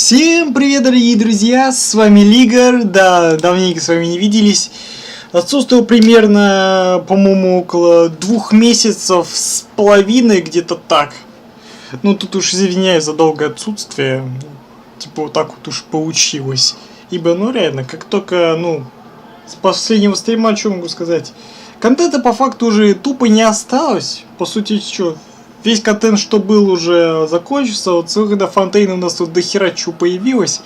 Всем привет, дорогие друзья, с вами Лигар, да, давненько с вами не виделись. Отсутствовал примерно, по-моему, около 2 месяцев с половиной, где-то так. Ну, тут уж извиняюсь за долгое отсутствие, типа вот так вот уж получилось. Ибо, ну реально, как только, с последнего стрима, что могу сказать? Контента по факту уже тупо не осталось, по сути, что... Весь контент, что был, уже закончился. Вот с выхода Фонтейна у нас тут дохера чего появилось.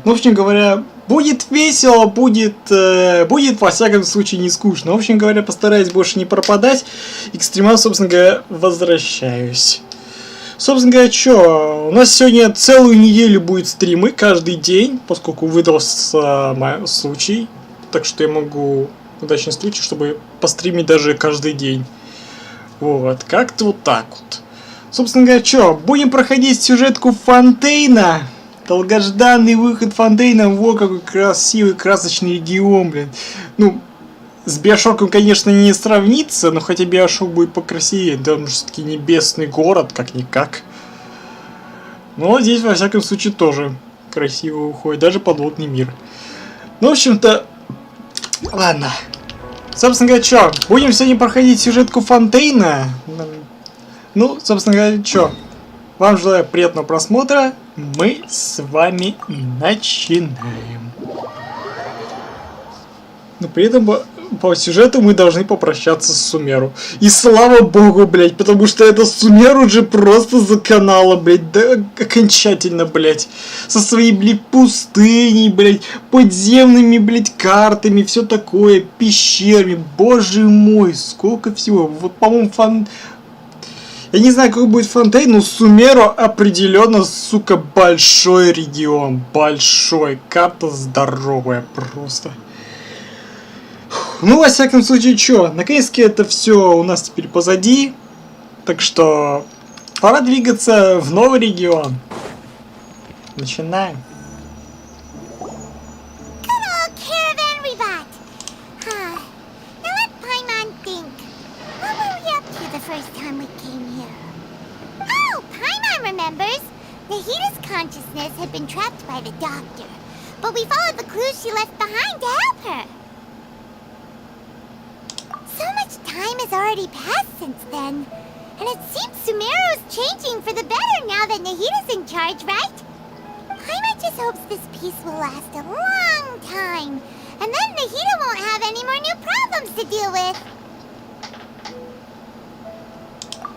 Ну, в общем говоря, будет весело, будет во всяком случае не скучно. В общем говоря, постараюсь больше не пропадать. И к стримам, собственно говоря, возвращаюсь. Собственно говоря, что? У нас сегодня целую неделю будет стримы каждый день, поскольку выдался мой случай. Так что я могу, удачный случай, чтобы постримить даже каждый день. Вот, как-то вот так вот. Собственно говоря, что, будем проходить сюжетку Фонтейна. Долгожданный выход Фонтейна. Во, какой красивый, красочный регион, блин. Ну, с Биошоком, конечно, не сравнится, но хотя Биошок будет покрасивее. Да, он все-таки небесный город, как-никак. Но здесь, во всяком случае, тоже красиво уходит. Даже подводный мир. Ну, в общем-то, ладно. Собственно говоря, что, будем сегодня проходить сюжетку Фонтейна. Ну, собственно говоря, что, вам желаю приятного просмотра. Мы с вами начинаем. Но при этом по сюжету мы должны попрощаться с Сумеру. И слава богу, блять, потому что это Сумеру уже просто заканала, блять, да окончательно, блять. Со своей, блять, пустыней, блять, подземными, блять, картами, все такое, пещерами. Боже мой, сколько всего. Вот, по-моему, я не знаю, какой будет Фонтейн, но Сумеру определенно, сука, большой регион. Большой. Карта здоровая просто. Ну, во всяком случае, что, наконец-таки это все у нас теперь позади. Так что пора двигаться в новый регион. Начинаем. Nahita's consciousness had been trapped by the doctor, but we followed the clues she left behind to help her. So much time has already passed since then, and it seems Sumeru's changing for the better now that Nahita's in charge, right? Paimon just hopes this peace will last a long time, and then Nahita won't have any more new problems to deal with.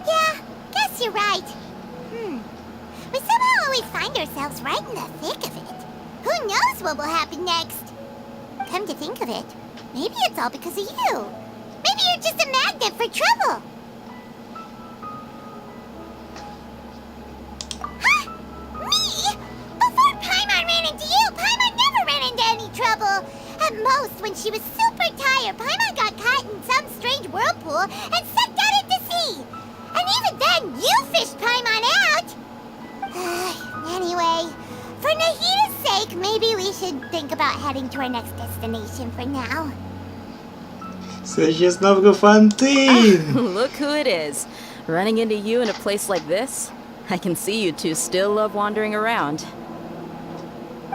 Yeah, guess you're right. We somehow always find ourselves right in the thick of it. Who knows what will happen next? Come to think of it, maybe it's all because of you. Maybe you're just a magnet for trouble. Huh? Me? Before Paimon ran into you, Paimon never ran into any trouble. At most, when she was super tired, Paimon got caught in some strange whirlpool and sucked out into sea. And even then, you fished Paimon out. Anyway, for Nahita's sake, maybe we should think about heading to our next destination for now. Сейчас новый Фонтейн. Look who it is. Running into you in a place like this? I can see you two still love wandering around.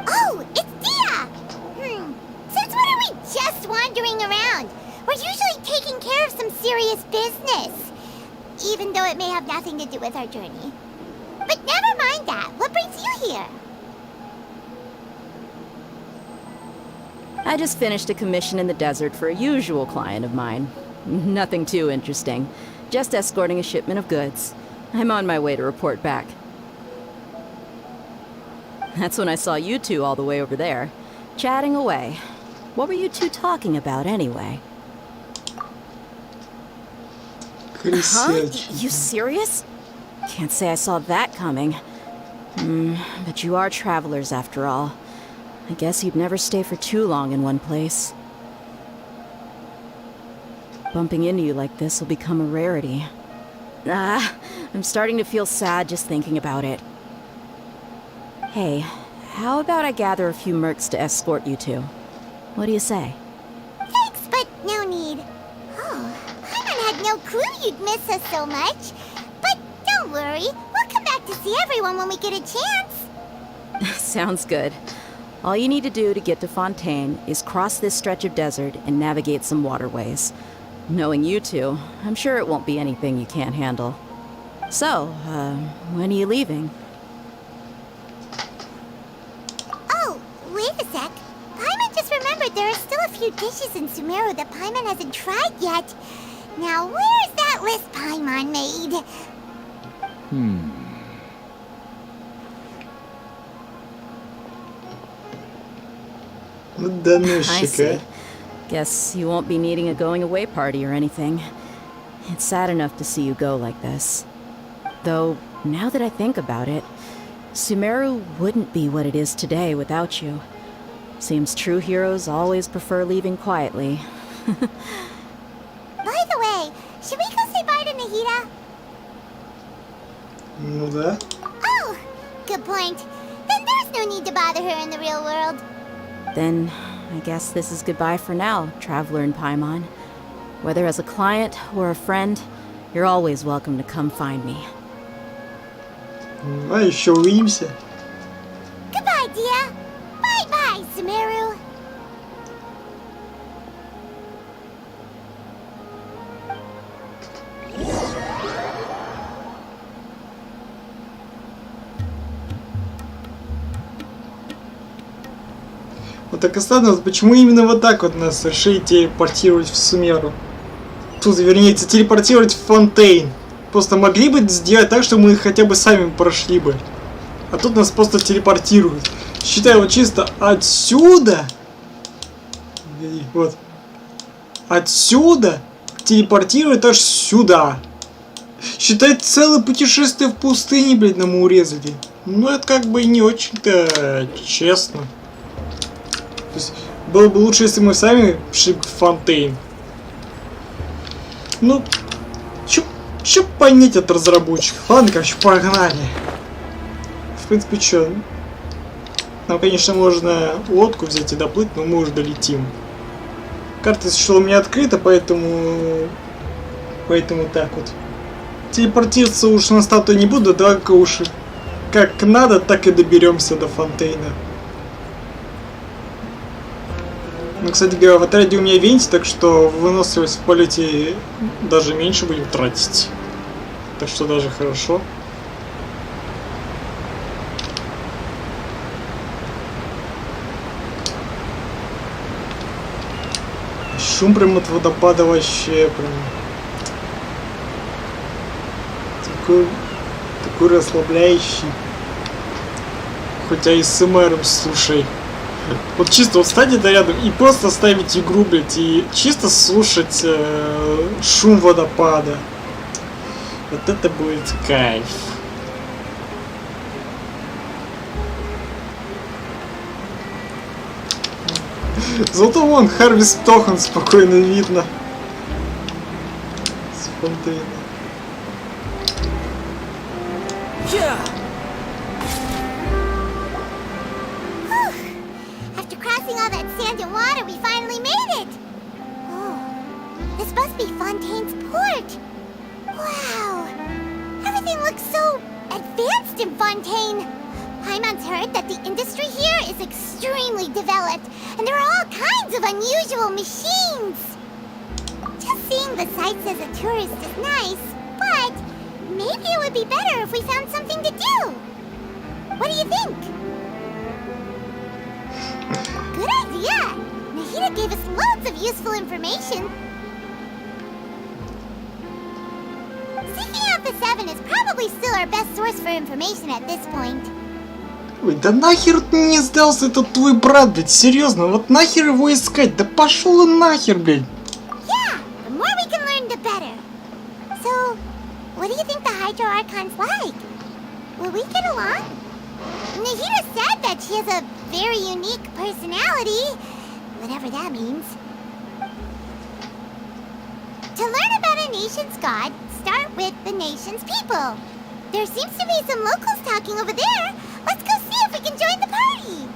Oh, it's Dia! Since when are we just wandering around? We're usually taking care of some serious business. Even though it may have nothing to do with our journey. But never mind that. What brings you here? I just finished a commission in the desert for a usual client of mine. Nothing too interesting. Just escorting a shipment of goods. I'm on my way to report back. That's when I saw you two all the way over there, chatting away. What were you two talking about anyway? Huh? You serious? Can't say I saw that coming. But you are travelers after all. I guess you'd never stay for too long in one place. Bumping into you like this will become a rarity. I'm starting to feel sad just thinking about it. Hey, how about I gather a few mercs to escort you two? What do you say? Thanks, but no need. Oh, Paimon had no clue you'd miss us so much. But don't worry, we'll come back to see everyone when we get a chance. Sounds good. All you need to do to get to Fontaine is cross this stretch of desert and navigate some waterways. Knowing you two, I'm sure it won't be anything you can't handle. So, when are you leaving? Oh, wait a sec. Paimon just remembered there are still a few dishes in Sumeru that Paimon hasn't tried yet. Now, where's that list Paimon made? Да ну I щека. see. Guess you won't be needing a going away party or anything. It's sad enough to see you go like this. Though, now that I think about it, Sumeru wouldn't be what it is today without you. Seems true heroes always prefer leaving quietly. By the way, should we go say bye to Nahida? Ну да. Oh, good point. Then there's no need to bother her in the real world. Then, I guess this is goodbye for now, Traveler in Paimon. Whether as a client or a friend, you're always welcome to come find me. А еще увидимся. Goodbye, dear. Bye-bye, Sumeru. Вот так и странно, вот почему именно вот так вот нас решили телепортировать в Сумеру. Тут, вернее, телепортировать в Фонтейн. Просто могли бы сделать так, что мы хотя бы сами прошли бы. А тут нас просто телепортируют. Считай, вот чисто отсюда. Вот. Отсюда телепортируют аж сюда. Считай, целое путешествие в пустыне, блядь, нам урезали. Ну, это как бы не очень-то честно. То есть, было бы лучше, если мы сами шли в Фонтейн. Ну, чё понять от разработчиков? Ладно, короче, погнали. В принципе, чё? Нам, конечно, можно лодку взять и доплыть, но мы уже долетим. Карта, если что, у меня открыта, поэтому так вот. Телепортироваться уж на статую не буду, только уж как надо, так и доберемся до Фонтейна. Ну, кстати говоря, в отряде у меня винтик, так что выносливость в полете даже меньше будем тратить. Так что даже хорошо. Шум прям от водопада вообще прям. Такой расслабляющий. Хотя и с СМРом, слушай. Вот чисто вот стать это рядом и просто ставить игру, блядь, и чисто слушать шум водопада. Вот это будет кайф. Зато вон Харвис Тохан спокойно видно. С Фонтейна. After crossing all that sand and water, we finally made it! Oh, this must be Fontaine's port! Wow! Everything looks so advanced in Fontaine! Paimon's heard that the industry here is extremely developed, and there are all kinds of unusual machines! Just seeing the sights as a tourist is nice, but maybe it would be better if we found something to do! What do you think? Good idea! Nahida gave us loads of useful information. Seeking out the Seven is probably still our best source for information at this point. Ой, да нахер не сдался этот твой брат, блядь, серьезно, вот нахер его искать, да пошел он нахер, блядь. Yeah, the more we can learn, the better. So, what do you think the Hydro Archon's like? Will we get along? Nahida said that she has a very unique personality, whatever that means. To learn about a nation's god, start with the nation's people. There seems to be some locals talking over there. Let's go see if we can join the party.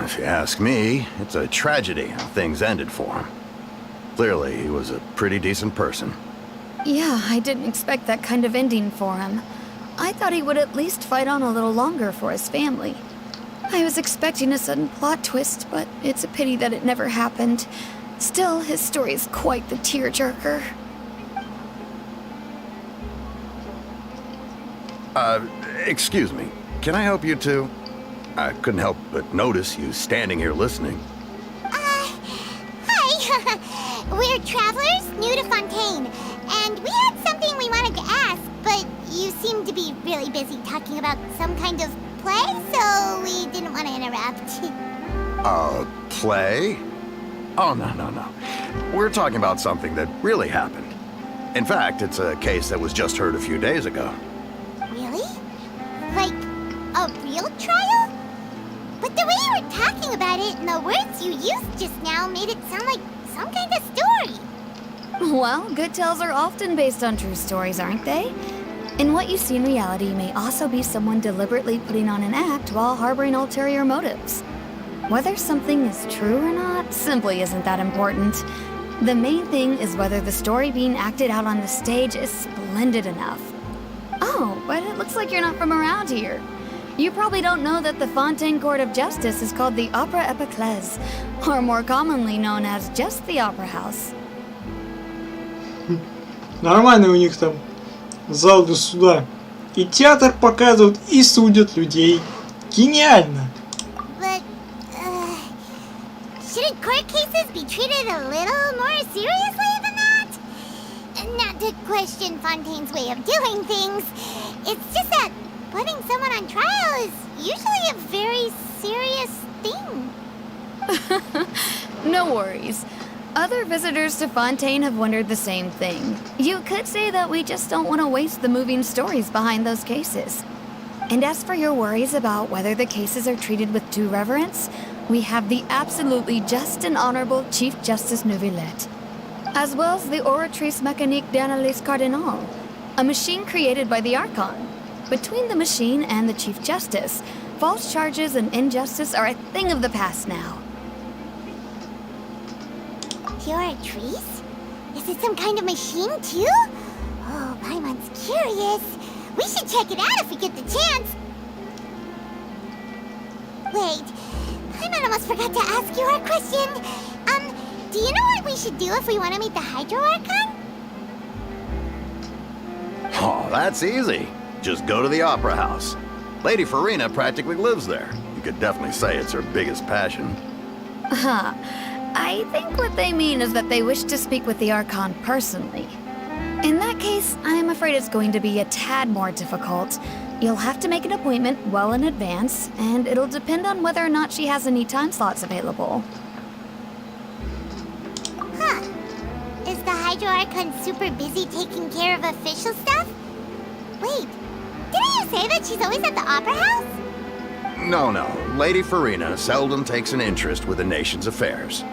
If you ask me, it's a tragedy how things ended for him. Clearly, he was a pretty decent person. Yeah, I didn't expect that kind of ending for him. I thought he would at least fight on a little longer for his family. I was expecting a sudden plot twist, but it's a pity that it never happened. Still, his story is quite the tearjerker. Excuse me. Can I help you too? I couldn't help but notice you standing here listening. Hi. We're travelers new to Fontaine, and we had something we wanted to ask, but you seem to be really busy talking about some kind of play, so we didn't want to interrupt. Play? Oh, no. We're talking about something that really happened. In fact, it's a case that was just heard a few days ago. Really? Like, a real trial? But the way you were talking about it and the words you used just now made it sound like some kind of story. Well, good tales are often based on true stories, aren't they? And what you see in reality may also be someone deliberately putting on an act while harboring ulterior motives. Whether something is true or not simply isn't that important. The main thing is whether the story being acted out on the stage is splendid enough. Oh, but it looks like you're not from around here. You probably don't know that the Fontaine Court of Justice is called the Opera Epiclese, or more commonly known as just the Opera House. Нормально у них там зал для суда. И театр показывают, и судят людей. Гениально! But, shouldn't court cases be treated a little more seriously than that? Not to question Fontaine's way of doing things. It's just that putting someone on trial is usually a very serious thing. No worries. Other visitors to Fontaine have wondered the same thing. You could say that we just don't want to waste the moving stories behind those cases. And as for your worries about whether the cases are treated with due reverence, we have the absolutely just and honorable Chief Justice Neuvillette, as well as the Oratrice Mécanique d'Analyse Cardinal, a machine created by the Archon. Between the machine and the Chief Justice, false charges and injustice are a thing of the past now. Oratrice? Is it some kind of machine too? Oh, Paimon's curious. We should check it out if we get the chance. Wait, Paimon almost forgot to ask you our question. Do you know what we should do if we want to meet the Hydro Archon? Oh, that's easy. Just go to the Opera House. Lady Farina practically lives there. You could definitely say it's her biggest passion. Huh. I think what they mean is that they wish to speak with the Archon personally. In that case, I'm afraid it's going to be a tad more difficult. You'll have to make an appointment well in advance, and it'll depend on whether or not she has any time slots available. Huh. Is the Hydro Archon super busy taking care of official stuff? Wait, didn't you say that she's always at the Opera House? No. Lady Farina seldom takes an interest with the nation's affairs.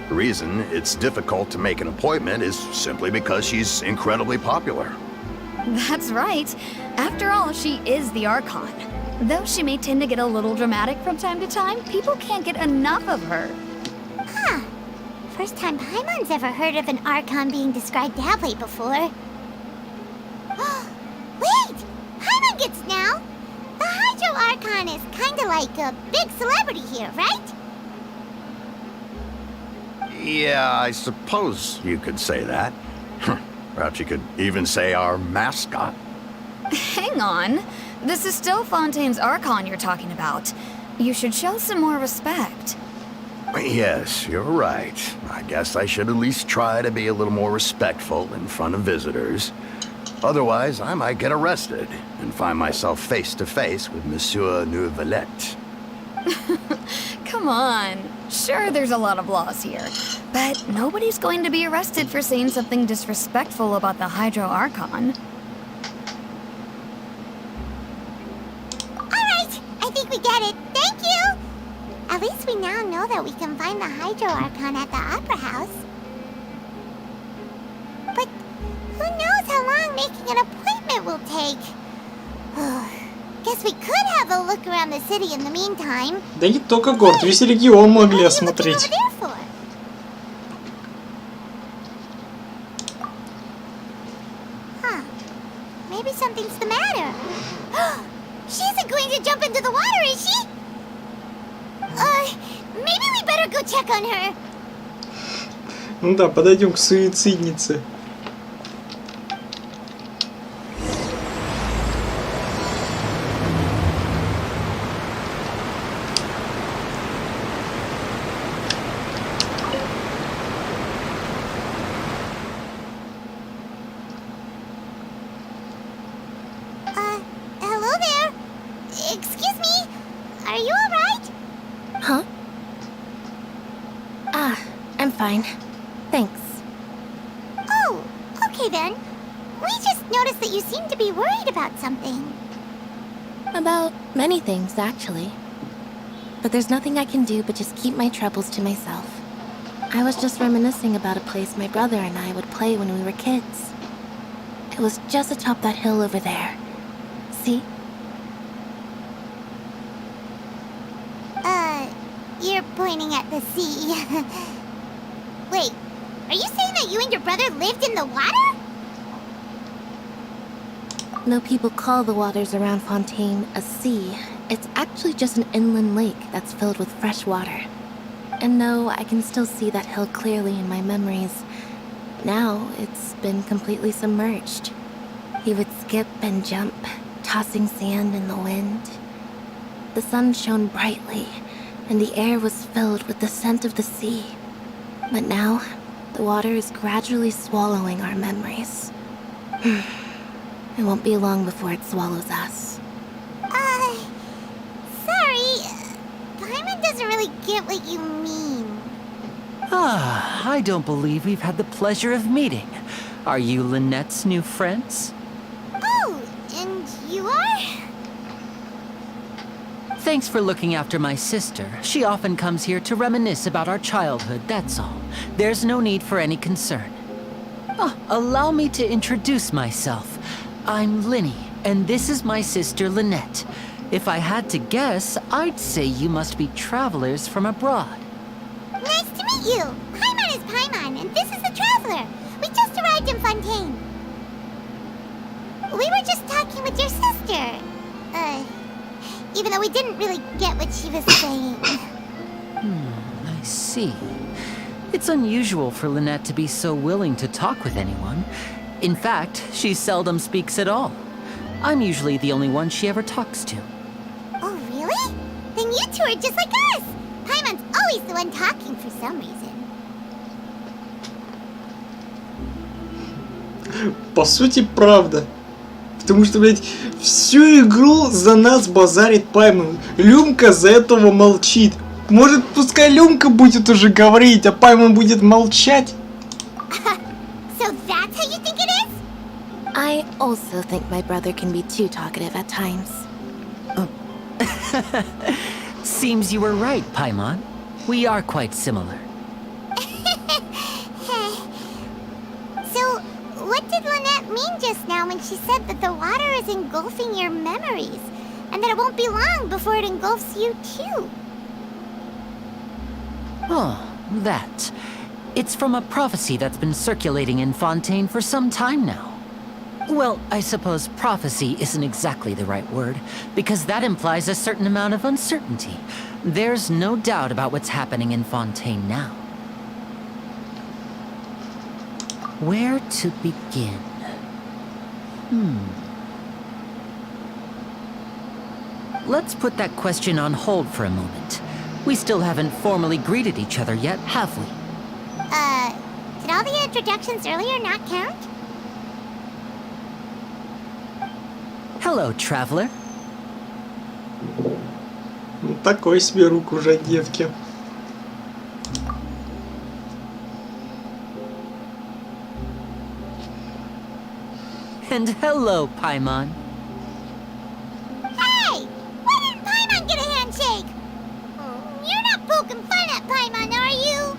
The reason it's difficult to make an appointment is simply because she's incredibly popular. That's right. After all, she is the Archon. Though she may tend to get a little dramatic from time to time, people can't get enough of her. Huh. First time Paimon's ever heard of an Archon being described that way before. Wait! Paimon gets now! The Hydro Archon is kinda like a big celebrity here, right? Yeah, I suppose you could say that. Perhaps you could even say our mascot. Hang on. This is still Fontaine's Archon you're talking about. You should show some more respect. Yes, you're right. I guess I should at least try to be a little more respectful in front of visitors. Otherwise, I might get arrested and find myself face to face with Monsieur Neuvillette. Come on. Sure, there's a lot of laws here, but nobody's going to be arrested for saying something disrespectful about the Hydro Archon. Alright, I think we get it. Thank you! At least we now know that we can find the Hydro Archon at the Opera House. But who knows how long making an appointment will take? Guess we could have a look around the city in the meantime. Да не только город, весь регион могли What are you looking осмотреть. over there for? maybe something's the matter. She isn't going to jump into the water, is she? Maybe we better go check on her. Ну да, подойдем к суициднице. Hello there. Excuse me. Are you alright? Huh? I'm fine. Thanks. Oh, okay then. We just noticed that you seem to be worried about something. About many things, actually. But there's nothing I can do but just keep my troubles to myself. I was just reminiscing about a place my brother and I would play when we were kids. It was just atop that hill over there. See? You're pointing at the sea. Wait, are you saying that you and your brother lived in the water? No, people call the waters around Fontaine a sea. It's actually just an inland lake that's filled with fresh water. And no, I can still see that hill clearly in my memories. Now, it's been completely submerged. He would skip and jump, tossing sand in the wind. The sun shone brightly, and the air was filled with the scent of the sea. But now, the water is gradually swallowing our memories. It won't be long before it swallows us. Sorry. Paimon doesn't really get what you mean. I don't believe we've had the pleasure of meeting. Are you Lynette's new friends? Oh, and you are? Thanks for looking after my sister. She often comes here to reminisce about our childhood, that's all. There's no need for any concern. Allow me to introduce myself. I'm Linny, and this is my sister Lynette. If I had to guess, I'd say you must be travelers from abroad. Nice to meet you. Paimon is Paimon, and this is the Traveler. We just arrived in Fontaine. We were just talking with your sister. Even though we didn't really get what she was saying. I see. It's unusual for Lynette to be so willing to talk with anyone. In fact, she seldom speaks at all. I'm usually the only one she ever talks to. Oh, really? Then you two are just like us. Paimon's always the one talking for some reason. По сути, правда. Потому что, блядь, всю игру за нас базарит Паймон. Люмка за этого молчит. Может, пускай Люмка будет уже говорить, а Паймон будет молчать? So that's how you think it is? I also think my brother can be too talkative at times. Seems you were right, Paimon. We are quite similar. So, what did Lynette mean just now when she said that the water is engulfing your memories? And that it won't be long before it engulfs you too? Oh, that. It's from a prophecy that's been circulating in Fontaine for some time now. Well, I suppose prophecy isn't exactly the right word, because that implies a certain amount of uncertainty. There's no doubt about what's happening in Fontaine now. Where to begin? Let's put that question on hold for a moment. We still haven't formally greeted each other yet, have we? Did all the introductions earlier not count? Hello, traveler. Ну, такой себе рук уже девки. And hello, Paimon. Hey! Why didn't Paimon get a handshake? You're not poking fun at Paimon, are you?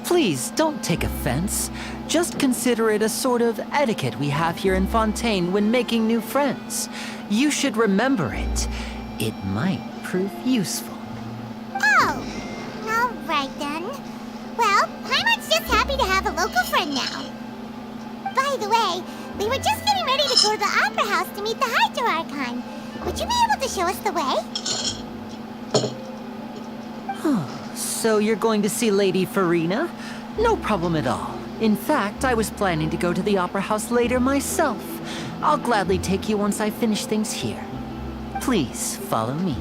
Please, don't take offense. Just consider it a sort of etiquette we have here in Fontaine when making new friends. You should remember it. It might prove useful. Oh, alright then. Well, Paimon's just happy to have a local friend now. By the way, We were just getting ready to go to the opera house to meet the Hydro-Archon. Would you be able to show us the way? So you're going to see Lady Farina? No problem at all. In fact, I was planning to go to the opera house later myself. I'll gladly take you once I finish things here. Please follow me.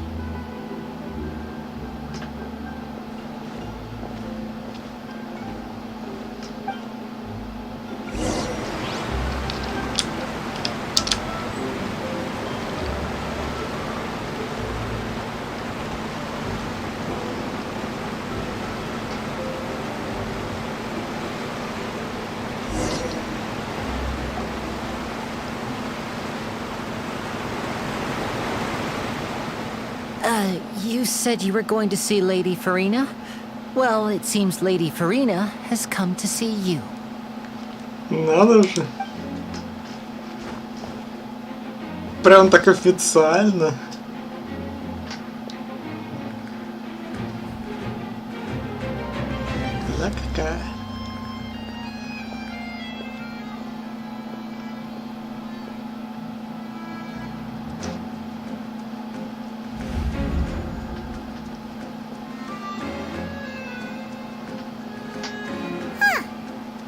You said you were going to see Lady Farina? Well, it seems Lady Farina has come to see you. Надо же. Прям так официально. Да какая.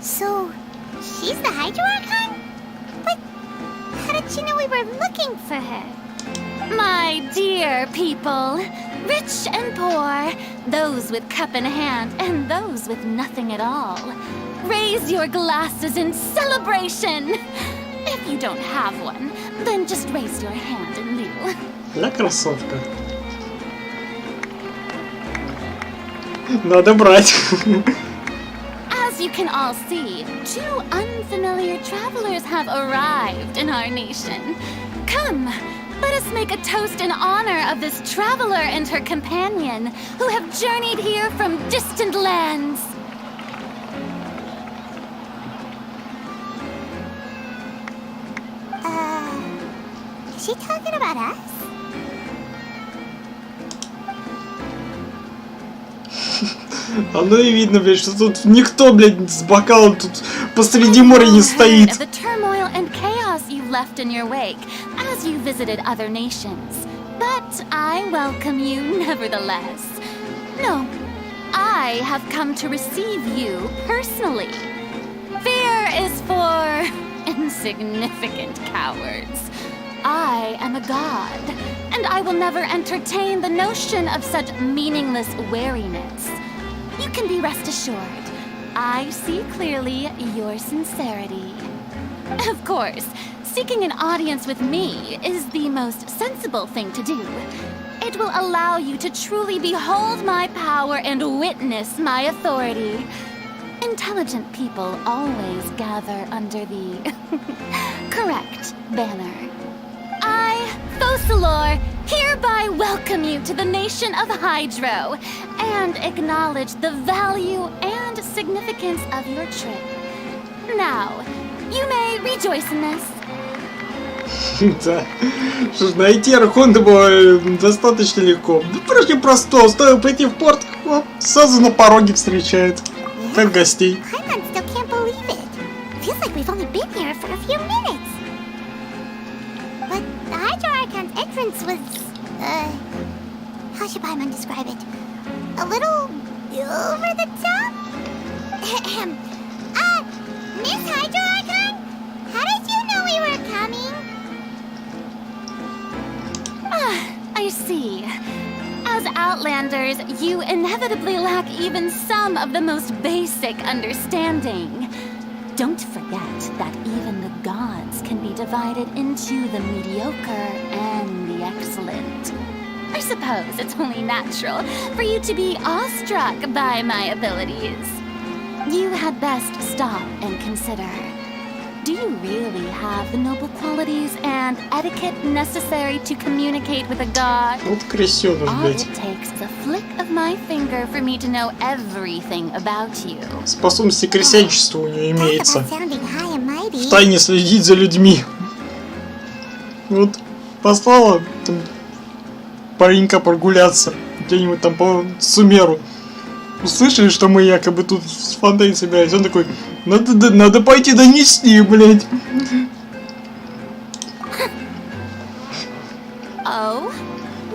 So, she's the Hydro-Archon? But how did she know we were looking for her? My dear people, rich and poor, those with cup in hand and those with nothing at all, raise your glasses in celebration. If you don't have one, then just raise your hand in lieu. Я красотка. Надо брать. As you can all see, two unfamiliar travelers have arrived in our nation. Come, let us make a toast in honor of this traveler and her companion who have journeyed here from distant lands. Is she talking about us? Оно и видно, блядь, что тут никто, блядь, с бокалом тут посреди моря не стоит. The turmoil and chaos you've left in your wake as you visited other nations. But I welcome you nevertheless. No, I have come to receive you personally. Fear is for insignificant cowards. I am a god, and I will never entertain the notion of such meaningless wariness. You can be rest assured, I see clearly your sincerity. Of course, seeking an audience with me is the most sensible thing to do. It will allow you to truly behold my power and witness my authority. Intelligent people always gather under the correct banner. I, Focalor, hereby welcome you to the nation of Hydro and acknowledge the value and significance of your trip. Now, you may rejoice in this. Да. Что ж, найти Архонта было достаточно легко. Да проще просто. Стоило прийти в порт, оп, сразу на пороге встречает. Как гостей. Paimon still can't believe it. Feels like we've only been here for a few minutes. But the Hydro-Archon's entrance was, how should Paimon describe it? A little over the top? Miss Hydro-Archon? How did you know we were coming? I see. As Outlanders, you inevitably lack even some of the most basic understanding. Don't forget that even the gods can be divided into the mediocre and the excellent. I suppose it's only natural for you to be awestruck by my abilities. You had best stop and consider. Do you really have the noble qualities and etiquette necessary to communicate with a god? Вот крысёныш, All блядь. it takes is a flick of my finger for me to know everything about you. Способности к крысячеству у нее Talk имеется. about sounding high and mighty. Втайне следить за людьми. Вот послала там паренька прогуляться где-нибудь там по Сумеру. Услышали, что мы якобы тут с Фонтейн собирались. Он такой, надо пойти донести, блядь.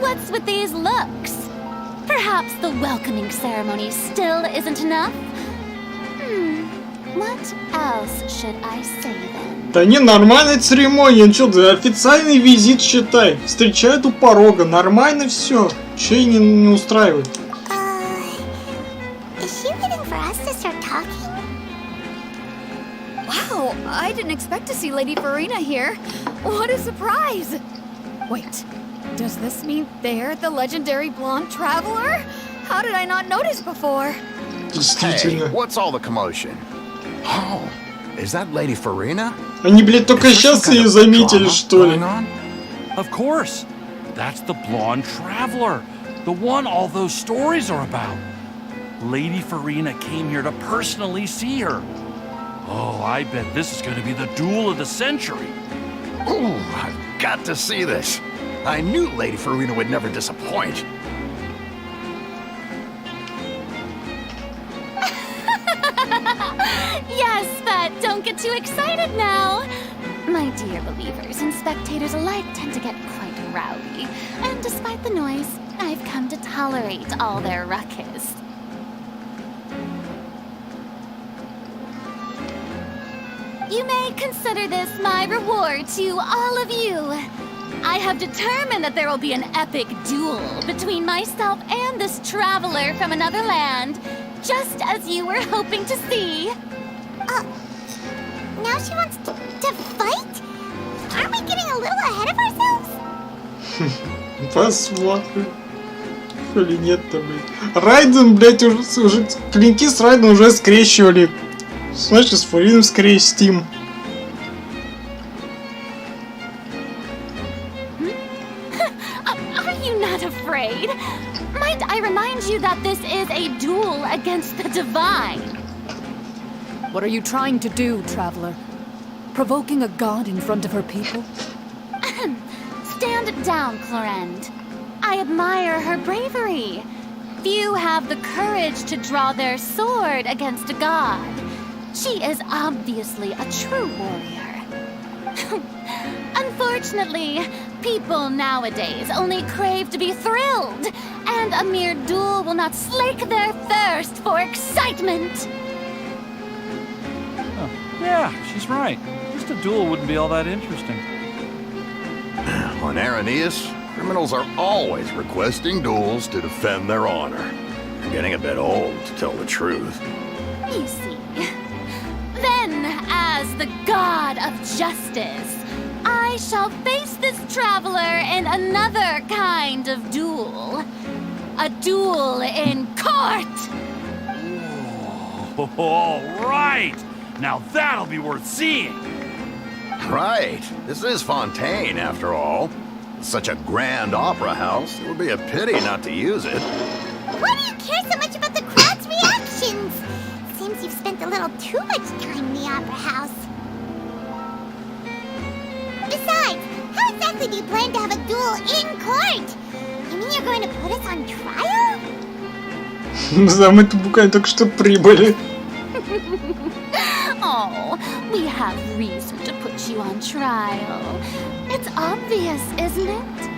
What's with these looks? Perhaps the welcoming ceremony still isn't enough? What else should I say then? Да не, нормальная церемония, ну что ты, официальный визит считай. Встречают у порога, нормально все. Че и не устраивает? Is she waiting for us to start talking? Wow, I didn't expect to see Lady Farina here. What a surprise! Wait, does this mean they're the legendary blonde traveler? How did I not notice before? Действительно. Hey, what's all the commotion? Oh, is that Lady Farina? Они, блядь, только сейчас ее заметили, что ли? Of course. That's the blonde traveler. The one all those stories are about. Lady Farina came here to personally see her. Oh, I bet this is going to be the duel of the century. Ooh, I've got to see this. I knew Lady Farina would never disappoint. Yes, but don't get too excited now. My dear believers and spectators alike tend to get quite rowdy, and despite the noise, I've come to tolerate all their ruckus. You may consider this my reward to all of you. I have determined that there will be an epic duel between myself and this traveler from another land, just as you were hoping to see. Now she wants to fight? Aren't we getting a little ahead of ourselves? Посмотрим. Или нет-то, блядь. Райден, блядь, уже клинки с Райденом уже скрещивали. Значит, с Фарином скрестим. Are you not afraid? Might I remind you that this is a duel against the divine? What are you trying to do, traveler? Provoking a god in front of her people? Stand down, Clorend. I admire her bravery. Few have the courage to draw their sword against a god. She is obviously a true warrior. Unfortunately, people nowadays only crave to be thrilled, and a mere duel will not slake their thirst for excitement. Oh, yeah, she's right. Just a duel wouldn't be all that interesting. On Araneus, criminals are always requesting duels to defend their honor. I'm getting a bit old, to tell the truth. You see. Then, as the god of justice, I shall face this traveler in another kind of duel. A duel in court! Oh, all right! Now that'll be worth seeing! Right. This is Fontaine, after all. Such a grand opera house, it would be a pity not to use it. Why do you care so much about the crowd's reactions? Seems you've spent a little too much time in the opera house. Besides, how exactly do you plan to have a duel in court? You mean you're going to put us on trial? Да, мы тут буквально только что прибыли. Oh, we have reason to put you on trial. It's obvious, isn't it?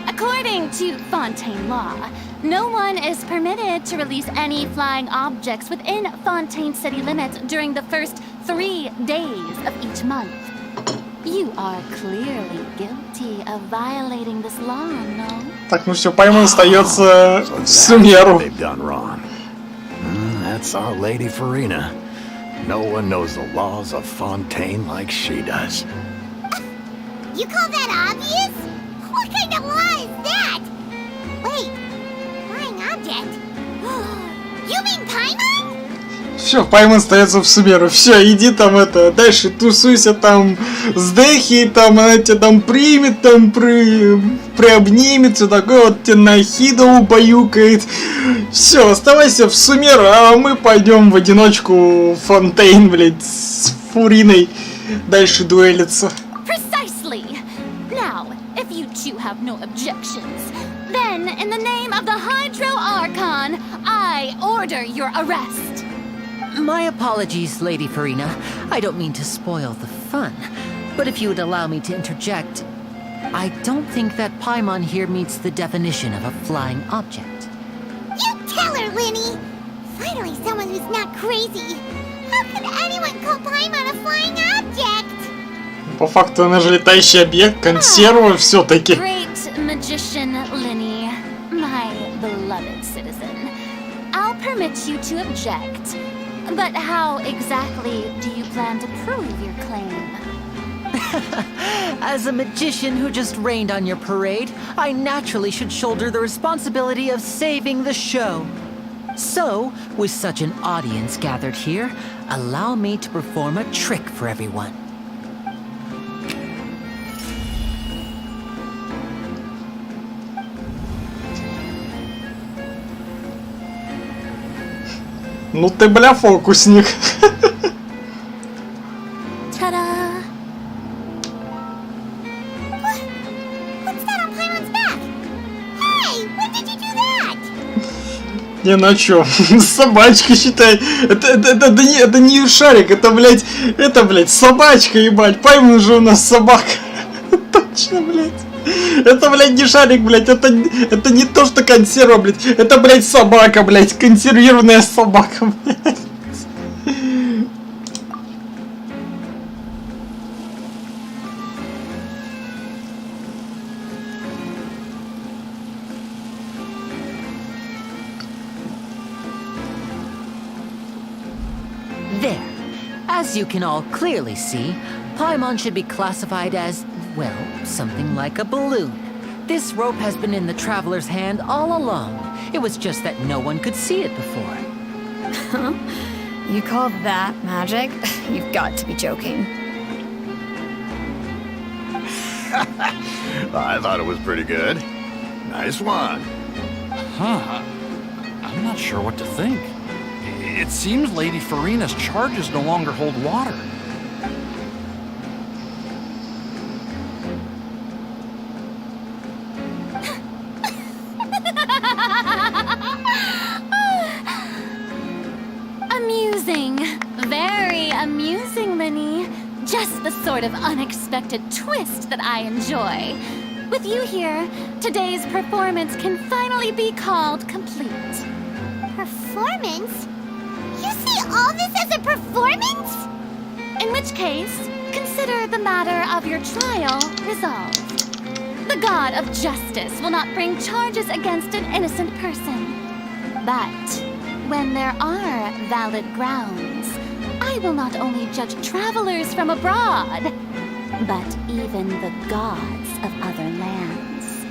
According to Fontaine law, no one is permitted to release any flying objects within Fontaine city limits during the first 3 days of each month. You are clearly guilty of violating this law, no? Так, ну все, пойман остается всю меру. They've done wrong. That's our Lady Farina. No one knows the laws of Fontaine like she does. You call that obvious? What kind of law is that? Wait, flying object? You mean Paimon? Все, пойман остается в Сумеру. Все, иди там это, дальше тусуйся там с Дехи, там она тебя там примет, там приобнимет, все такое, вот тебя Нахида убаюкает. Все, оставайся в Сумеру, а мы пойдем в одиночку в Фонтейн, блядь, с Фуриной дальше дуэлиться. Precisely. Now, if you two have no objections, then in the name of the Hydro Archon, I order your arrest. My apologies, Lady Farina. I don't mean to spoil the fun. But if you would allow me to interject, I don't think that Paimon here meets the definition of a flying object. You tell her, Linny! Finally someone who's not crazy. How could anyone call Paimon a flying object? По факту она же летающий объект, консерва все-таки. Great magician Linny, my beloved citizen. I'll permit you to object. But how exactly do you plan to prove your claim? As a magician who just rained on your parade, I naturally should shoulder the responsibility of saving the show. So, with such an audience gathered here, allow me to perform a trick for everyone. Ну ты, бля, фокусник. Ta-da! What's that on Paimon's back? Hey, when did you do that? Не, ну а чё? Собачка, считай. Это не шарик, это, блядь, собачка, ебать. Пойму же у нас собака. Точно, блядь. Это, блядь, не шарик, блядь. Это не то, что консерва, блядь. Это, блядь, собака, блядь. Консервированная собака, блядь. There. As you can all clearly see, Paimon should be classified as, well, something like a balloon. This rope has been in the traveler's hand all along. It was just that no one could see it before. You call that magic? You've got to be joking. I thought it was pretty good. Nice one. Huh. I'm not sure what to think. It seems Lady Farina's charges no longer hold water. Amusing. Very amusing, Linny. Just the sort of unexpected twist that I enjoy. With you here, today's performance can finally be called complete. Performance? You see all this as a performance? In which case, consider the matter of your trial resolved. The god of justice will not bring charges against an innocent person. But when there are valid grounds, I will not only judge travelers from abroad, but even the gods of other lands.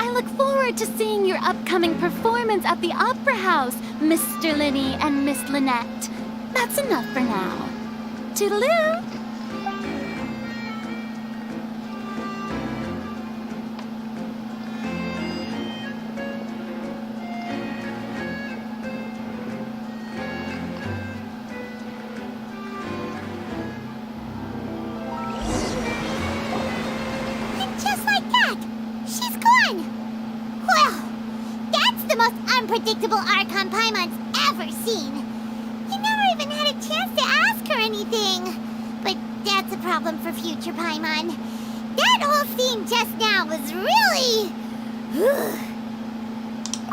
I look forward to seeing your upcoming performance at the Opera House, Mr. Linny and Miss Lynette. That's enough for now. Toodaloo! Unpredictable Archon Paimon's ever seen. You never even had a chance to ask her anything. But that's a problem for future Paimon. That whole scene just now was really...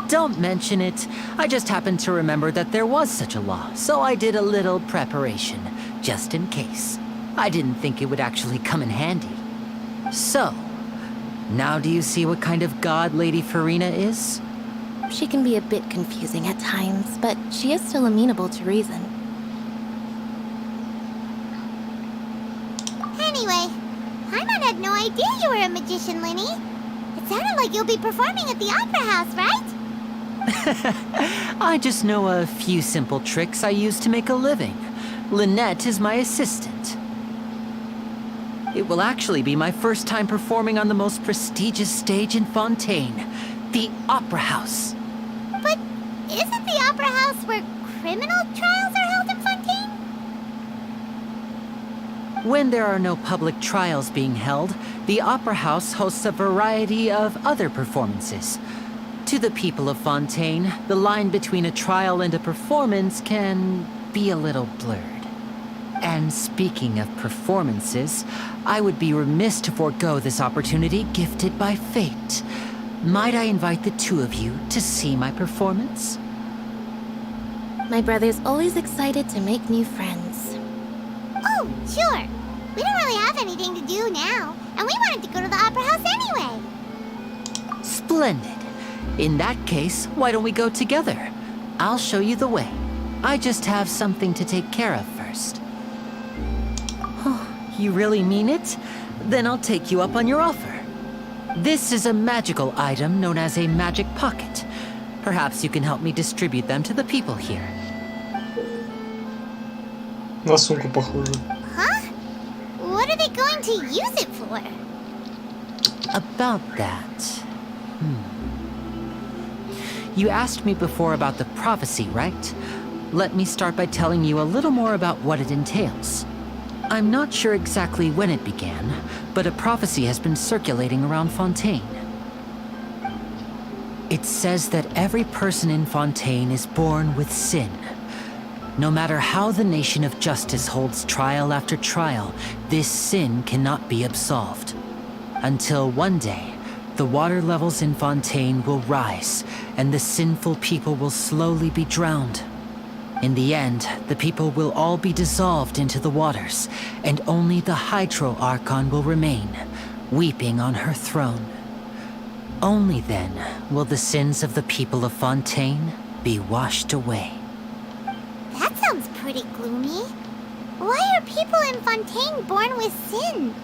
Don't mention it. I just happened to remember that there was such a law, so I did a little preparation, just in case. I didn't think it would actually come in handy. So, now do you see what kind of god Lady Farina is? She can be a bit confusing at times, but she is still amenable to reason. Anyway, Paimon had no idea you were a magician, Linny. It sounded like you'll be performing at the Opera House, right? I just know a few simple tricks I use to make a living. Lynette is my assistant. It will actually be my first time performing on the most prestigious stage in Fontейn, the Opera House. But isn't the Opera House where criminal trials are held in Fontейn? When there are no public trials being held, the Opera House hosts a variety of other performances. To the people of Fontейn, the line between a trial and a performance can be a little blurred. And speaking of performances, I would be remiss to forego this opportunity gifted by fate. Might I invite the two of you to see my performance? My brother's always excited to make new friends. Oh, sure. We don't really have anything to do now, and we wanted to go to the Opera House anyway. Splendid. In that case, why don't we go together? I'll show you the way. I just have something to take care of first. Oh, you really mean it? Then I'll take you up on your offer. This is a magical item known as a magic pocket. Perhaps you can help me distribute them to the people here. На сумку похоже. Huh? What are they going to use it for? About that... You asked me before about the prophecy, right? Let me start by telling you a little more about what it entails. I'm not sure exactly when it began, but a prophecy has been circulating around Fontейn. It says that every person in Fontейn is born with sin. No matter how the nation of justice holds trial after trial, this sin cannot be absolved. Until one day, the water levels in Fontейn will rise, and the sinful people will slowly be drowned. In the end, the people will all be dissolved into the waters, and only the Hydro Archon will remain, weeping on her throne. Only then will the sins of the people of Fontейn be washed away. That sounds pretty gloomy. Why are people in Fontейn born with sin?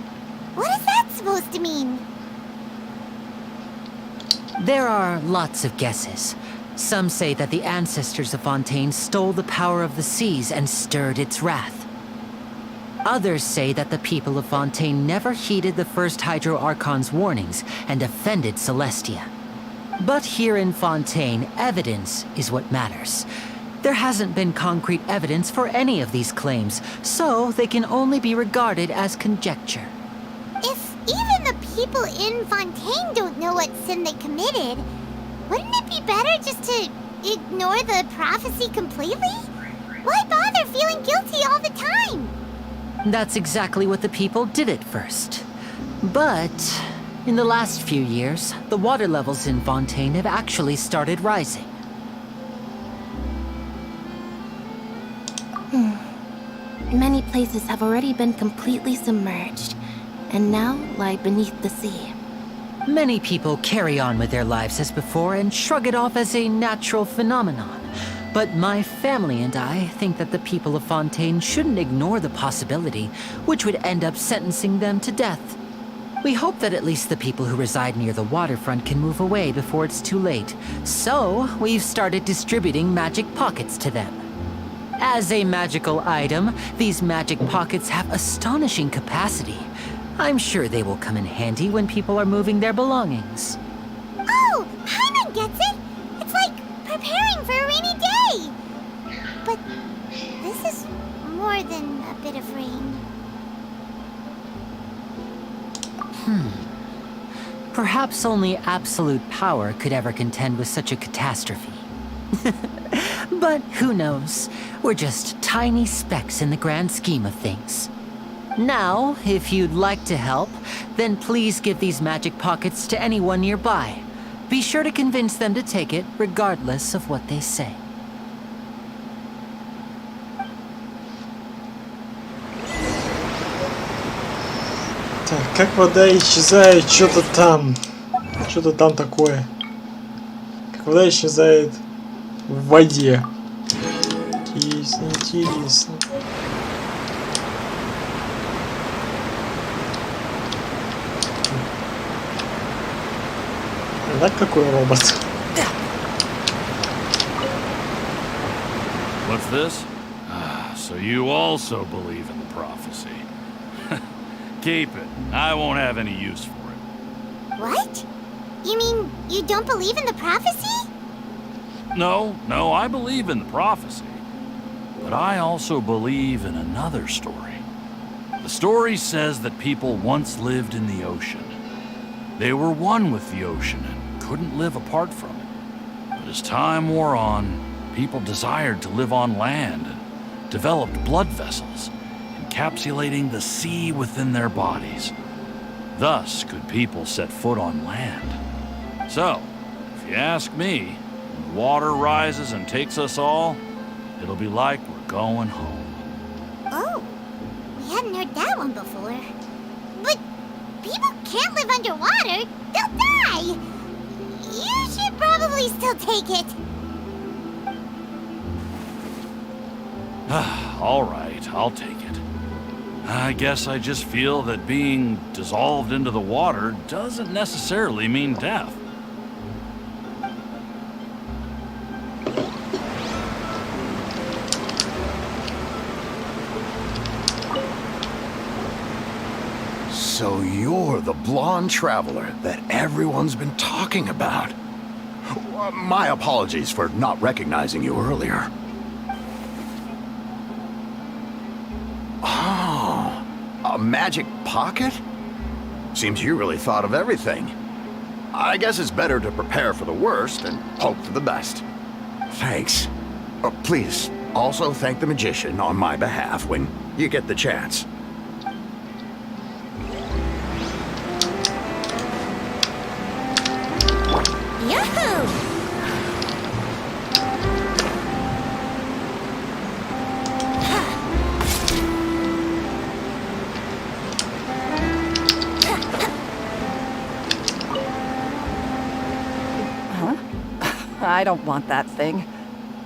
What is that supposed to mean? There are lots of guesses. Some say that the ancestors of Fontейn stole the power of the seas and stirred its wrath. Others say that the people of Fontейn never heeded the first Hydro Archon's warnings and offended Celestia. But here in Fontейn, evidence is what matters. There hasn't been concrete evidence for any of these claims, so they can only be regarded as conjecture. If even the people in Fontейn don't know what sin they committed, wouldn't it be better just to ignore the prophecy completely? Why bother feeling guilty all the time? That's exactly what the people did at first. But in the last few years, the water levels in Fontейn have actually started rising. Many places have already been completely submerged, and now lie beneath the sea. Many people carry on with their lives as before and shrug it off as a natural phenomenon. But my family and I think that the people of Fontейn shouldn't ignore the possibility, which would end up sentencing them to death. We hope that at least the people who reside near the waterfront can move away before it's too late. So, we've started distributing magic pockets to them. As a magical item, these magic pockets have astonishing capacity. I'm sure they will come in handy when people are moving their belongings. Oh, Paimon gets it! It's like preparing for a rainy day! But this is more than a bit of rain. Perhaps only absolute power could ever contend with such a catastrophe. But who knows? We're just tiny specks in the grand scheme of things. Now, if you'd like to help, then please give these magic pockets to anyone nearby. Be sure to convince them to take it, regardless of what they say. Так, как вода исчезает, что-то там. Что-то там такое. Как вода исчезает в воде. Интересно, интересно. Да, какой робот? What's this? So you also believe in the prophecy. Keep it. I won't have any use for it. What? You mean you don't believe in the prophecy? No, I believe in the prophecy. But I also believe in another story. The story says that people once lived in the ocean. They were one with the ocean and couldn't live apart from it. But as time wore on, people desired to live on land and developed blood vessels and encapsulating the sea within their bodies. Thus could people set foot on land. So, if you ask me, when water rises and takes us all, it'll be like we're going home. Oh, we hadn't heard that one before. But people can't live underwater. They'll die. You should probably still take it. All right, I'll take it. I guess I just feel that being dissolved into the water doesn't necessarily mean death. So you're the blonde traveler that everyone's been talking about. My apologies for not recognizing you earlier. Oh, a magic pocket? Seems you really thought of everything. I guess it's better to prepare for the worst and hope for the best. Thanks. Please, also thank the magician on my behalf when you get the chance. Yahoo! I don't want that thing.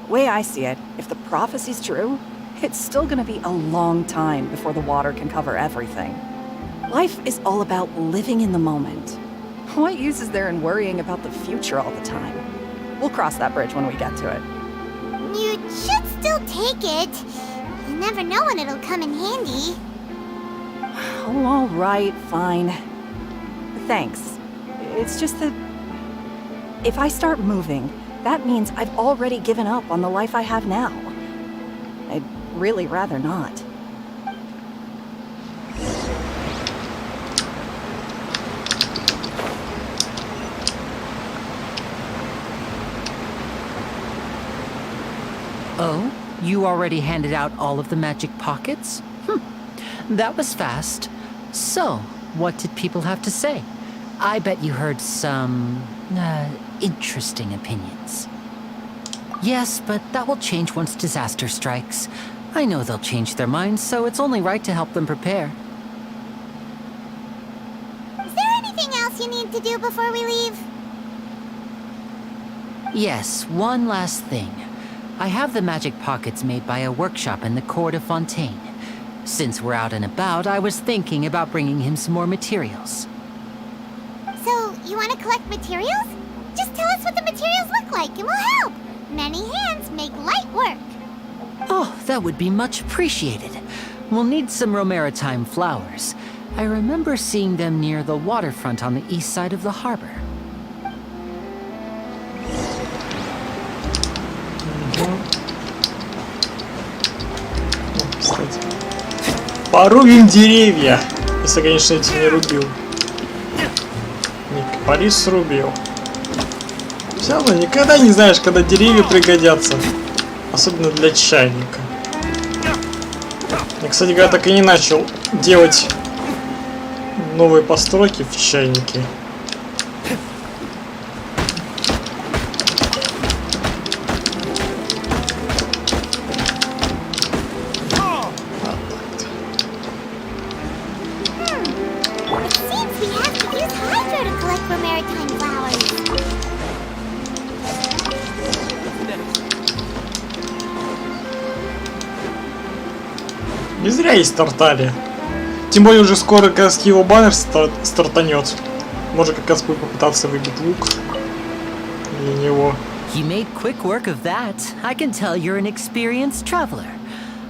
Way I see it, if the prophecy's true, it's still gonna be a long time before the water can cover everything. Life is all about living in the moment. What use is there in worrying about the future all the time? We'll cross that bridge when we get to it. You should still take it. You never know when it'll come in handy. Oh, all right, fine. Thanks. It's just that if I start moving, that means I've already given up on the life I have now. I'd really rather not. Oh, you already handed out all of the magic pockets? That was fast. So, what did people have to say? I bet you heard some, interesting opinions. Yes, but that will change once disaster strikes. I know they'll change their minds, so it's only right to help them prepare. Is there anything else you need to do before we leave? Yes, one last thing. I have the magic pockets made by a workshop in the court of Fontейn. Since we're out and about, I was thinking about bringing him some more materials. So, you want to collect materials? Just tell us what the materials look like and we'll help. Many hands make light work. Oh, that would be much appreciated. We'll need some Romaritime flowers. I remember seeing them near the waterfront on the east side of the harbor. Порубим деревья. Если, конечно, эти не рубил. Париж срубил. Все равно никогда не знаешь, когда деревья пригодятся. Особенно для чайника. Я, кстати говоря, так и не начал делать новые постройки в чайнике. Не зря есть Тарталия. Тем более уже скоро как раз его баннер стартанет. Может как раз будет попытаться выбить лук для него. You made quick work of that. I can tell you're an experienced traveler.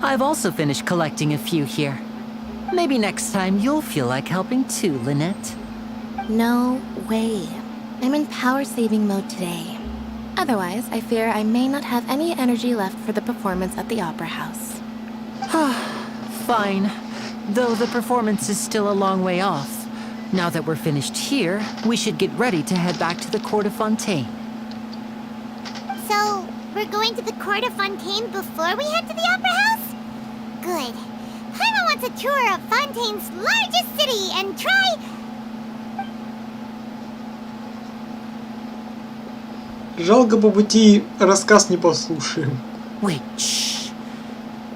I've also finished collecting a few here. Maybe next time you'll feel like helping too, Lynette. No way. I'm in power-saving mode today. Otherwise, I fear I may not have any energy left for the performance at the Opera House. Fine. Though the performance is still a long way off. Now that we're finished here, we should get ready to head back to the court of Fontейn. So, we're going to the court of Fontейn before we head to the Opera House? Good. Paimon wants a tour of Fontaine's largest city and try... Жалко, по пути рассказ не послушаем. Wait, shh.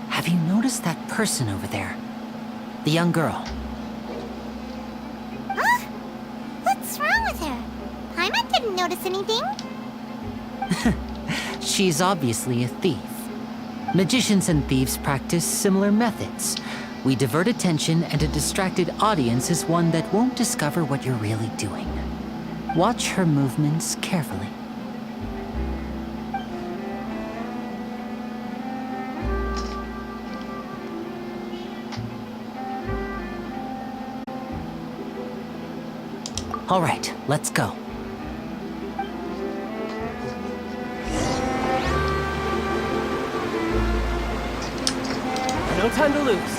Have you noticed that person over there? The young girl. Huh? What's wrong with her? Paimon didn't notice anything. She's obviously a thief. Magicians and thieves practice similar methods. We divert attention, and a distracted audience is one that won't discover what you're really doing. Watch her movements carefully. All right, let's go. No time to lose.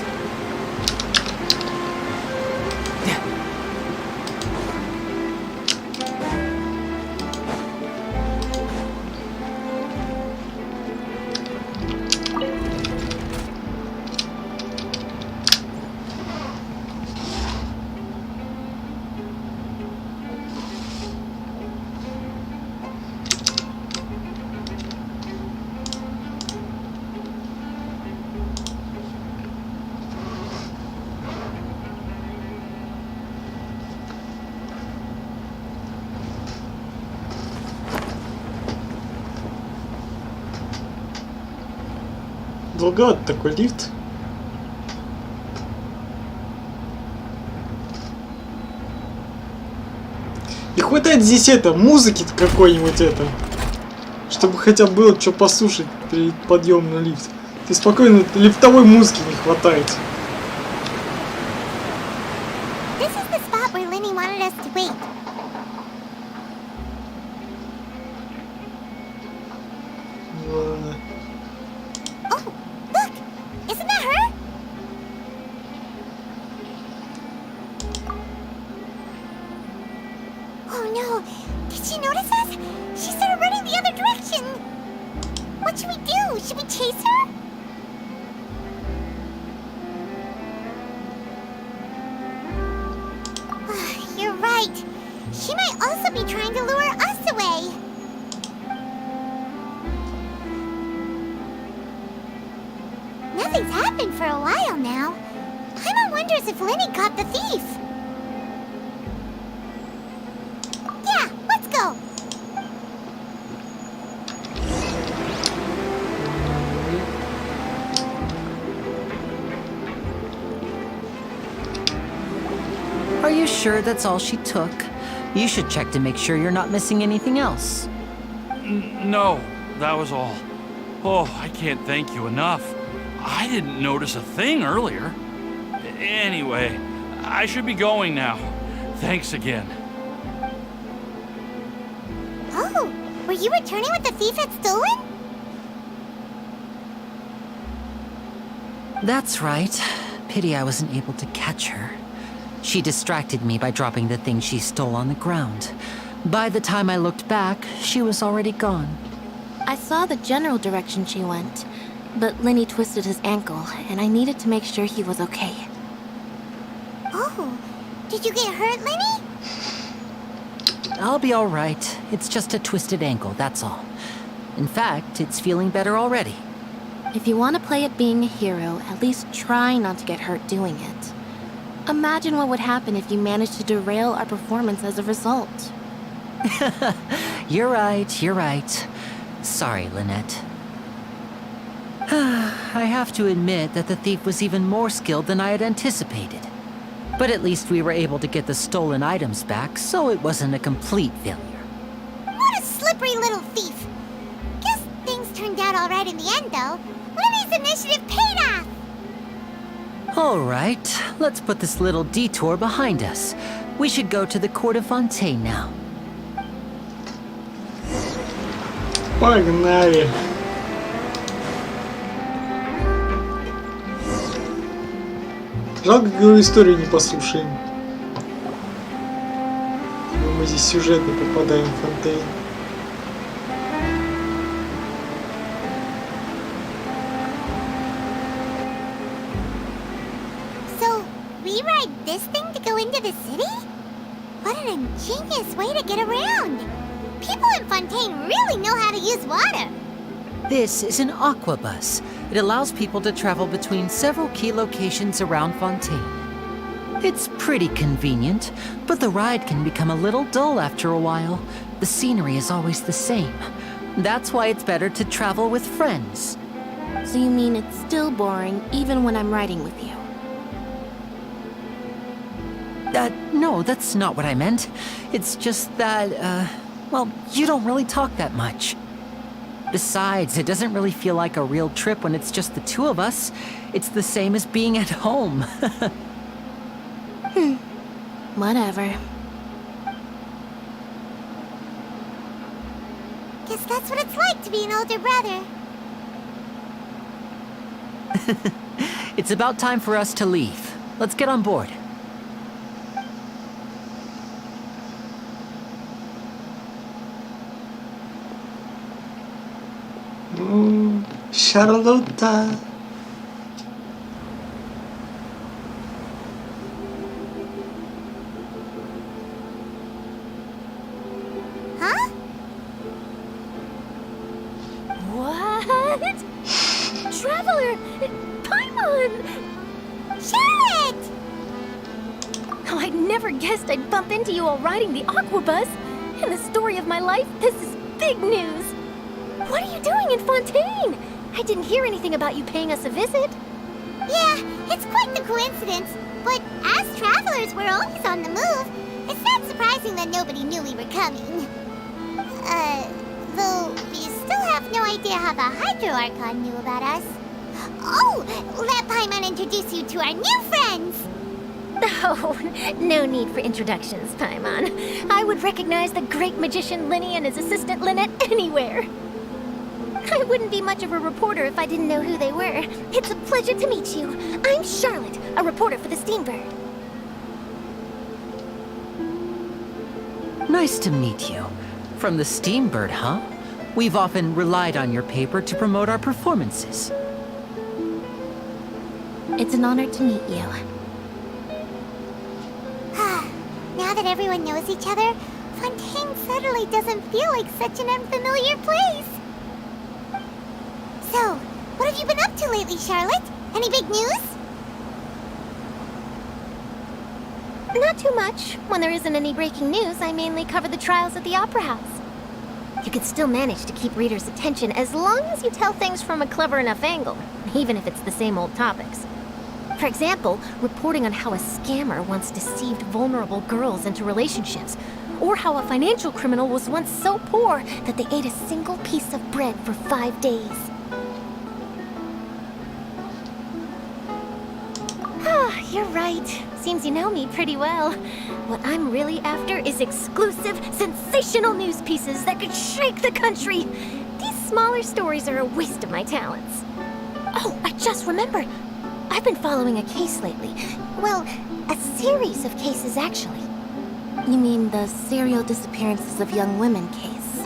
Долговат такой лифт. Не хватает здесь музыки какой-нибудь чтобы хотя бы было что послушать перед подъемом на лифт. Ты спокойно, лифтовой музыки не хватает. This is the spot where Lenny wanted us to wait. Ладно. Oh, look! Isn't that her? Oh no! Did she notice us? She started running the other direction! What should we do? Should we chase her? You're right. She might also be trying to lure us away. Nothing's happened for a while now. Paimon wonders if Lenny caught the thief. Yeah, let's go. Are you sure that's all she took? You should check to make sure you're not missing anything else. No, that was all. Oh, I can't thank you enough. I didn't notice a thing earlier. Anyway, I should be going now. Thanks again. Oh, were you returning what the thief had stolen? That's right. Pity I wasn't able to catch her. She distracted me by dropping the thing she stole on the ground. By the time I looked back, she was already gone. I saw the general direction she went, but Lenny twisted his ankle, and I needed to make sure he was okay. Oh, did you get hurt, Lenny? I'll be all right. It's just a twisted ankle, that's all. In fact, it's feeling better already. If you want to play at being a hero, at least try not to get hurt doing it. Imagine what would happen if you managed to derail our performance as a result. You're right, you're right. Sorry, Lynette. I have to admit that the thief was even more skilled than I had anticipated. But at least we were able to get the stolen items back, so it wasn't a complete failure. What a slippery little thief. Guess things turned out all right in the end, though. Lenny's initiative paid off. All right, let's put this little detour behind us. We should go to the court of Fontaine now. Погнали. Жалко, говорю, историю не послушаем. Мы здесь сюжетно попадаем в Фонтейн. this thing to go into the city? What an ingenious way to get around! People in Fontaine really know how to use water! This is an aquabus. It allows people to travel between several key locations around Fontaine. It's pretty convenient, but the ride can become a little dull after a while. The scenery is always the same. That's why it's better to travel with friends. So you mean it's still boring even when I'm riding with you? No, that's not what I meant. It's just that, well, you don't really talk that much. Besides, it doesn't really feel like a real trip when it's just the two of us. It's the same as being at home. Whatever. Guess that's what it's like to be an older brother. It's about time for us to leave. Let's get on board. Charlotta. Huh? What? Traveler! Paimon! Charlotte! Oh, I never guessed I'd bump into you while riding the aquabus. In the story of my life, this is big news. What are you doing in Fontaine? I didn't hear anything about you paying us a visit. Yeah, it's quite the coincidence. But as travelers, we're always on the move. It's not surprising that nobody knew we were coming. Though we still have no idea how the Hydro Archon knew about us. Oh, let Paimon introduce you to our new friends! Oh, no need for introductions, Paimon. I would recognize the great magician Linny and his assistant Lynette anywhere. I wouldn't be much of a reporter if I didn't know who they were. It's a pleasure to meet you. I'm Charlotte, a reporter for the Steambird. Nice to meet you. From the Steambird, huh? We've often relied on your paper to promote our performances. It's an honor to meet you. Now that everyone knows each other, Fontaine suddenly doesn't feel like such an unfamiliar place. So, what have you been up to lately, Charlotte? Any big news? Not too much. When there isn't any breaking news, I mainly cover the trials at the Opera House. You can still manage to keep readers' attention as long as you tell things from a clever enough angle, even if it's the same old topics. For example, reporting on how a scammer once deceived vulnerable girls into relationships, or how a financial criminal was once so poor that they ate a single piece of bread for 5 days. You're right. Seems you know me pretty well. What I'm really after is exclusive, sensational news pieces that could shake the country. These smaller stories are a waste of my talents. Oh, I just remembered. I've been following a case lately. Well, a series of cases, actually. You mean the serial disappearances of young women case?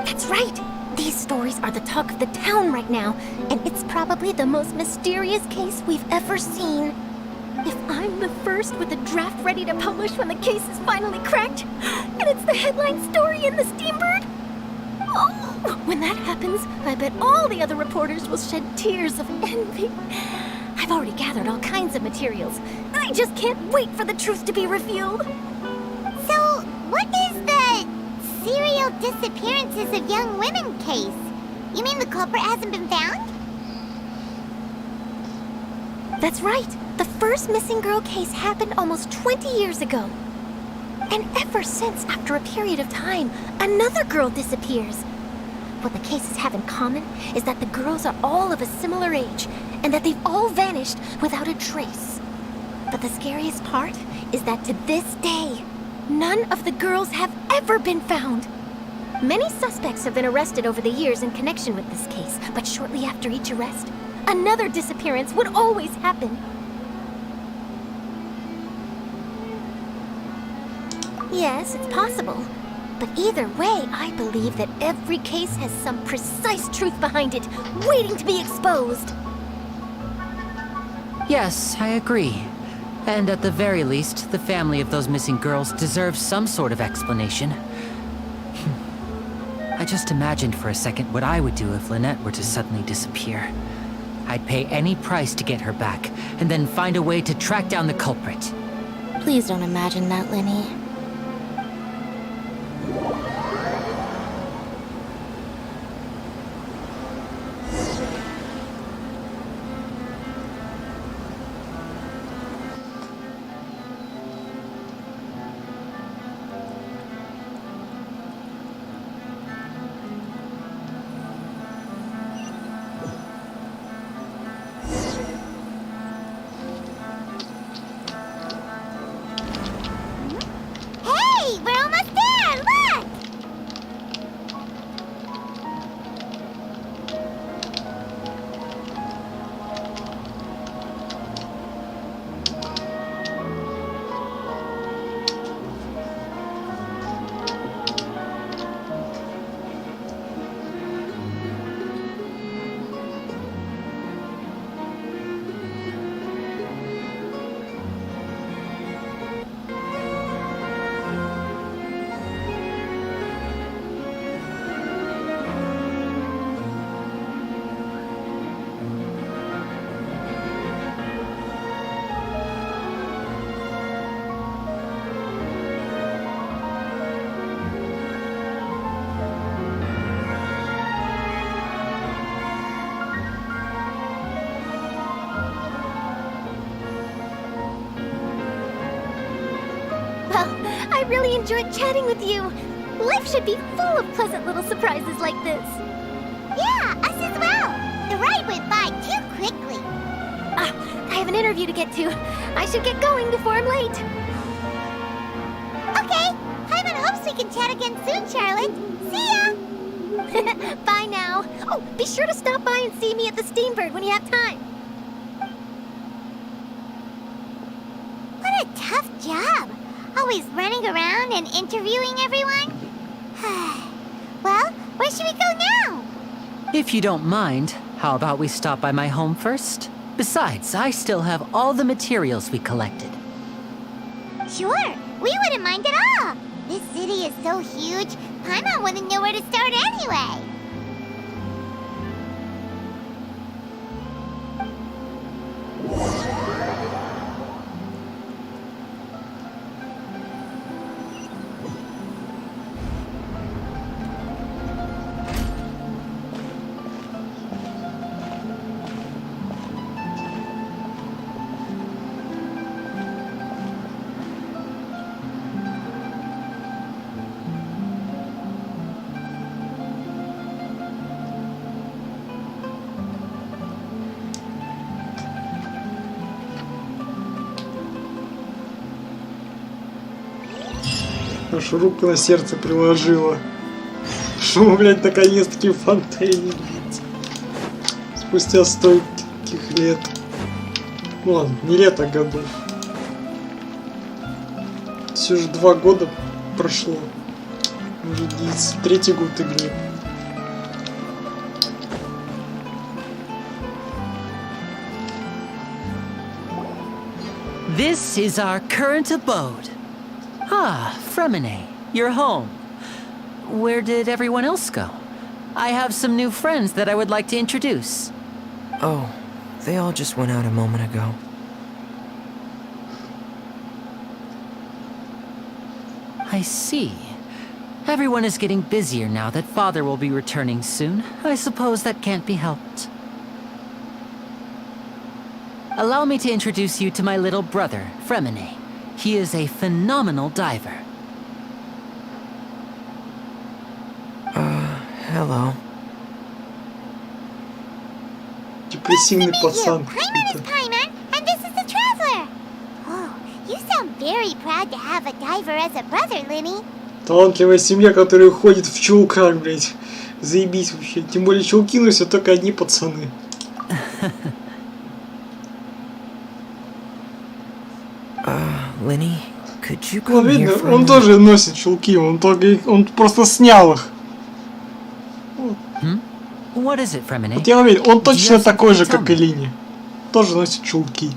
That's right. These stories are the talk of the town right now, and it's probably the most mysterious case we've ever seen. If I'm the first with a draft ready to publish when the case is finally cracked, and it's the headline story in the Steambird, oh, when that happens, I bet all the other reporters will shed tears of envy. I've already gathered all kinds of materials. I just can't wait for the truth to be revealed. So, what is the serial disappearances of young women case? You mean the culprit hasn't been found? That's right. The first missing girl case happened almost 20 years ago. And ever since, after a period of time, another girl disappears. What the cases have in common is that the girls are all of a similar age, and that they've all vanished without a trace. But the scariest part is that to this day, none of the girls have ever been found. Many suspects have been arrested over the years in connection with this case, but shortly after each arrest, another disappearance would always happen. Yes, it's possible. But either way, I believe that every case has some precise truth behind it, waiting to be exposed. Yes, I agree. And at the very least, the family of those missing girls deserves some sort of explanation. I just imagined for a second what I would do if Lynette were to suddenly disappear. I'd pay any price to get her back, and then find a way to track down the culprit. Please don't imagine that, Lenny. Hey, we're almost there! Look! Well, I really enjoyed chatting with you. Life should be full of pleasant little surprises like this. Yeah, us as well. The ride went by too quickly. I have an interview to get to. I should get going before I'm late. Okay, Paimon hopes we can chat again soon, Charlotte. See ya! Bye now. Oh, be sure to stop by and see me at the Steambird when you have time. What a tough job. Always running around and interviewing everyone? Well, where should we go now? If you don't mind, how about we stop by my home first? Besides, I still have all the materials we collected. Sure, we wouldn't mind at all. This city is so huge, Paimon wouldn't know where to start anyway. Аж руку на сердце приложила. Что мы, блядь, наконец-таки в Фонтейне, блядь. Спустя стольких лет. Ну ладно, не лет, а годов. Все же 2 года прошло. Уже 3-й год игры. This is our current abode. Ah, Fremine, you're home. Where did everyone else go? I have some new friends that I would like to introduce. Oh, they all just went out a moment ago. I see. Everyone is getting busier now that Father will be returning soon. I suppose that can't be helped. Allow me to introduce you to my little brother, Fremine. He is a phenomenal diver. Hello. Депрессивный пацан. Paimon is Paimon, and this is the Traveler. Oh, you sound very proud to have a diver as a brother, Lenny. Талантливая семья, которая ходит в чулках, блядь. Заебись вообще. Тем более чулки носят только одни пацаны. Lenny, could you Ну, come here видно, for a он minute? тоже носит чулки, он просто снял их. What is it, Fremine? Вот я уверен, он точно Yes, такой же, tell как и me. Лини. Тоже носит чулки.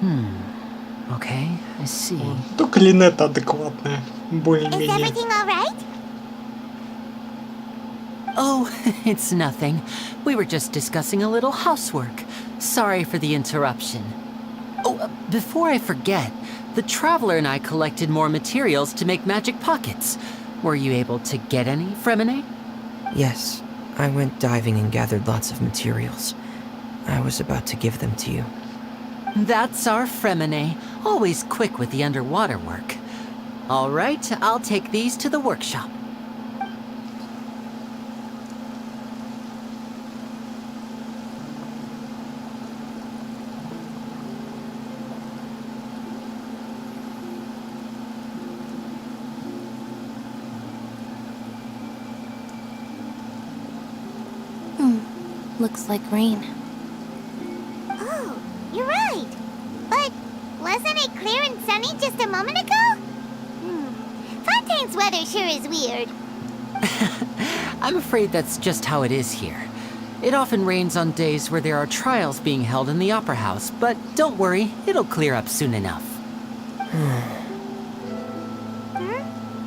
Okay, I see. Только Линетта адекватная, Is более-менее. everything alright? Oh, it's nothing. We were just discussing a little housework. Sorry for the interruption. Oh, before I forget, the Traveler and I collected more materials to make magic pockets. Were you able to get any, Fremine? Yes, I went diving and gathered lots of materials. I was about to give them to you. That's our Fremine, always quick with the underwater work. All right, I'll take these to the workshop. Looks like rain. Oh, you're right. But wasn't it clear and sunny just a moment ago? Fontaine's weather sure is weird. I'm afraid that's just how it is here. It often rains on days where there are trials being held in the Opera House, but don't worry, it'll clear up soon enough.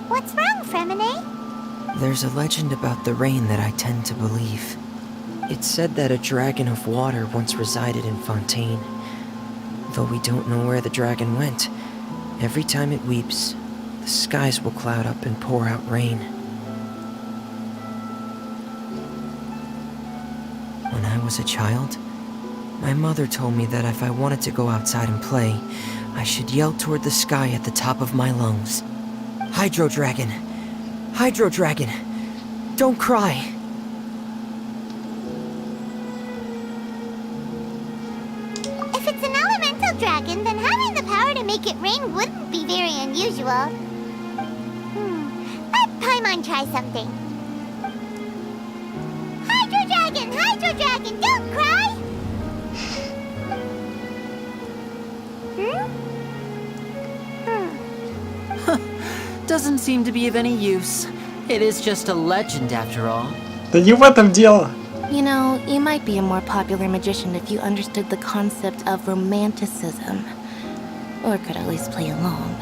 What's wrong, Fremine? There's a legend about the rain that I tend to believe. It's said that a dragon of water once resided in Ffontaine. Though we don't know where the dragon went, every time it weeps, the skies will cloud up and pour out rain. When I was a child, my mother told me that if I wanted to go outside and play, I should yell toward the sky at the top of my lungs. Hydro Dragon! Hydro Dragon! Don't cry! If it's an elemental dragon, then having the power to make it rain wouldn't be very unusual. Let Paimon try something. Hydro Dragon, don't cry! Doesn't seem to be of any use. It is just a legend after all. Да не в этом дело. You know, you might be a more popular magician if you understood the concept of romanticism. Or could at least play along.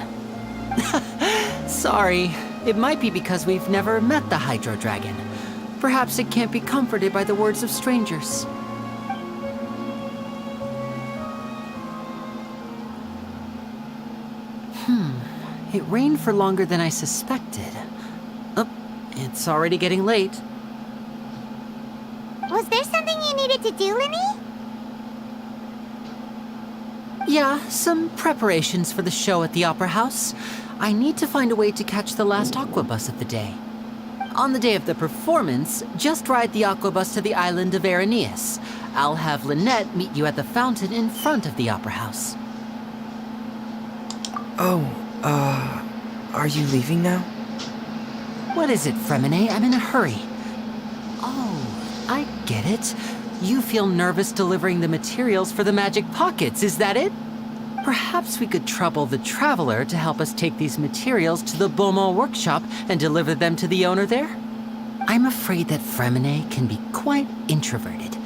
Sorry, it might be because we've never met the Hydro Dragon. Perhaps it can't be comforted by the words of strangers. It rained for longer than I suspected. Oh, it's already getting late. Was there something you needed to do, Linny? Yeah, some preparations for the show at the Opera House. I need to find a way to catch the last aquabus of the day. On the day of the performance, just ride the aquabus to the island of Aeneas. I'll have Lynette meet you at the fountain in front of the Opera House. Oh, are you leaving now? What is it, Fremine? I'm in a hurry. Oh, I get it. You feel nervous delivering the materials for the magic pockets, is that it? Perhaps we could trouble the Traveler to help us take these materials to the Beaumont workshop and deliver them to the owner there? I'm afraid that Fremine can be quite introverted,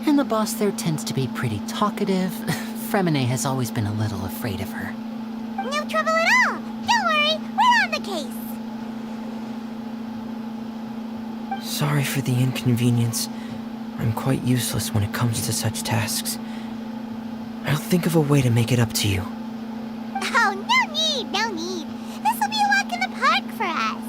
and the boss there tends to be pretty talkative. Fremine has always been a little afraid of her. No trouble at all. Don't worry, we're on the case. Sorry for the inconvenience. I'm quite useless when it comes to such tasks. I'll think of a way to make it up to you. Oh, no need. This will be a walk in the park for us.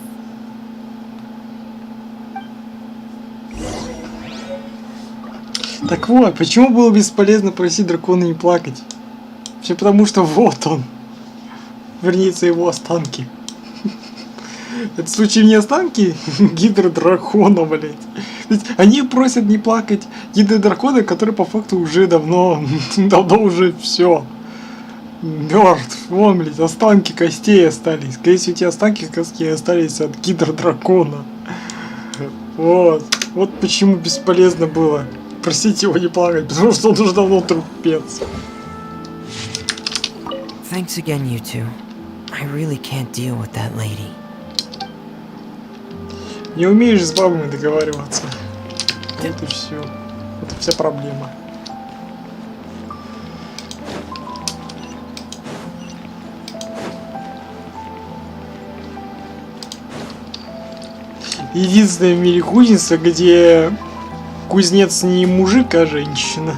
Так вот, почему было бесполезно просить дракона не плакать? Все потому, что вот он. Вернее, его останки. Это в случае не останки гидродракона, блять. Ведь они просят не плакать гидродракона, который по факту уже давно уже все. Мертв. Вон, блять, останки костей остались. Скорее всего, эти останки костей остались от гидродракона. Вот. Вот почему бесполезно было просить его не плакать, потому что он уже давно трупец. Thanks again, you two. I really can't deal with that lady. Не умеешь с бабами договариваться. Вот и все. Вот и вся проблема. единственная в мире кузница, где кузнец не мужик, а женщина.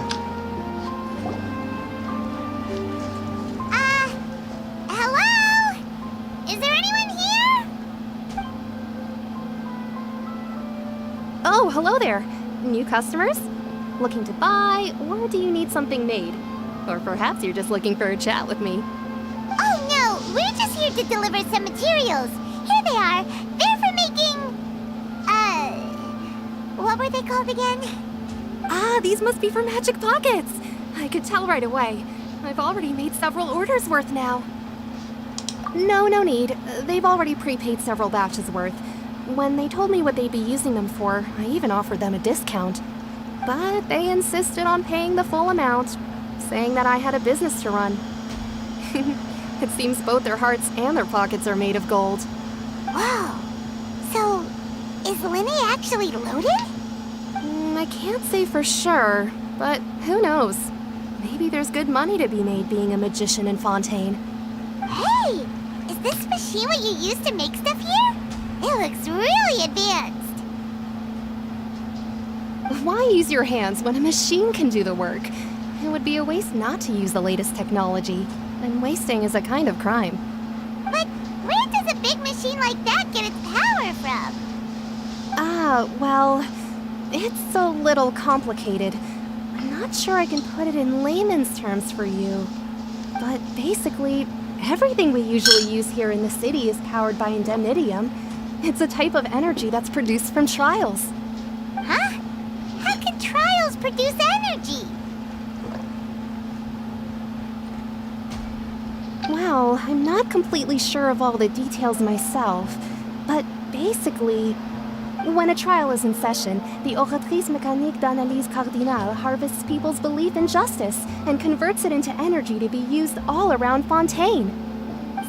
Hello? Is there anyone here? Oh, hello there. New customers? Looking to buy, or do you need something made? Or perhaps you're just looking for a chat with me. Oh no, we're just here to deliver some materials. Here they are. They're for making... what were they called again? Ah, these must be for magic pockets. I could tell right away. I've already made several orders worth now. No need. They've already prepaid several batches worth. When they told me what they'd be using them for, I even offered them a discount. But they insisted on paying the full amount, saying that I had a business to run. It seems both their hearts and their pockets are made of gold. Wow. So, is Linny actually loaded? I can't say for sure, but who knows? Maybe there's good money to be made being a magician in Fontaine. Hey! Is this machine what you use to make stuff here? It looks really advanced. Why use your hands when a machine can do the work? It would be a waste not to use the latest technology, and wasting is a kind of crime. But where does a big machine like that get its power from? Well, it's a little complicated. I'm not sure I can put it in layman's terms for you. But basically, everything we usually use here in the city is powered by indemnitium. It's a type of energy that's produced from trials. Huh? How can trials produce energy? Well, I'm not completely sure of all the details myself, but basically, when a trial is in session, the oratrice mécanique d'analyse cardinale harvests people's belief in justice and converts it into energy to be used all around Fontaine.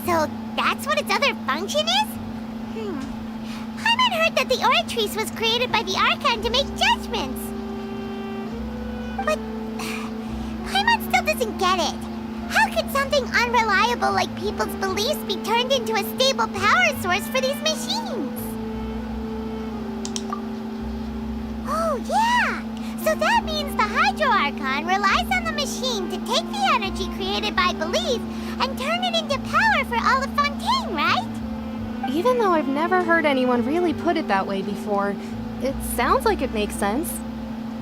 So that's what its other function is? Paimon heard that the oratrice was created by the Archon to make judgments. But Paimon still doesn't get it. How could something unreliable like people's beliefs be turned into a stable power source for these machines? Oh, yeah! So that means the Hydro Archon relies on the machine to take the energy created by belief and turn it into power for all of Fontaine, right? Even though I've never heard anyone really put it that way before, it sounds like it makes sense.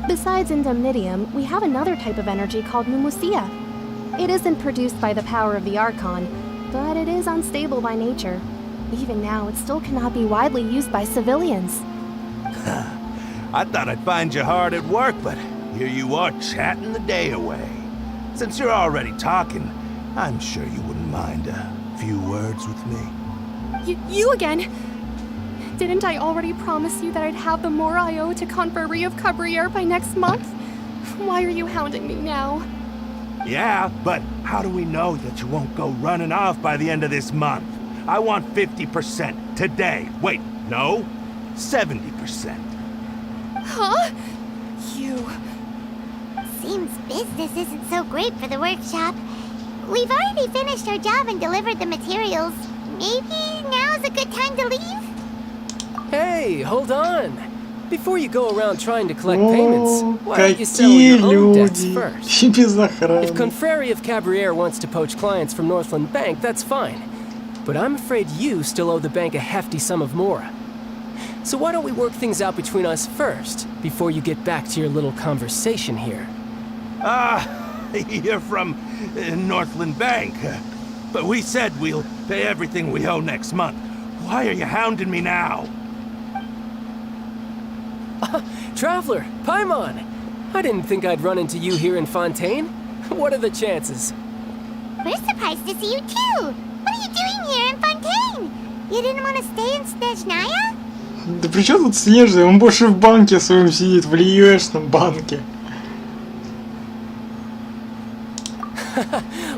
Besides indemnitium, we have another type of energy called pneumosia. It isn't produced by the power of the Archon, but it is unstable by nature. Even now, it still cannot be widely used by civilians. I thought I'd find you hard at work, but here you are chatting the day away. Since you're already talking, I'm sure you wouldn't mind a few words with me. You again? Didn't I already promise you that I'd have the more I owe to Confrérie of Cabriere by next month? Why are you hounding me now? Yeah, but how do we know that you won't go running off by the end of this month? I want 50% today. Wait, no, 70%. Huh? You... Seems business isn't so great for the workshop. We've already finished our job and delivered the materials. Maybe now's a good time to leave? Hey, hold on. Before you go around trying to collect payments, why don't you settle Какие your own debts люди. first? Без охраны. If Confrérie of Cabriere wants to poach clients from Northland Bank, that's fine. But I'm afraid you still owe the bank a hefty sum of mora. So why don't we work things out between us first, before you get back to your little conversation here? You're from Northland Bank. But we said we'll pay everything we owe next month. Why are you hounding me now? Traveler, Paimon! I didn't think I'd run into you here in Fontaine. What are the chances? We're surprised to see you too. What are you doing here in Fontaine? You didn't want to stay in Snezhnaya? Да при чем тут Снежный? Он больше в банке своем сидит, в Лиешном банке.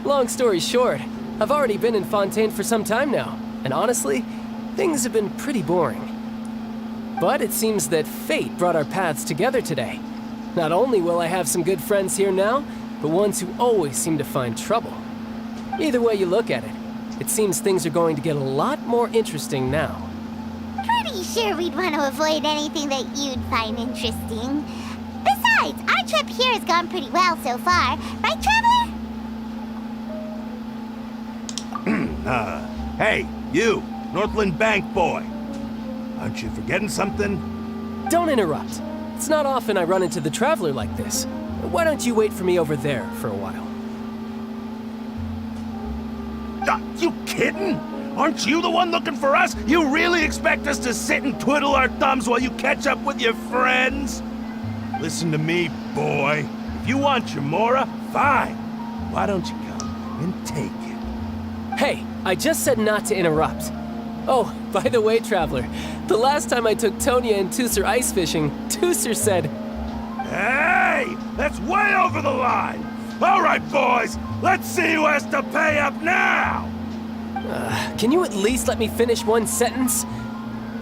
Long story short, I've already been in Fontaine for some time now, and honestly, things have been pretty boring. But it seems that fate brought our paths together today. Not only will I have some good friends here now, but ones who always seem to find trouble. Either way you look at it, it seems things are going to get a lot more interesting now. Pretty sure we'd want to avoid anything that you'd find interesting. Besides, our trip here has gone pretty well so far. Right, Traveler? Hey, you, Northland Bank boy. Aren't you forgetting something? Don't interrupt. It's not often I run into the Traveler like this. Why don't you wait for me over there for a while? You kidding? Aren't you the one looking for us? You really expect us to sit and twiddle our thumbs while you catch up with your friends? Listen to me, boy. If you want your Mora, fine. Why don't you come and take it? Hey, I just said not to interrupt. Oh, by the way, Traveler, the last time I took Tonya and Tusser ice fishing, Tusser said, Hey! That's way over the line! All right, boys, let's see who has to pay up now! Can you at least let me finish one sentence?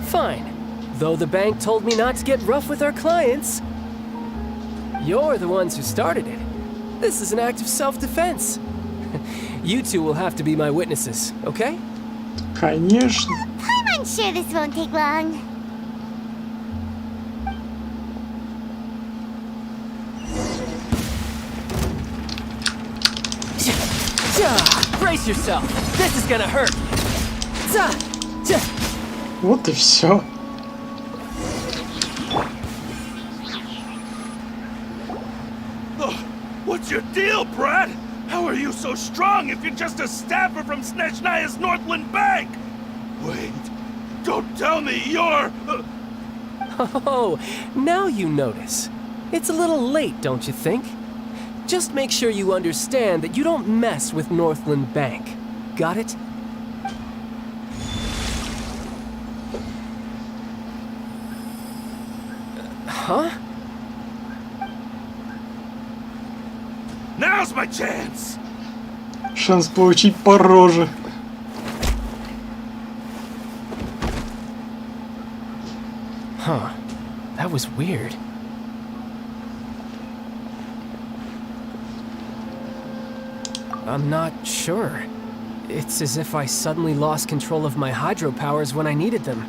Fine. Though the bank told me not to get rough with our clients. You're the ones who started it. This is an act of self-defense. You two will have to be my witnesses, okay? Конечно. I'm sure this won't take long. Brace yourself. This is gonna hurt. Вот и все. What's your deal, Brad? How are you so strong if you're just a staffer from Snezhnaya's Northland Bank? Wait, don't tell me you're... Oh, now you notice. It's a little late, don't you think? Just make sure you understand that you don't mess with Northland Bank. Got it? Huh? Now's my chance! Шанс получить по роже. Huh. That was weird. I'm not sure. It's as if I suddenly lost control of my hydro powers when I needed them.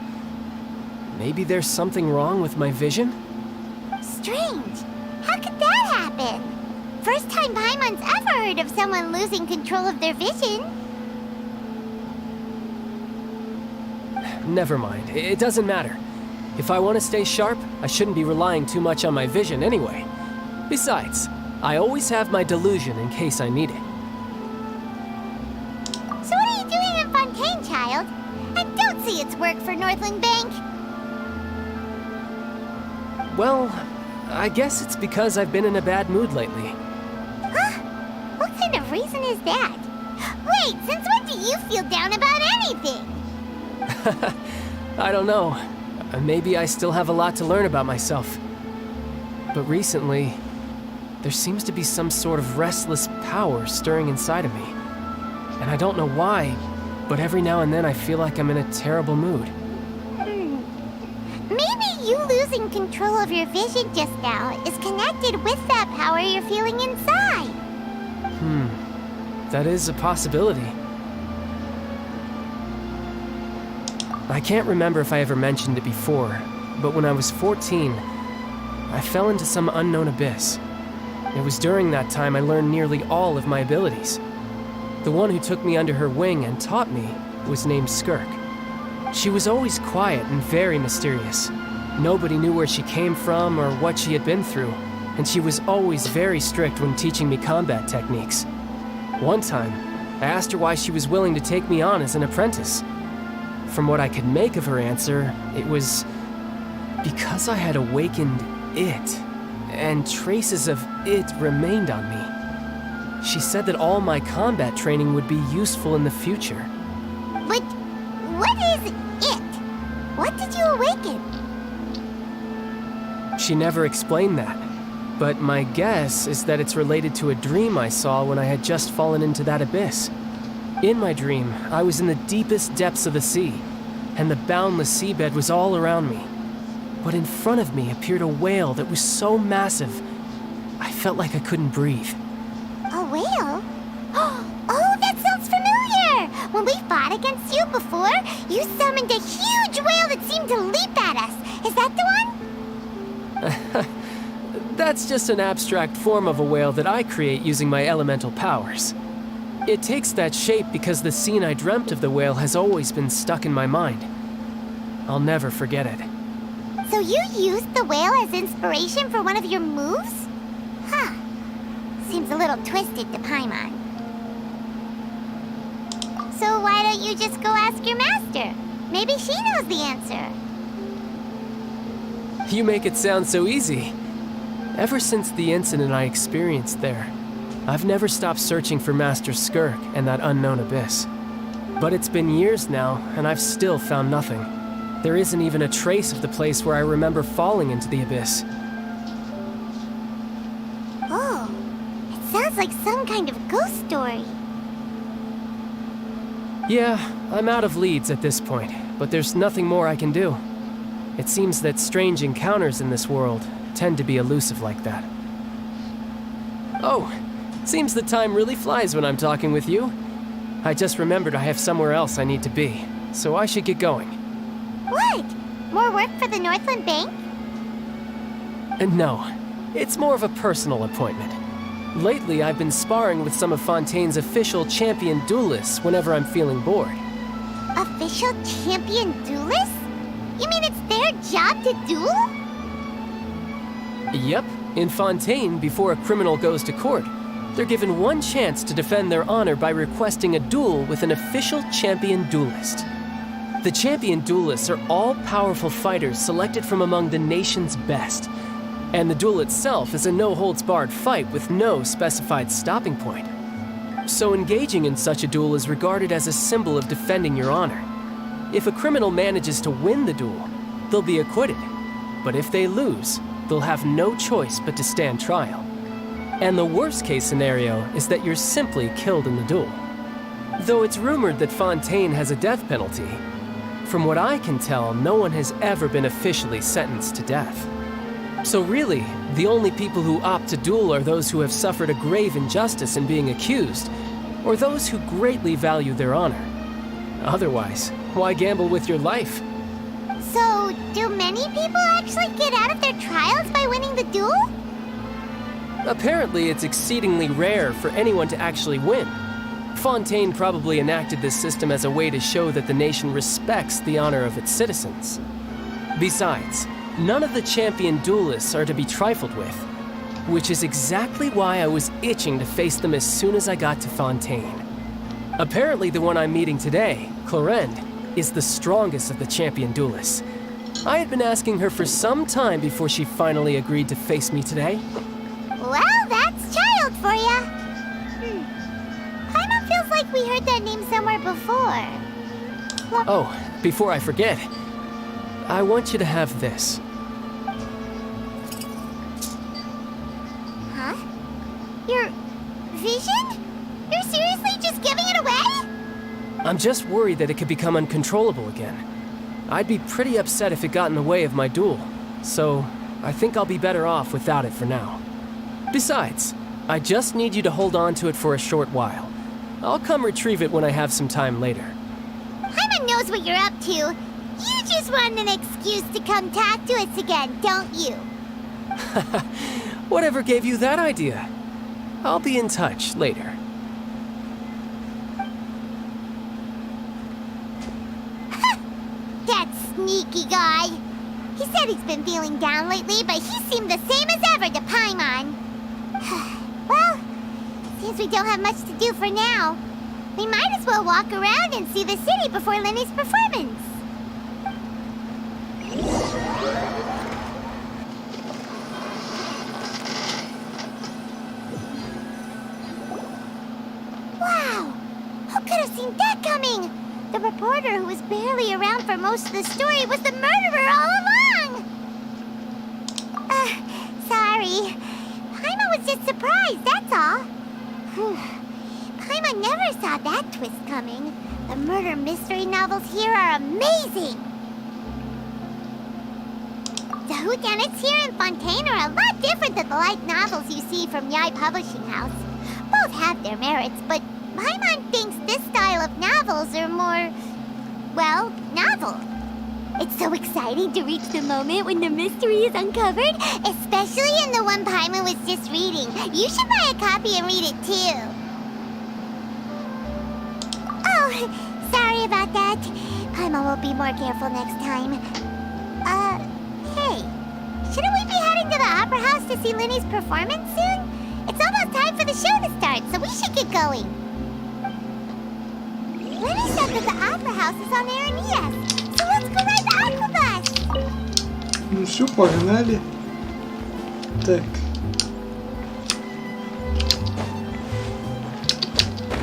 Maybe there's something wrong with my vision? Strange. How could that happen? First time Paimon's ever heard of someone losing control of their vision. Never mind. It doesn't matter. If I want to stay sharp, I shouldn't be relying too much on my vision anyway. Besides, I always have my delusion in case I need it. So what are you doing in Fontaine, child? I don't see its work for Northland Bank. Well, I guess it's because I've been in a bad mood lately. Huh? What kind of reason is that? Wait, since when do you feel down about anything? I don't know. Maybe I still have a lot to learn about myself. But recently, there seems to be some sort of restless power stirring inside of me. And I don't know why, but every now and then I feel like I'm in a terrible mood. Maybe you losing control of your vision just now is connected with that power you're feeling inside. That is a possibility. I can't remember if I ever mentioned it before, but when I was 14, I fell into some unknown abyss. It was during that time I learned nearly all of my abilities. The one who took me under her wing and taught me was named Skirk. She was always quiet and very mysterious. Nobody knew where she came from or what she had been through, and she was always very strict when teaching me combat techniques. One time, I asked her why she was willing to take me on as an apprentice. From what I could make of her answer, it was because I had awakened it, and traces of it remained on me. She said that all my combat training would be useful in the future. But what is it? What did you awaken? She never explained that, but my guess is that it's related to a dream I saw when I had just fallen into that abyss. In my dream, I was in the deepest depths of the sea, and the boundless seabed was all around me. But in front of me appeared a whale that was so massive, I felt like I couldn't breathe. A whale? Oh, that sounds familiar! When we fought bad against you before? You summoned a huge whale that seemed to leap at us. Is that the one? That's just an abstract form of a whale that I create using my elemental powers. It takes that shape because the scene I dreamt of the whale has always been stuck in my mind. I'll never forget it. So you used the whale as inspiration for one of your moves? Huh. Seems a little twisted to Paimon. So why don't you just go ask your master? Maybe she knows the answer. You make it sound so easy. Ever since the incident I experienced there, I've never stopped searching for Master Skirk and that unknown abyss. But it's been years now, and I've still found nothing. There isn't even a trace of the place where I remember falling into the abyss. Oh, it sounds like some kind of ghost story. Yeah, I'm out of leads at this point, but there's nothing more I can do. It seems that strange encounters in this world tend to be elusive like that. Oh, seems the time really flies when I'm talking with you. I just remembered I have somewhere else I need to be, so I should get going. What? More work for the Northland Bank? No, it's more of a personal appointment. Lately, I've been sparring with some of Fontaine's official champion duelists whenever I'm feeling bored. Official champion duelists? You mean it's their job to duel? Yep, in Fontaine, before a criminal goes to court, they're given one chance to defend their honor by requesting a duel with an official champion duelist. The champion duelists are all-powerful fighters selected from among the nation's best. And the duel itself is a no-holds-barred fight with no specified stopping point. So engaging in such a duel is regarded as a symbol of defending your honor. If a criminal manages to win the duel, they'll be acquitted. But if they lose, they'll have no choice but to stand trial. And the worst-case scenario is that you're simply killed in the duel. Though it's rumored that Fontaine has a death penalty, from what I can tell, no one has ever been officially sentenced to death. So really, the only people who opt to duel are those who have suffered a grave injustice in being accused, or those who greatly value their honor. Otherwise, why gamble with your life? So, do many people actually get out of their trials by winning the duel? Apparently, it's exceedingly rare for anyone to actually win. Fontaine probably enacted this system as a way to show that the nation respects the honor of its citizens. Besides, none of the champion duelists are to be trifled with, which is exactly why I was itching to face them as soon as I got to Fontaine. Apparently, the one I'm meeting today, Clorinde, is the strongest of the champion duelists. I had been asking her for some time before she finally agreed to face me today. Well, that's child for ya. Kinda feels like we heard that name somewhere before. Oh, before I forget, I want you to have this. Huh? Your vision? You're seriously just giving it away? I'm just worried that it could become uncontrollable again. I'd be pretty upset if it got in the way of my duel, so I think I'll be better off without it for now. Besides, I just need you to hold on to it for a short while. I'll come retrieve it when I have some time later. Paimon knows what you're up to. You just want an excuse to come talk to us again, don't you? Whatever gave you that idea? I'll be in touch later. That sneaky guy. He said he's been feeling down lately, but he seemed the same as ever to Paimon. Well, since we don't have much to do for now, we might as well walk around and see the city before Lenny's performance. Wow! Who could have seen that coming? The reporter who was barely around for most of the story was the murderer all along! Sorry. Paimon was just surprised, that's all. Paimon never saw that twist coming. The murder mystery novels here are amazing! The whodunits here in Fontaine are a lot different than the light novels you see from Yai Publishing House. Both have their merits, but Paimon thinks this style of novels are more, well, novel. It's so exciting to reach the moment when the mystery is uncovered, especially in the one Paimon was just reading. You should buy a copy and read it too. Oh, sorry about that. Paimon will be more careful next time. Hey, shouldn't we be heading to the opera house to see Linny's performance soon? It's almost time for the show to start, so we should get going. Linny said that the opera house is on there in ES, so let's go ride the aqua bus. Ну все, погнали. Так.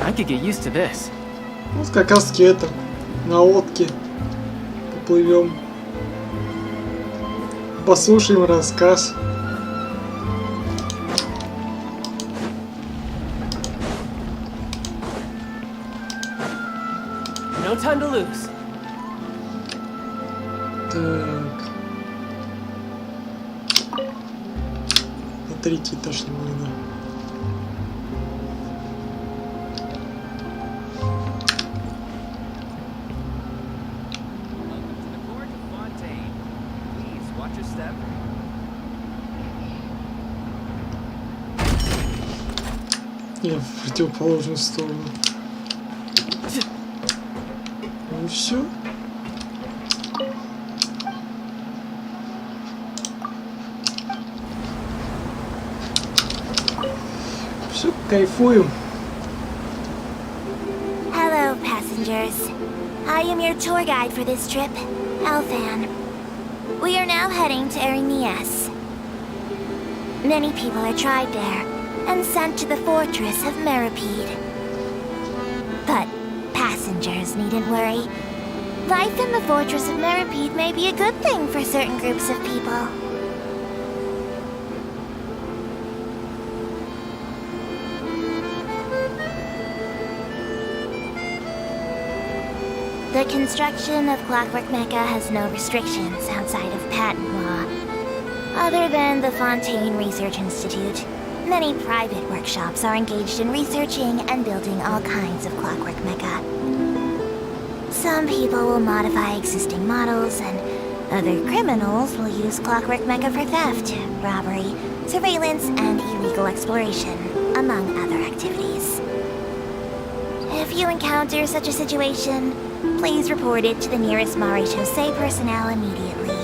I could get used to this. Вот как раз таки это, на лодке поплывем. Послушаем рассказ. No time to lose. Так. На третий этаж не надо. Я в противоположную сторону. Ну все. Все, кайфуем. Hello, passengers. I am your tour guide for this trip, Alfan. We are now heading to Erinias. Many people are tried there and sent to the fortress of Meripede. But passengers needn't worry. Life in the fortress of Meripede may be a good thing for certain groups of people. The construction of Clockwork Mecca has no restrictions outside of patent law. Other than the Fontaine Research Institute, many private workshops are engaged in researching and building all kinds of Clockwork Mecca. Some people will modify existing models, and other criminals will use Clockwork Mecca for theft, robbery, surveillance, and illegal exploration, among other activities. If you encounter such a situation, please report it to the nearest Marie-José personnel immediately.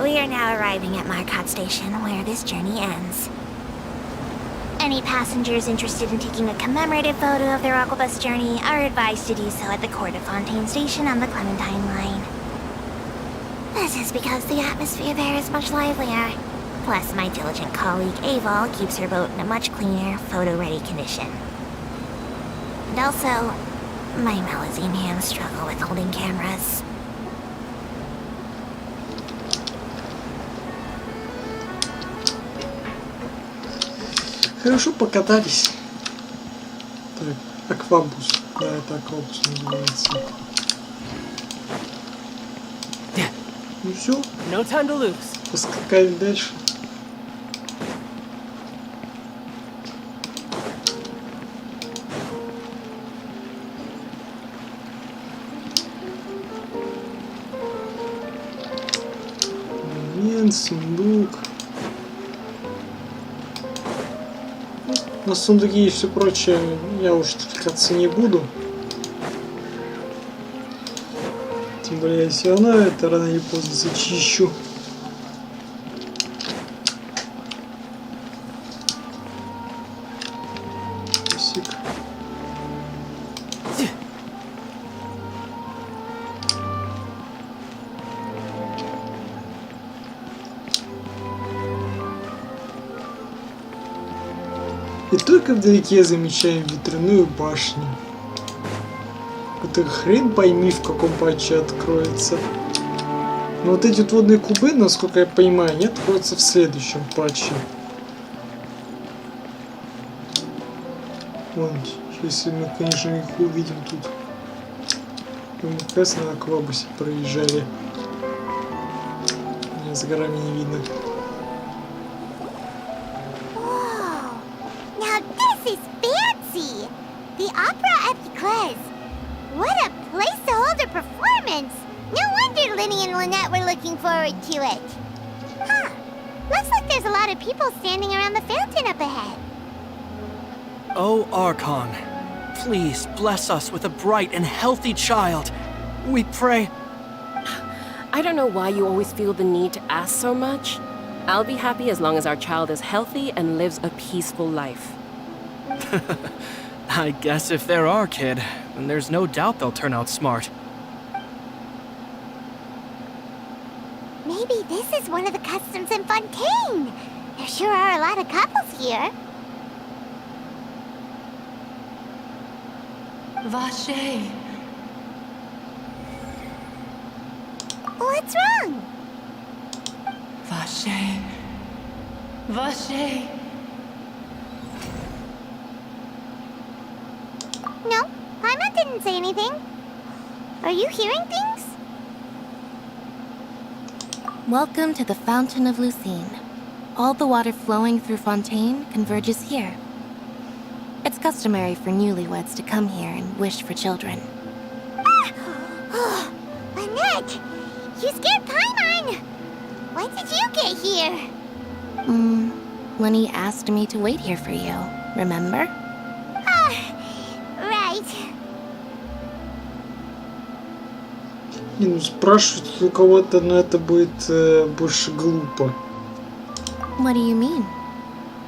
We are now arriving at Marcotte Station, where this journey ends. Any passengers interested in taking a commemorative photo of their Aquabus journey are advised to do so at the Court of Fontaine Station on the Clementine line. This is because the atmosphere there is much livelier. Plus, my diligent colleague Aval keeps her boat in a much cleaner, photo-ready condition. And also, my Melusine hands struggle with holding cameras. Хорошо покатались. Так, аквабус. Да, это аквабус называется. Ну все. No time to lose. Поскакали дальше. Момент, сундук. На сундуки и все прочее я уж отвлекаться не буду. Тем более я все равно это рано или поздно зачищу. И только вдалеке замечаем ветряную башню, которая хрен пойми в каком патче откроется. Но вот эти вот водные кубы, насколько я понимаю, они откроются в следующем патче. Вон, если мы, конечно, их увидим тут. Кажется, на аквабусе проезжали. Меня за горами не видно. Whoa! Now this is fancy! The opera at Eclairs. What a place to hold a performance! No wonder Linny and Lynette were looking forward to it. Huh. Looks like there's a lot of people standing around the fountain up ahead. Oh, Archon, please bless us with a bright and healthy child. We pray. I don't know why you always feel the need to ask so much. I'll be happy as long as our child is healthy and lives a peaceful life. I guess if they're our kid, then there's no doubt they'll turn out smart. Maybe this is one of the customs in Fontaine. There sure are a lot of couples here. Vache. What's wrong? Vache. Vache. No, Paimon didn't say anything. Are you hearing things? Welcome to the Fountain of Lucine. All the water flowing through Fontaine converges here. It's customary for newlyweds to come here and wish for children. Ah! Lynette! You scared Paimon! When did you get here? Lenny asked me to wait here for you, remember? Right. Не, ну спрашивать у кого-то, но это будет больше глупо. What do you mean?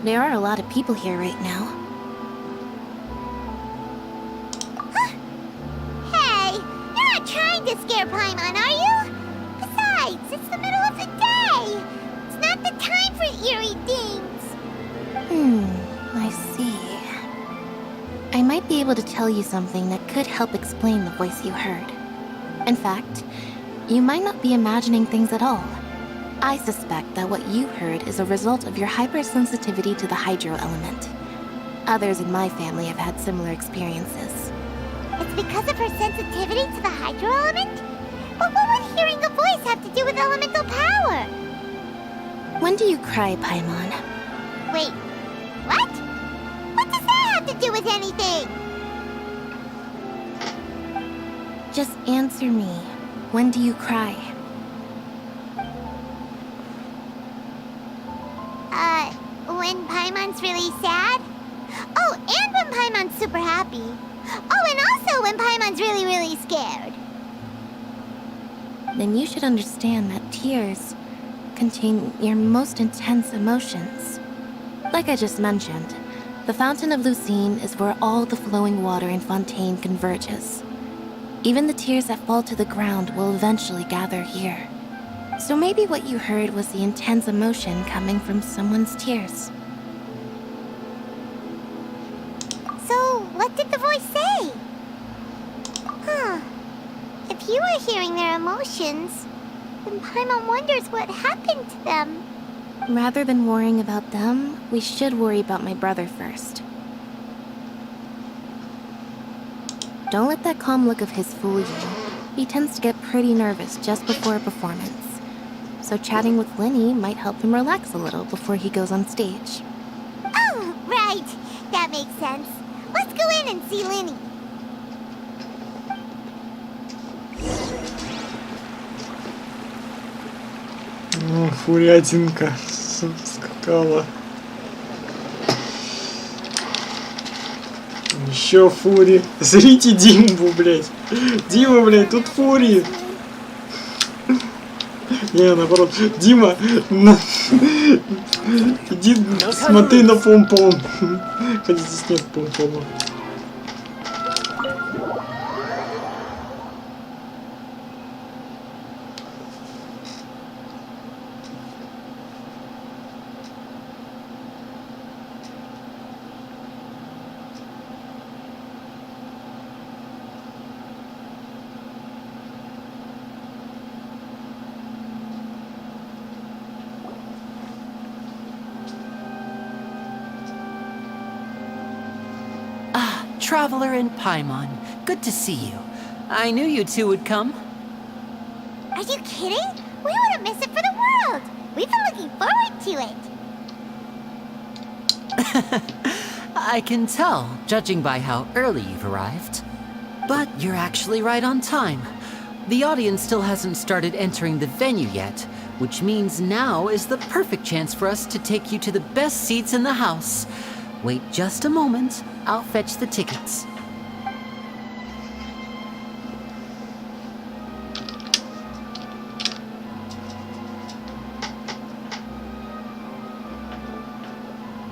There are a lot of people here right now. Hey, you're not trying to scare Paimon, are you? Besides, it's the middle of the day. It's not the time for eerie things. I see. I might be able to tell you something that could help explain the voice you heard. In fact, you might not be imagining things at all. I suspect that what you heard is a result of your hypersensitivity to the hydro element. Others in my family have had similar experiences. It's because of her sensitivity to the hydro element? But what would hearing a voice have to do with elemental power? When do you cry, Paimon? Wait, what? What does that have to do with anything? Just answer me. When do you cry? When Paimon's really sad? Oh, and when Paimon's super happy. Oh, and also when Paimon's really, really scared. Then you should understand that tears contain your most intense emotions. Like I just mentioned, the Fountain of Lucine is where all the flowing water in Fontaine converges. Even the tears that fall to the ground will eventually gather here. So maybe what you heard was the intense emotion coming from someone's tears. So, what did the voice say? Huh. If you were hearing their emotions, then Paimon wonders what happened to them. Rather than worrying about them, we should worry about my brother first. Don't let that calm look of his fool you. He tends to get pretty nervous just before a performance. So chatting with Linny might help him relax a little before he goes on stage. Oh, right. That makes sense. Let's go in and see Linny. Ну, фурятинка скакала. Еще фури. Зрите Диму, блядь. Дима, блядь, тут фури. Не, наоборот. Дима, иди смотри на пом-пом. Хотя здесь нет пом-пома. Traveler in Paimon, good to see you. I knew you two would come. Are you kidding? We wouldn't miss it for the world. We've been looking forward to it. I can tell, judging by how early you've arrived. But you're actually right on time. The audience still hasn't started entering the venue yet, which means now is the perfect chance for us to take you to the best seats in the house. Wait just a moment, I'll fetch the tickets.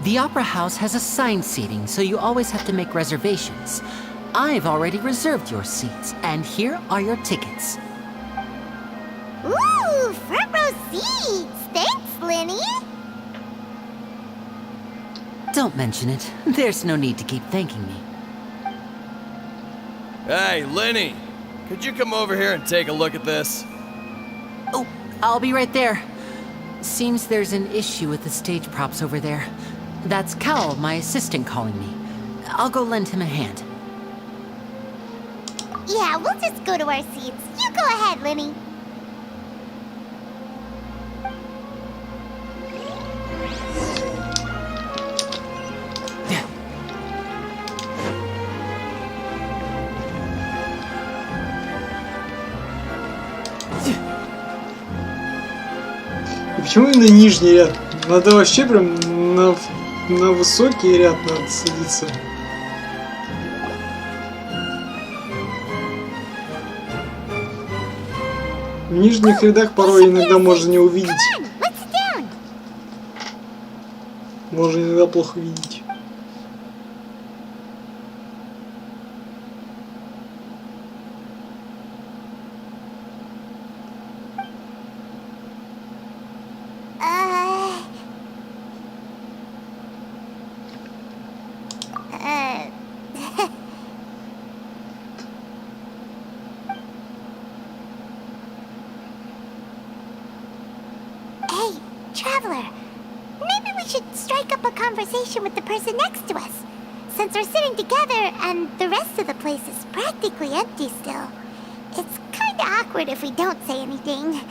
The Opera House has assigned seating, so you always have to make reservations. I've already reserved your seats, and here are your tickets. Ooh, front row seats! Thanks, Lenny! Don't mention it. There's no need to keep thanking me. Hey, Lenny! Could you come over here and take a look at this? Oh, I'll be right there. Seems there's an issue with the stage props over there. That's Cal, my assistant, calling me. I'll go lend him a hand. Yeah, we'll just go to our seats. You go ahead, Lenny. Почему именно нижний ряд? Надо вообще прям на высокий ряд надо садиться. В нижних рядах порой иногда можно не увидеть. Можно иногда плохо видеть. With the person next to us, since we're sitting together and the rest of the place is practically empty still. It's kinda awkward if we don't say anything.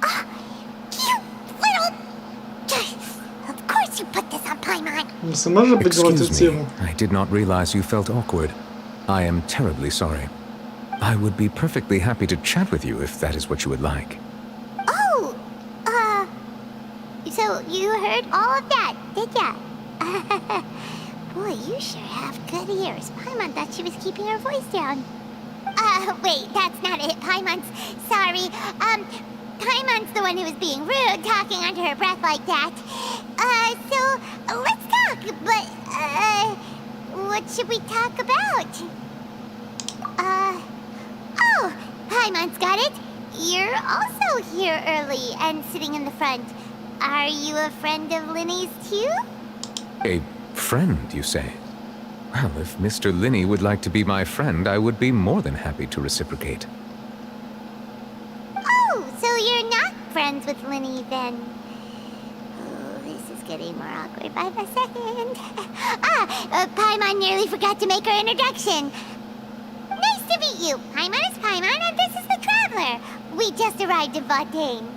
Oh, you little... Of course you put this on Paimon. Excuse me, I did not realize you felt awkward. I am terribly sorry. I would be perfectly happy to chat with you if that is what you would like. So you heard all of that, did ya? Boy, you sure have good ears. Paimon thought she was keeping her voice down. Wait, that's not it. Paimon's sorry. Paimon's the one who was being rude, talking under her breath like that. So let's talk, but, what should we talk about? Oh, Paimon's got it. You're also here early and sitting in the front. Are you a friend of Linny's too? A friend, you say? Well, if Mr. Linney would like to be my friend, I would be more than happy to reciprocate. Oh, so you're not friends with Linny then? Oh, this is getting more awkward by the second. Paimon nearly forgot to make her introduction. Nice to meet you. Paimon is Paimon and this is the Traveler. We just arrived in Fontaine.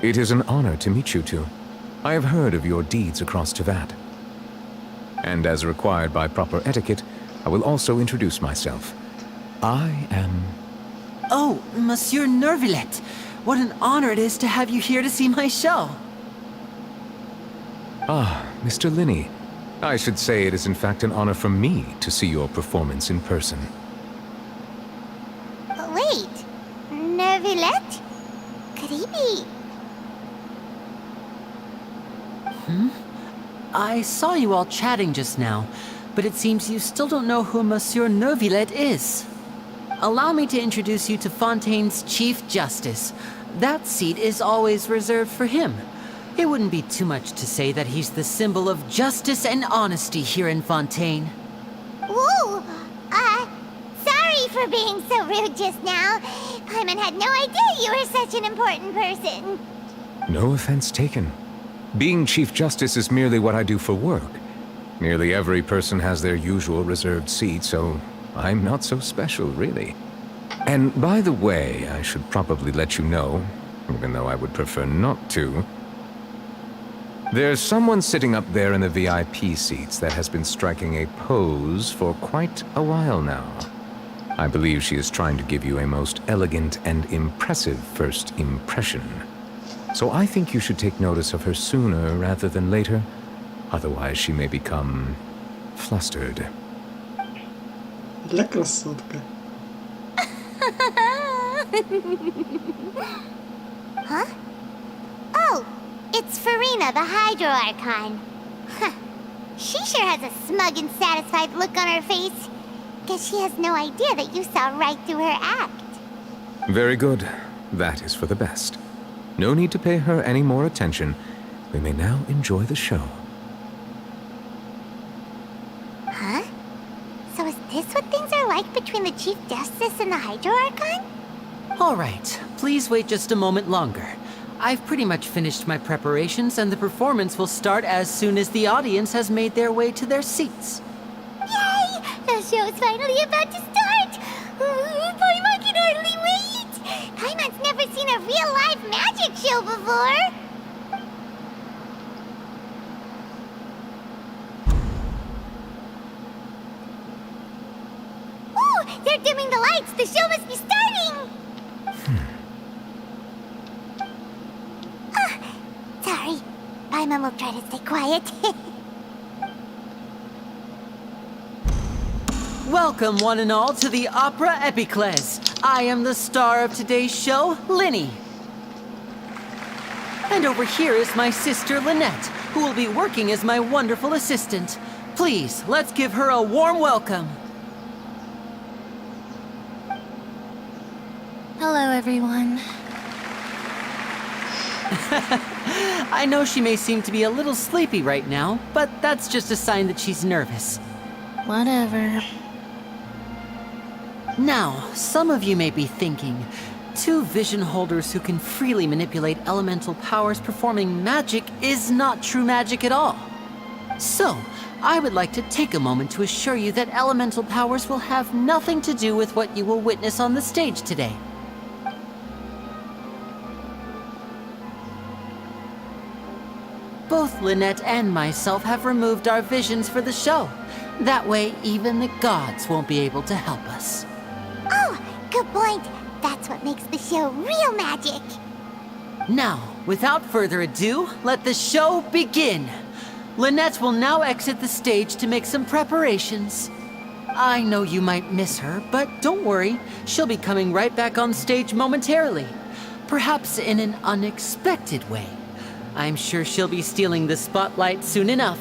It is an honor to meet you two. I have heard of your deeds across Tevat. And as required by proper etiquette, I will also introduce myself. I am... Oh, Monsieur Nervillet. What an honor it is to have you here to see my show. Ah, Mr. Linney. I should say it is in fact an honor for me to see your performance in person. Wait, Nervillet? Could he be... I saw you all chatting just now, but it seems you still don't know who Monsieur Nervillet is. Allow me to introduce you to Fontaine's Chief Justice. That seat is always reserved for him. It wouldn't be too much to say that he's the symbol of justice and honesty here in Fontaine. Whoa! Sorry for being so rude just now. Paimon had no idea you were such an important person. No offense taken. Being Chief Justice is merely what I do for work. Nearly every person has their usual reserved seat, so I'm not so special, really. And by the way, I should probably let you know, even though I would prefer not to, there's someone sitting up there in the VIP seats that has been striking a pose for quite a while now. I believe she is trying to give you a most elegant and impressive first impression. So I think you should take notice of her sooner rather than later. Otherwise, she may become flustered. Для красотка. Huh? Oh, it's Farina, the Hydro Archon. Huh. She sure has a smug and satisfied look on her face. Guess she has no idea that you saw right through her act. Very good. That is for the best. No need to pay her any more attention. We may now enjoy the show. Huh? So is this what things are like between the Chief Justice and the Hydro Archon? All right, please wait just a moment longer. I've pretty much finished my preparations, and the performance will start as soon as the audience has made their way to their seats. Yay! The show's finally about to start! Paimon can hardly wait! Paimon's never seen a real live magic show before! Ooh! They're dimming the lights! The show must be starting! Sorry. Paimon will try to stay quiet. Welcome, one and all, to the Opera Epiclese. I am the star of today's show, Linny. And over here is my sister, Lynette, who will be working as my wonderful assistant. Please, let's give her a warm welcome. Hello, everyone. I know she may seem to be a little sleepy right now, but that's just a sign that she's nervous. Whatever. Now, some of you may be thinking, two vision holders who can freely manipulate elemental powers performing magic is not true magic at all. So, I would like to take a moment to assure you that elemental powers will have nothing to do with what you will witness on the stage today. Both Lynette and myself have removed our visions for the show. That way, even the gods won't be able to help us. Oh, good point. That's what makes the show real magic. Now, without further ado, let the show begin. Lynette will now exit the stage to make some preparations. I know you might miss her, but don't worry. She'll be coming right back on stage momentarily. Perhaps in an unexpected way. I'm sure she'll be stealing the spotlight soon enough.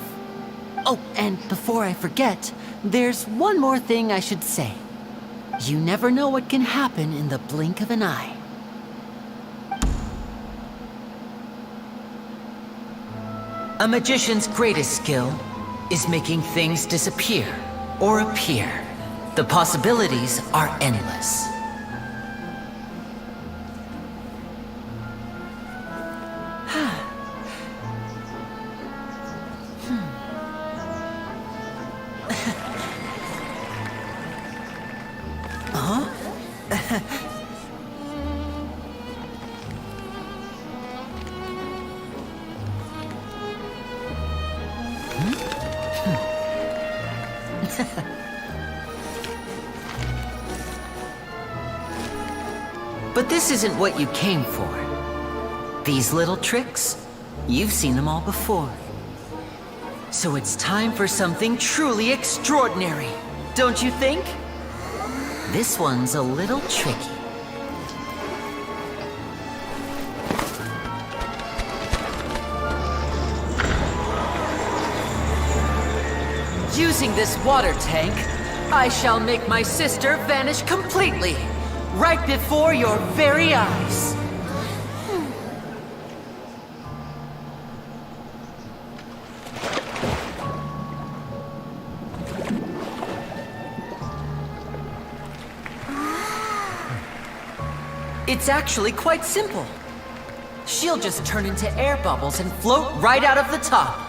Oh, and before I forget, there's one more thing I should say. You never know what can happen in the blink of an eye. A magician's greatest skill is making things disappear or appear. The possibilities are endless. But this isn't what you came for. These little tricks, you've seen them all before. So it's time for something truly extraordinary, don't you think? This one's a little tricky. Using this water tank, I shall make my sister vanish completely, right before your very eyes. It's actually quite simple. She'll just turn into air bubbles and float right out of the top.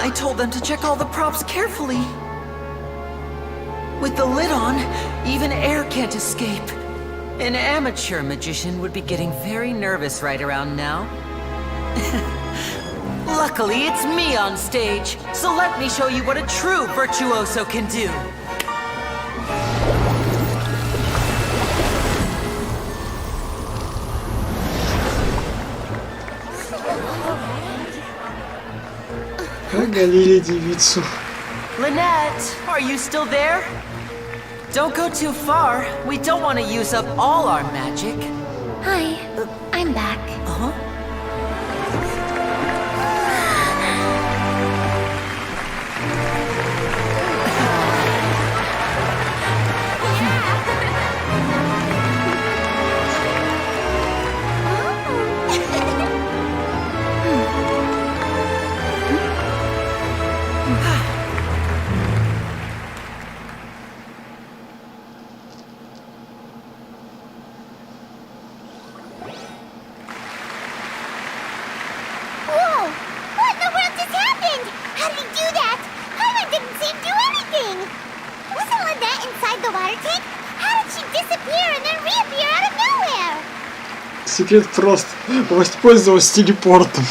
I told them to check all the props carefully. With the lid on, even air can't escape. An amateur magician would be getting very nervous right around now. Luckily, it's me on stage, so let me show you what a true virtuoso can do. Оголили девицу. Lynette, are you still there? Don't go too far. We don't want to use up all our magic. Hi, I'm back. Uh-huh. Whoa! What in the world just happened? How did he do that? Paimon didn't see him do anything. Wasn't Lynette inside the water tank? How did she disappear and then reappear out of nowhere? Секрет прост. Воспользовалась телепортом.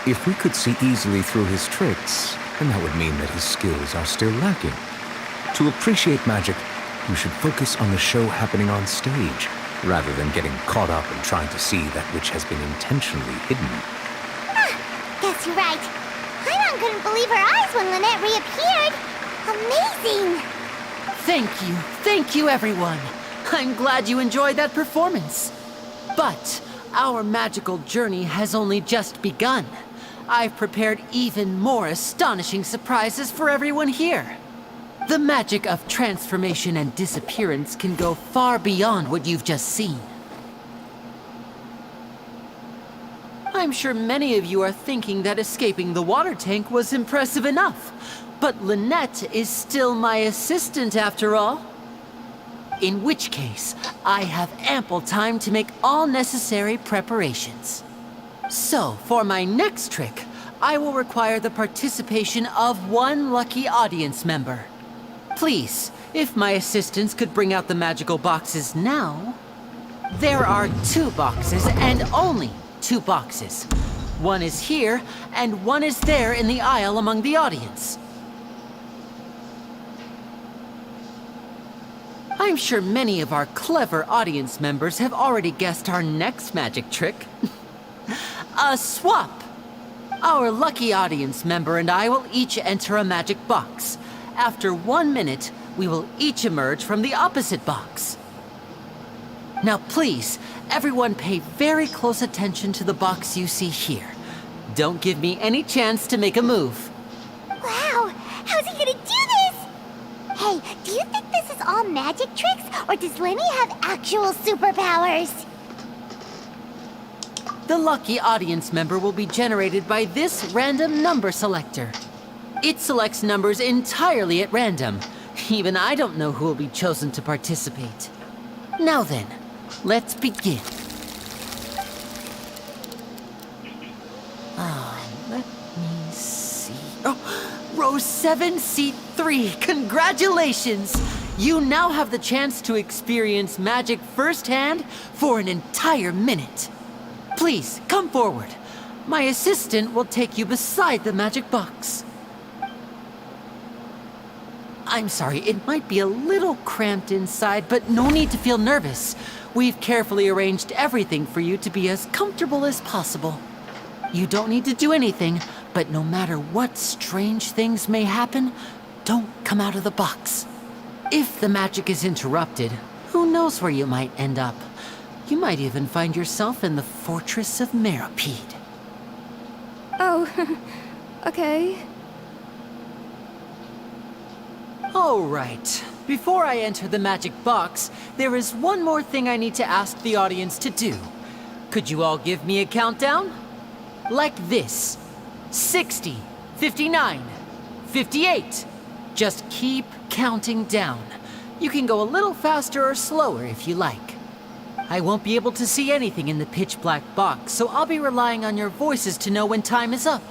If we could see easily through his tricks, then that would mean that his skills are still lacking. To appreciate magic, you should focus on the show happening on stage, rather than getting caught up in trying to see that which has been intentionally hidden. Guess you're right. Paimon couldn't believe her eyes when Lynette reappeared. Amazing! Thank you everyone. I'm glad you enjoyed that performance. But our magical journey has only just begun. I've prepared even more astonishing surprises for everyone here. The magic of transformation and disappearance can go far beyond what you've just seen. I'm sure many of you are thinking that escaping the water tank was impressive enough, but Lynette is still my assistant after all. In which case, I have ample time to make all necessary preparations. So, for my next trick, I will require the participation of one lucky audience member. Please, if my assistants could bring out the magical boxes now. There are 2 boxes and only 2 boxes. One is here and one is there in the aisle among the audience. I'm sure many of our clever audience members have already guessed our next magic trick. A swap! Our lucky audience member and I will each enter a magic box. After 1 minute, we will each emerge from the opposite box. Now please, everyone pay very close attention to the box you see here. Don't give me any chance to make a move. Wow! How's he gonna do this? Hey, do you think this is all magic tricks, or does Lenny have actual superpowers? The lucky audience member will be generated by this random number selector. It selects numbers entirely at random. Even I don't know who will be chosen to participate. Now then, let's begin. Let me see. Oh, row 7, seat 3. Congratulations! You now have the chance to experience magic firsthand for an entire minute. Please, come forward. My assistant will take you beside the magic box. I'm sorry, it might be a little cramped inside, but no need to feel nervous. We've carefully arranged everything for you to be as comfortable as possible. You don't need to do anything, but no matter what strange things may happen, don't come out of the box. If the magic is interrupted, who knows where you might end up? You might even find yourself in the fortress of Merapede. Oh, okay. All right. Before I enter the magic box, there is one more thing I need to ask the audience to do. Could you all give me a countdown? Like this. 60, 59, 58. Just keep counting down. You can go a little faster or slower if you like. I won't be able to see anything in the pitch black box, so I'll be relying on your voices to know when time is up.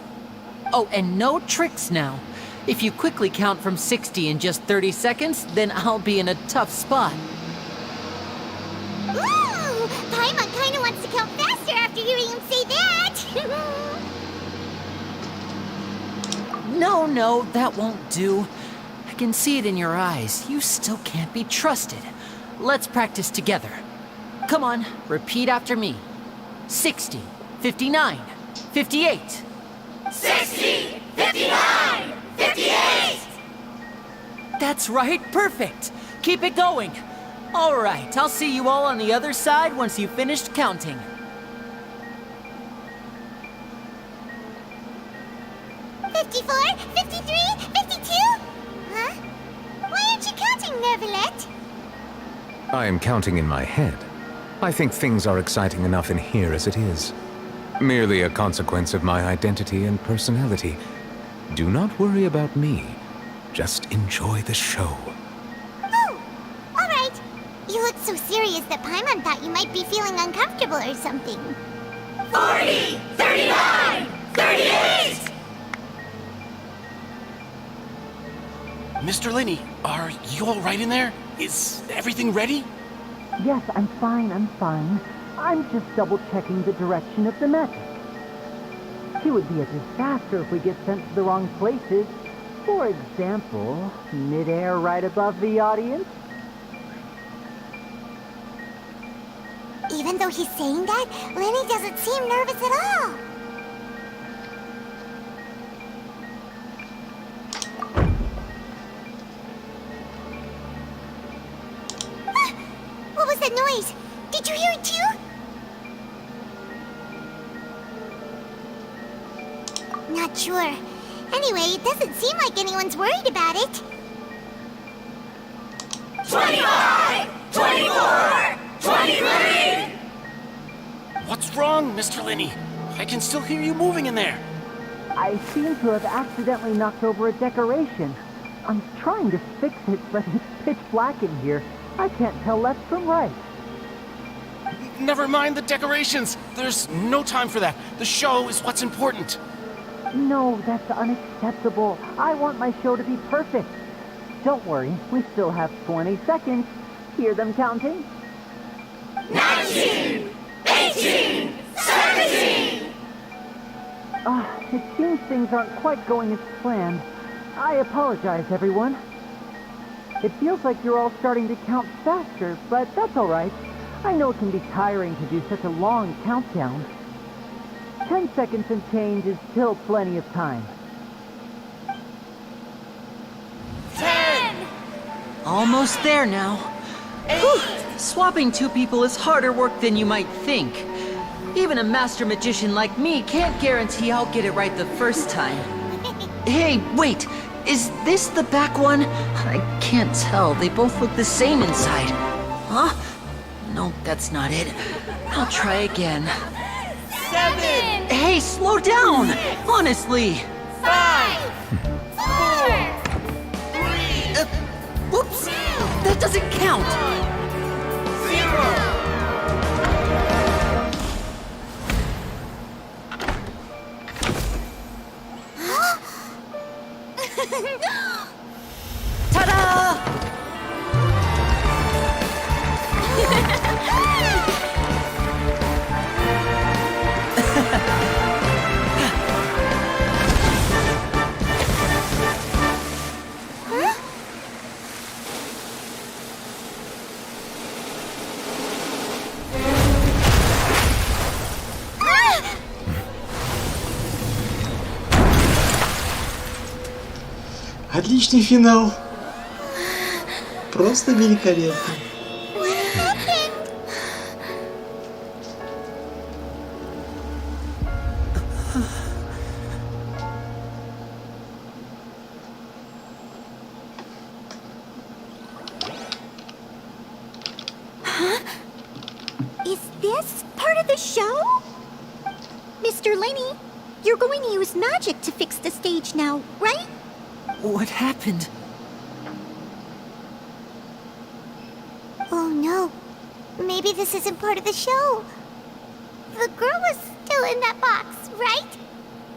Oh, and no tricks now. If you quickly count from 60 in just 30 seconds, then I'll be in a tough spot. Ooh! Paimon kinda wants to count faster after hearing him say that! No, that won't do. I can see it in your eyes. You still can't be trusted. Let's practice together. Come on, repeat after me. 60, 59, 58. 60, 59, 58! That's right, perfect. Keep it going. All right, I'll see you all on the other side once you've finished counting. $54, $53, $52? Huh? Why aren't you counting, Neverlet? I am counting in my head. I think things are exciting enough in here as it is. Merely a consequence of my identity and personality. Do not worry about me. Just enjoy the show. Oh, all right. You look so serious that Paimon thought you might be feeling uncomfortable or something. 40, 39, 38! Mr. Linney, are you all right in there? Is everything ready? Yes, I'm fine. I'm just double-checking the direction of the magic. It would be a disaster if we get sent to the wrong places. For example, mid-air right above the audience. Even though he's saying that, Lenny doesn't seem nervous at all. What was that noise? Did you hear it too? Not sure. Anyway, it doesn't seem like anyone's worried about it. 25! 24! 23! What's wrong, Mr. Linney? I can still hear you moving in there. I seem to have accidentally knocked over a decoration. I'm trying to fix it, but it's pitch black in here. I can't tell left from right. Never mind the decorations. There's no time for that. The show is what's important. No, that's unacceptable. I want my show to be perfect. Don't worry, we still have 20 seconds. Hear them counting? 19! 18! 17! It seems things aren't quite going as planned. I apologize, everyone. It feels like you're all starting to count faster, but that's all right. I know it can be tiring to do such a long countdown. 10 seconds and change is still plenty of time. 10! Almost there now. Whew. Swapping two people is harder work than you might think. Even a master magician like me can't guarantee I'll get it right the first time. Hey, wait! Is this the back one? I can't tell. They both look the same inside. Huh? No, that's not it. I'll try again. 7! Hey, slow down! Honestly! 5! 4! 3! Whoops! That doesn't count! 0! Ta-da! Отличный финал. Просто великолепно. Is this part of the show? Mr. Linney, you're going to use magic to fix the stage now, right? What happened? Oh no. Maybe this isn't part of the show. The girl was still in that box, right?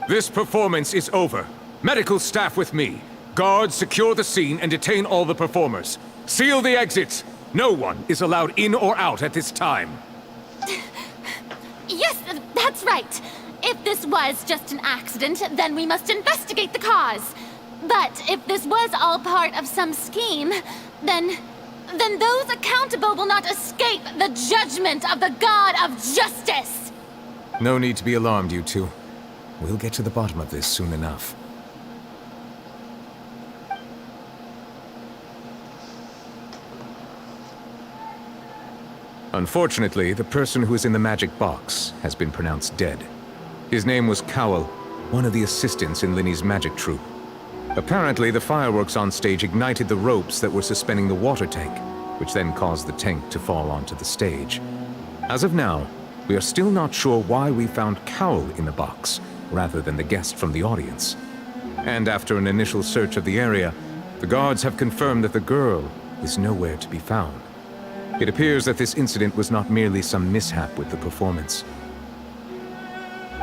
This performance is over. Medical staff with me. Guards, secure the scene and detain all the performers. Seal the exits. No one is allowed in or out at this time. Yes, that's right. If this was just an accident, then we must investigate the cause. But if this was all part of some scheme, then those accountable will not escape the judgment of the God of Justice. No need to be alarmed, you two. We'll get to the bottom of this soon enough. Unfortunately, the person who is in the magic box has been pronounced dead. His name was Cowell, one of the assistants in Linny's magic troupe. Apparently, the fireworks on stage ignited the ropes that were suspending the water tank, which then caused the tank to fall onto the stage. As of now, we are still not sure why we found Cowell in the box, rather than the guest from the audience. And after an initial search of the area, the guards have confirmed that the girl is nowhere to be found. It appears that this incident was not merely some mishap with the performance.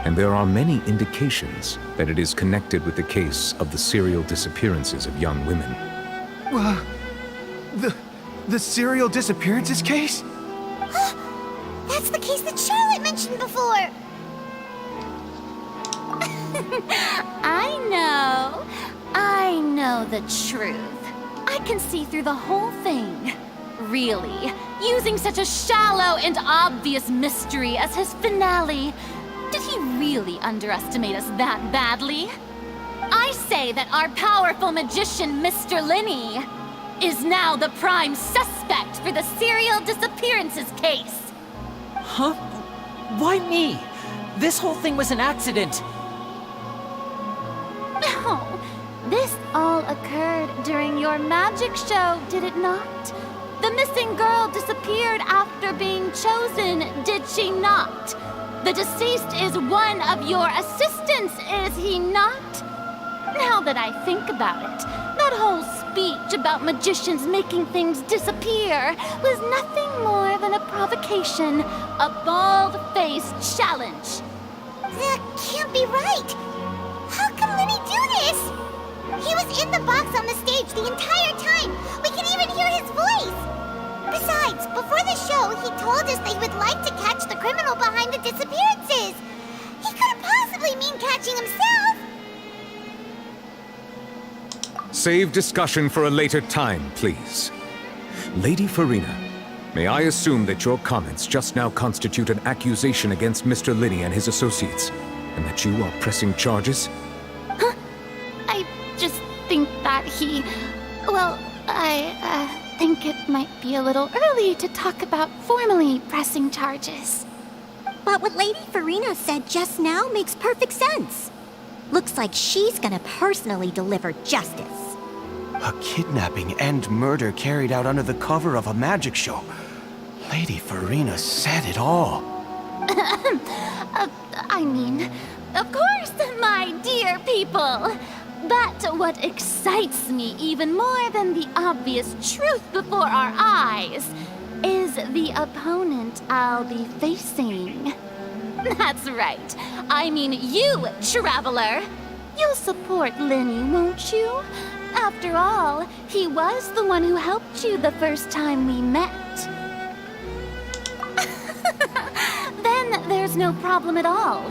And there are many indications that it is connected with the case of the serial disappearances of young women. The serial disappearances case? That's the case that Charlotte mentioned before! I know the truth. I can see through the whole thing. Really, using such a shallow and obvious mystery as his finale. Did he really underestimate us that badly? I say that our powerful magician, Mr. Linny, is now the prime suspect for the serial disappearances case. Huh? Why me? This whole thing was an accident. No, this all occurred during your magic show, did it not? The missing girl disappeared after being chosen, did she not? The deceased is one of your assistants, is he not? Now that I think about it, that whole speech about magicians making things disappear was nothing more than a provocation, a bald-faced challenge. That can't be right! How can Linny do this? He was in the box on the stage the entire time! We can even hear his voice! Besides, before the show, he told us that he would like to catch the criminal behind the disappearances! He couldn't possibly mean catching himself! Save discussion for a later time, please. Lady Farina, may I assume that your comments just now constitute an accusation against Mr. Linny and his associates, and that you are pressing charges? Huh? I just think that I think it might be a little early to talk about formally pressing charges. But what Lady Farina said just now makes perfect sense. Looks like she's gonna personally deliver justice. A kidnapping and murder carried out under the cover of a magic show. Lady Farina said it all. I mean, of course, my dear people. But what excites me even more than the obvious truth before our eyes is the opponent I'll be facing. That's right. I mean you, Traveler. You'll support Linny, won't you? After all, he was the one who helped you the first time we met. Then there's no problem at all.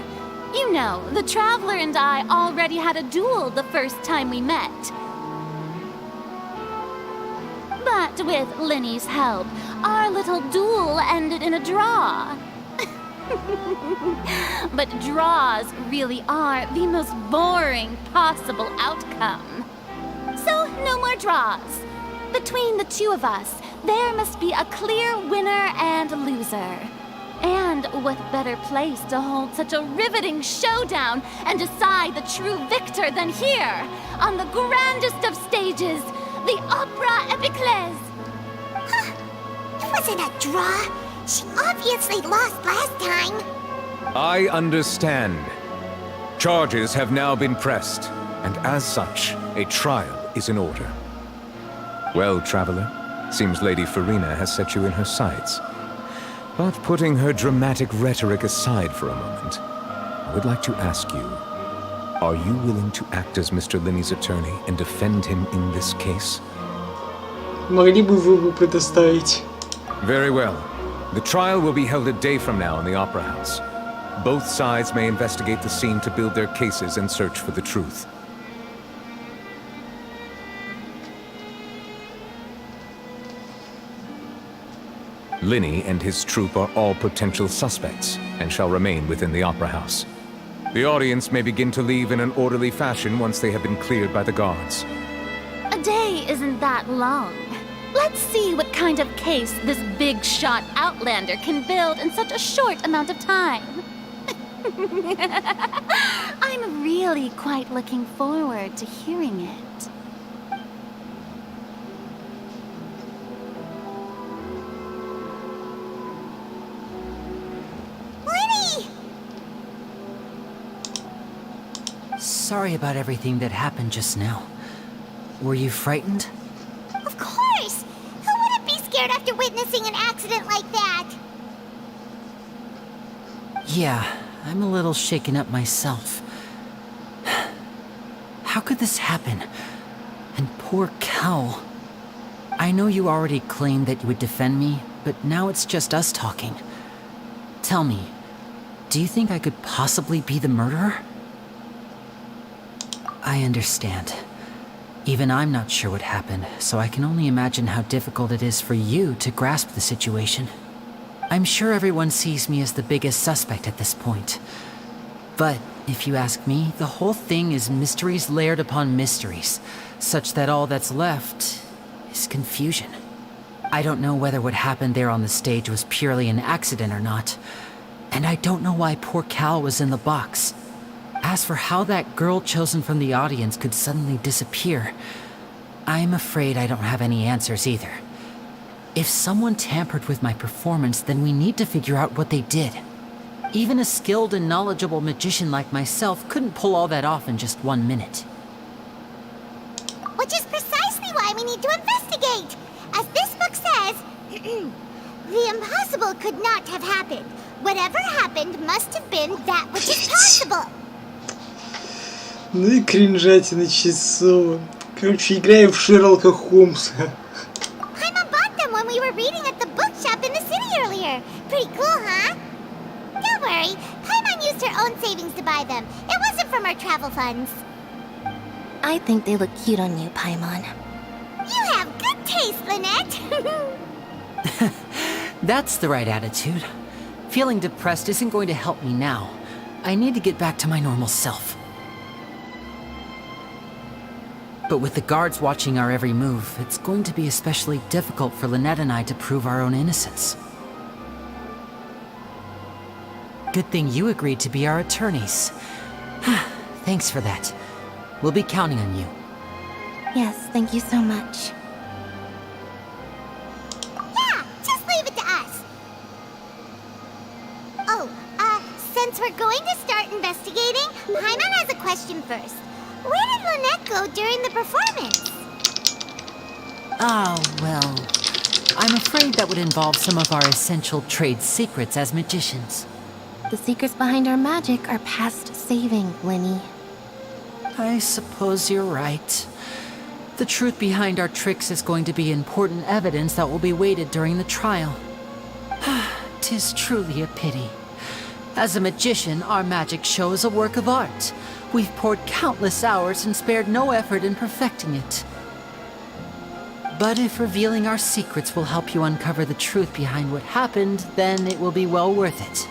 You know, the Traveler and I already had a duel the first time we met. But with Linny's help, our little duel ended in a draw. But draws really are the most boring possible outcome. So, no more draws. Between the two of us, there must be a clear winner and loser. And what better place to hold such a riveting showdown and decide the true victor than here, on the grandest of stages, the Opera Epiclese. Huh. It wasn't a draw. She obviously lost last time. I understand. Charges have now been pressed, and as such, a trial is in order. Well, Traveler, seems Lady Farina has set you in her sights. But putting her dramatic rhetoric aside for a moment, I would like to ask you, are you willing to act as Mr. Linney's attorney and defend him in this case? Могли бы вы ему предоставить? Very well. The trial will be held a day from now in the Opera House. Both sides may investigate the scene to build their cases and search for the truth. Linney and his troupe are all potential suspects and shall remain within the Opera House. The audience may begin to leave in an orderly fashion once they have been cleared by the guards. A day isn't that long. Let's see what kind of case this big-shot outlander can build in such a short amount of time. I'm really quite looking forward to hearing it. Lenny! Sorry about everything that happened just now. Were you frightened? Of course! Who wouldn't be scared after witnessing an accident like that? Yeah, I'm a little shaken up myself. How could this happen? And poor Cal. I know you already claimed that you would defend me, but now it's just us talking. Tell me, do you think I could possibly be the murderer? I understand. Even I'm not sure what happened, so I can only imagine how difficult it is for you to grasp the situation. I'm sure everyone sees me as the biggest suspect at this point. But, if you ask me, the whole thing is mysteries layered upon mysteries, such that all that's left is confusion. I don't know whether what happened there on the stage was purely an accident or not, and I don't know why poor Cal was in the box. As for how that girl chosen from the audience could suddenly disappear, I'm afraid I don't have any answers either. If someone tampered with my performance, then we need to figure out what they did. Even a skilled and knowledgeable magician like myself couldn't pull all that off in just 1 minute. Which is precisely why we need to investigate! As this book says, the impossible could not have happened. Whatever happened must have been that which is possible. Ну и кринжатина часова. Короче, играю в Шерлока Холмса. Paimon bought them when we were reading at the bookshop in the city earlier. Pretty cool, huh? Don't worry, Paimon used her own savings to buy them. It wasn't from our travel funds. I think they look cute on you, Paimon. You have good taste, Lynette. That's the right attitude. Feeling depressed isn't going to help me now. I need to get back to my normal self. But with the guards watching our every move, it's going to be especially difficult for Lynette and I to prove our own innocence. Good thing you agreed to be our attorneys. Thanks for that. We'll be counting on you. Yes, thank you so much. Yeah, just leave it to us. Oh, since we're going to start investigating, Paimon has a question first. Where did Lynette go during the performance? Oh, well, I'm afraid that would involve some of our essential trade secrets as magicians. The secrets behind our magic are past saving, Linny. I suppose you're right. The truth behind our tricks is going to be important evidence that will be weighted during the trial. 'Tis truly a pity. As a magician, our magic show is a work of art. We've poured countless hours and spared no effort in perfecting it. But if revealing our secrets will help you uncover the truth behind what happened, then it will be well worth it.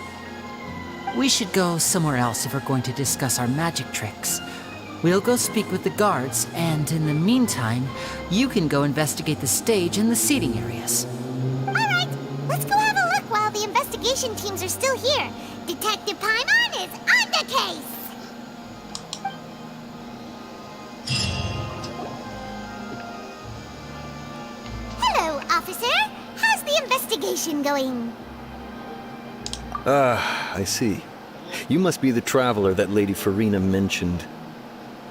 We should go somewhere else if we're going to discuss our magic tricks. We'll go speak with the guards, and in the meantime, you can go investigate the stage and the seating areas. Alright, let's go have a look while the investigation teams are still here. Detective Paimon is on the case! Hello, officer. How's the investigation going? I see. You must be the traveler that Lady Farina mentioned.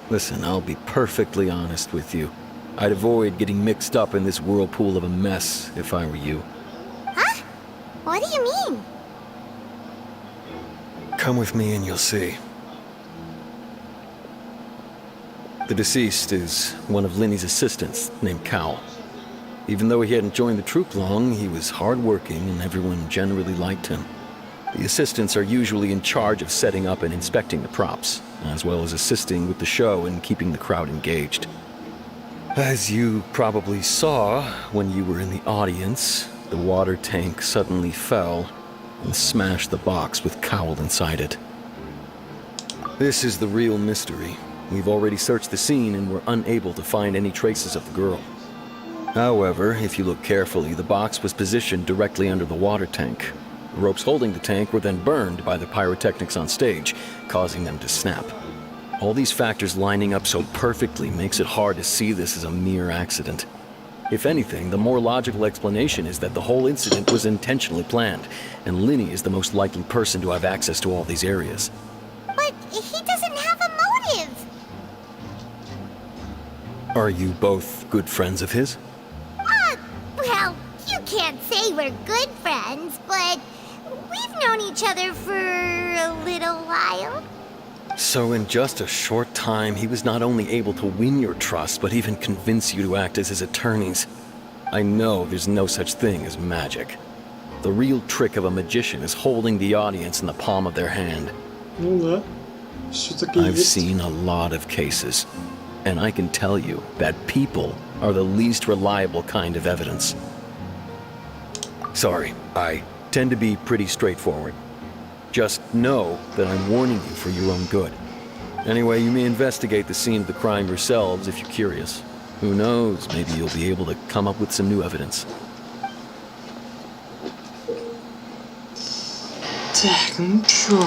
Listen, I'll be perfectly honest with you. I'd avoid getting mixed up in this whirlpool of a mess if I were you. Huh? What do you mean? Come with me and you'll see. The deceased is one of Linny's assistants, named Cal. Even though he hadn't joined the troupe long, he was hardworking and everyone generally liked him. The assistants are usually in charge of setting up and inspecting the props, as well as assisting with the show and keeping the crowd engaged. As you probably saw when you were in the audience, the water tank suddenly fell and smashed the box with Cowl inside it. This is the real mystery. We've already searched the scene and were unable to find any traces of the girl. However, if you look carefully, the box was positioned directly under the water tank. The ropes holding the tank were then burned by the pyrotechnics on stage, causing them to snap. All these factors lining up so perfectly makes it hard to see this as a mere accident. If anything, the more logical explanation is that the whole incident was intentionally planned, and Linny is the most likely person to have access to all these areas. But he doesn't have a motive. Are you both good friends of his? Well, you can't say we're good friends, but we've known each other for a little while. So in just a short time, he was not only able to win your trust, but even convince you to act as his attorneys. I know there's no such thing as magic. The real trick of a magician is holding the audience in the palm of their hand. I've seen a lot of cases, and I can tell you that people are the least reliable kind of evidence. Sorry, I tend to be pretty straightforward. Just know that I'm warning you for your own good. Anyway, you may investigate the scene of the crime yourselves if you're curious. Who knows, maybe you'll be able to come up with some new evidence. Так, ну чё?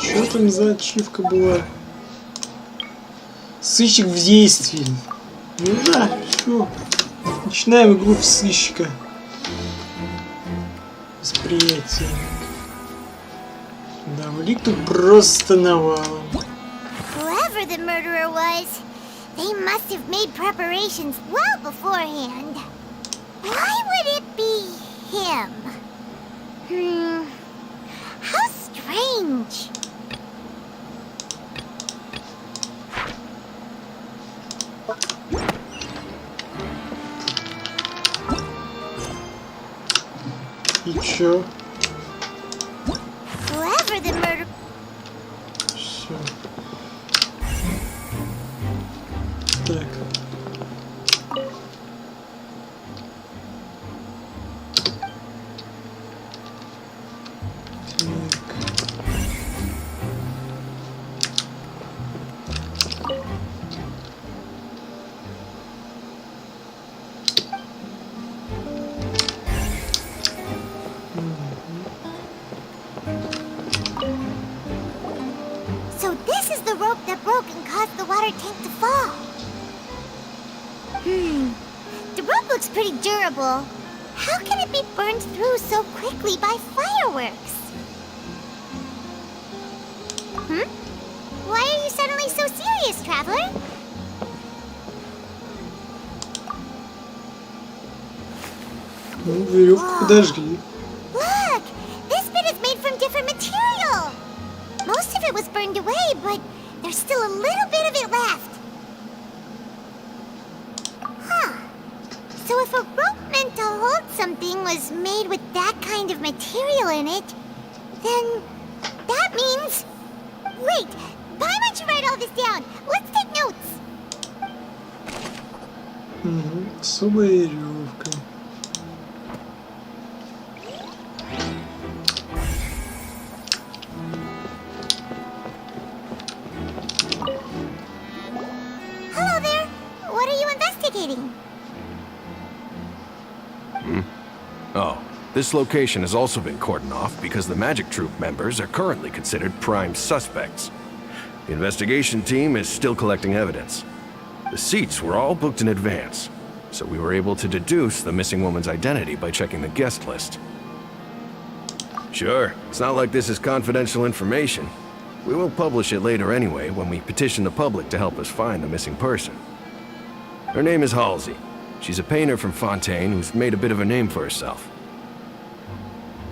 Что там за ачивка была? Сыщик в действии. Ну да, все. Начинаем игру в сыщика. Восприятие. Да, улик тут просто навалом. Whoever the murderer was, they must have made preparations well beforehand. Why would it be him? How strange. И чё? Whoever the murderer... Всё. Так. So this is the rope that broke and caused the water tank to fall. The rope looks pretty durable. How can it be burned through so quickly by fireworks? Why are you suddenly so serious, traveler? Ну, веревку подожгли. Look! This bit is made from different material! Most of it was burned away, but there's still a little bit of it left. Huh. So if a rope meant to hold something was made with that kind of material in it, then that means... Wait! Why don't you write all this down? Let's take notes! Особая веревка. Hello there! What are you investigating? Oh, this location has also been cordoned off because the Magic Troupe members are currently considered prime suspects. The investigation team is still collecting evidence. The seats were all booked in advance. so we were able to deduce the missing woman's identity by checking the guest list. Sure, it's not like this is confidential information. We will publish it later anyway when we petition the public to help us find the missing person. Her name is Halsey. She's a painter from Fontейn who's made a bit of a name for herself.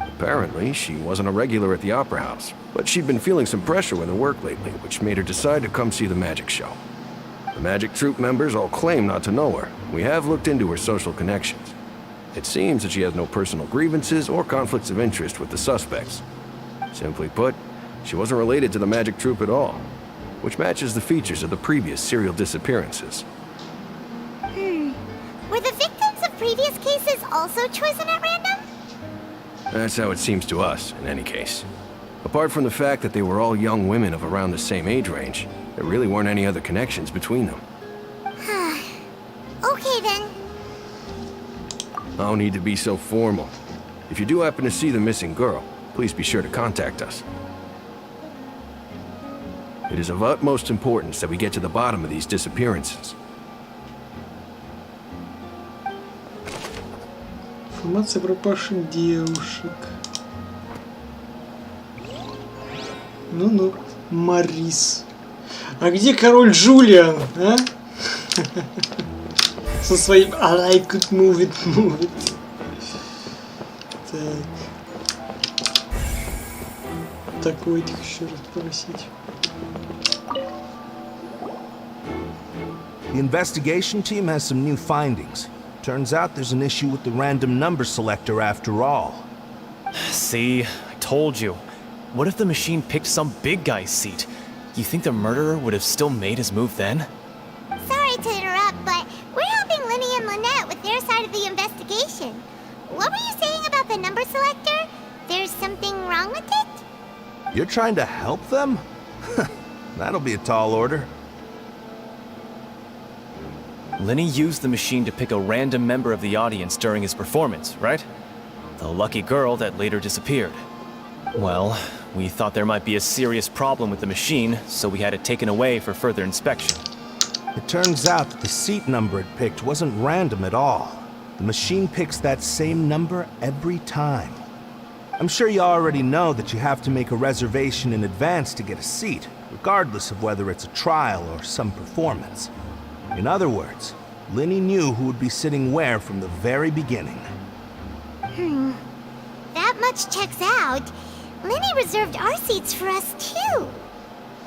Apparently, she wasn't a regular at the Opera House, but she'd been feeling some pressure with her work lately, which made her decide to come see the magic show. The magic troupe members all claim not to know her. We have looked into her social connections. It seems that she has no personal grievances or conflicts of interest with the suspects. Simply put, she wasn't related to the magic troupe at all, which matches the features of the previous serial disappearances. Were the victims of previous cases also chosen at random? That's how it seems to us, in any case. Apart from the fact that they were all young women of around the same age range, there really weren't any other connections between them. Okay then. No need to be so formal. If you do happen to see the missing girl, please be sure to contact us. It is of utmost importance that we get to the bottom of these disappearances. Информация про пропавших девушек. Ну-ну, Марис. А где король Джулиан, а? Со своим I like it, move it, move it. Так. Так, у этих еще раз попросить. The investigation team has some new findings. Turns out there's an issue with the random number selector after all. See, I told you. What if the machine picked some big guy's seat? You think the murderer would have still made his move then? Sorry to interrupt, but we're helping Linny and Lynette with their side of the investigation. What were you saying about the number selector? There's something wrong with it? You're trying to help them? That'll be a tall order. Linny used the machine to pick a random member of the audience during his performance, right? The lucky girl that later disappeared. Well, we thought there might be a serious problem with the machine, so we had it taken away for further inspection. It turns out that the seat number it picked wasn't random at all. The machine picks that same number every time. I'm sure you already know that you have to make a reservation in advance to get a seat, regardless of whether it's a trial or some performance. In other words, Linny knew who would be sitting where from the very beginning. That much checks out. Linny reserved our seats for us too.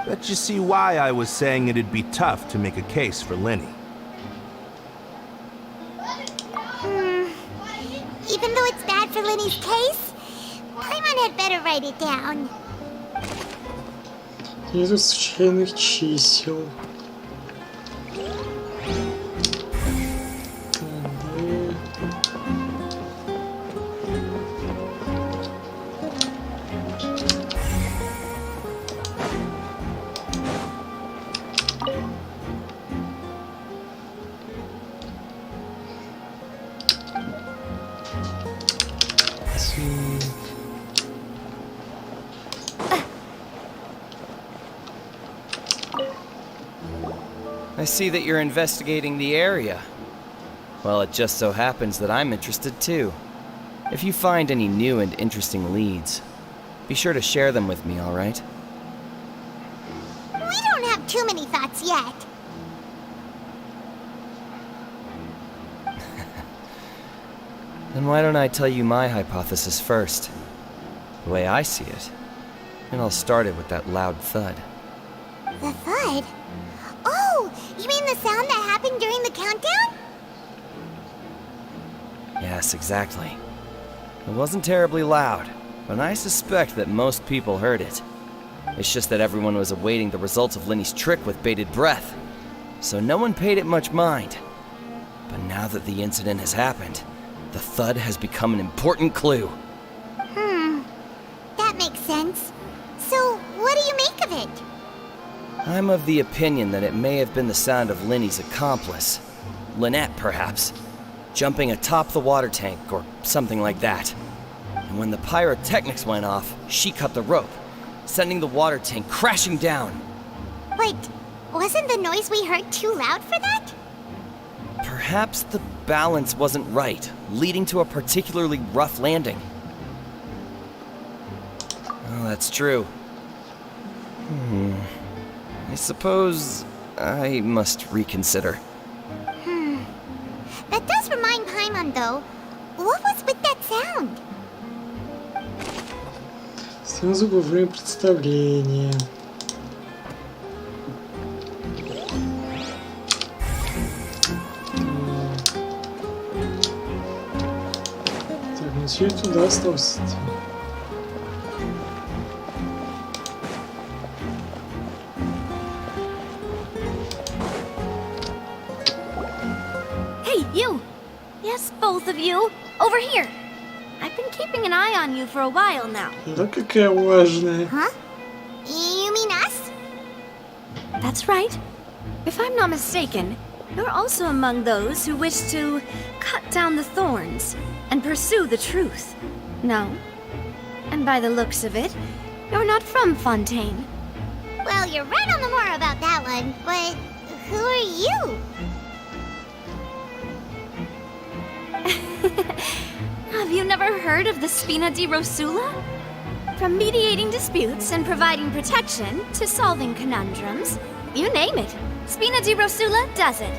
Bet you see why I was saying it'd be tough to make a case for Linny. Even though it's bad for Linny's case, Paimon had better write it down. Из случайных чисел. I see that you're investigating the area. Well, it just so happens that I'm interested too. If you find any new and interesting leads, be sure to share them with me, all right? We don't have too many thoughts yet. Then why don't I tell you my hypothesis first? The way I see it. And I'll start it with that loud thud. The thud? Oh, you mean the sound that happened during the countdown? Yes, exactly. It wasn't terribly loud, but I suspect that most people heard it. It's just that everyone was awaiting the results of Linny's trick with bated breath, so no one paid it much mind. But now that the incident has happened, the thud has become an important clue. That makes sense. So, what do you make of it? I'm of the opinion that it may have been the sound of Linny's accomplice. Lynette, perhaps. Jumping atop the water tank, or something like that. And when the pyrotechnics went off, she cut the rope, sending the water tank crashing down. But wasn't the noise we heard too loud for that? Perhaps the balance wasn't right, leading to a particularly rough landing. Oh, that's true. I suppose I must reconsider. That does remind Paimon, though. What was with that sound? Сразу во время представления. Так, ну все туда остался. Hey, you! Yes, both of you. Over here. I've been keeping an eye on you for a while now. Да какая важная. Huh? You mean us? That's right. If I'm not mistaken, you're also among those who wish to cut down the thorns and pursue the truth. No? And by the looks of it, you're not from Fontaine. Well, you're right on the more about that one, but who are you? Have you never heard of the Spina di Rosula? From mediating disputes and providing protection to solving conundrums, you name it, Spina di Rosula does it.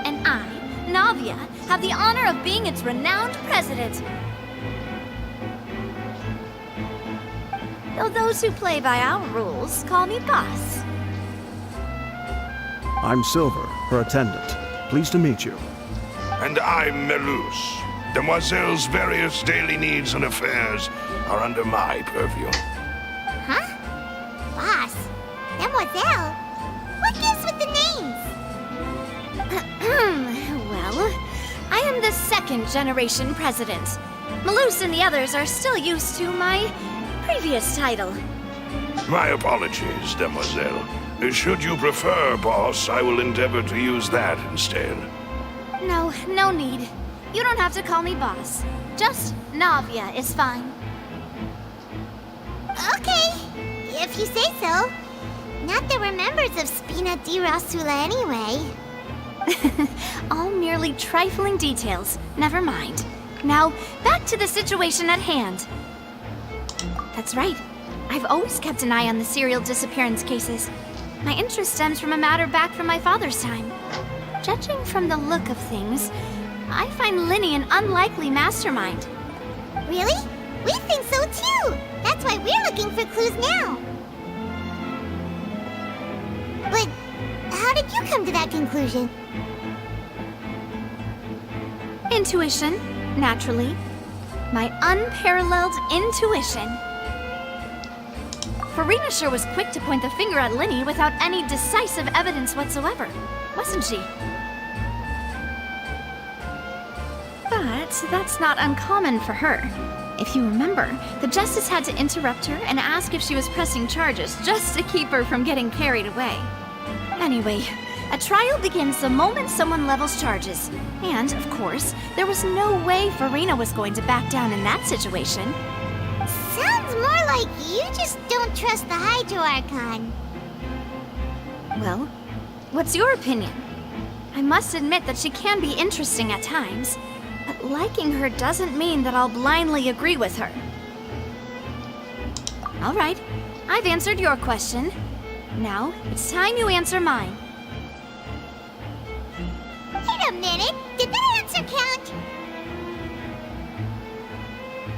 And I, Navia, have the honor of being its renowned president. Though those who play by our rules call me boss. I'm Silver, her attendant. Pleased to meet you. And I'm Melus. Demoiselle's various daily needs and affairs are under my purview. Huh? Boss? Demoiselle? What gives with the names? Well, I am the second generation president. Melus and the others are still used to my previous title. My apologies, Demoiselle. Should you prefer, boss, I will endeavor to use that instead. No, no need. You don't have to call me boss. Just Navia is fine. Okay, if you say so. Not that we're members of Spina di Rosula anyway. All merely trifling details. Never mind. Now, back to the situation at hand. That's right. I've always kept an eye on the serial disappearance cases. My interest stems from a matter back from my father's time. Judging from the look of things, I find Linny an unlikely mastermind. Really? We think so too! That's why we're looking for clues now. But how did you come to that conclusion? Intuition, naturally. My unparalleled intuition. Farina sure was quick to point the finger at Linny without any decisive evidence whatsoever, wasn't she? But that's not uncommon for her. If you remember, the Justice had to interrupt her and ask if she was pressing charges just to keep her from getting carried away. Anyway, a trial begins the moment someone levels charges. And, of course, there was no way Farina was going to back down in that situation. Sounds more like you just don't trust the Hydro Archon. Well, what's your opinion? I must admit that she can be interesting at times, but liking her doesn't mean that I'll blindly agree with her. All right, I've answered your question. Now, it's time you answer mine. Wait a minute, did that answer count?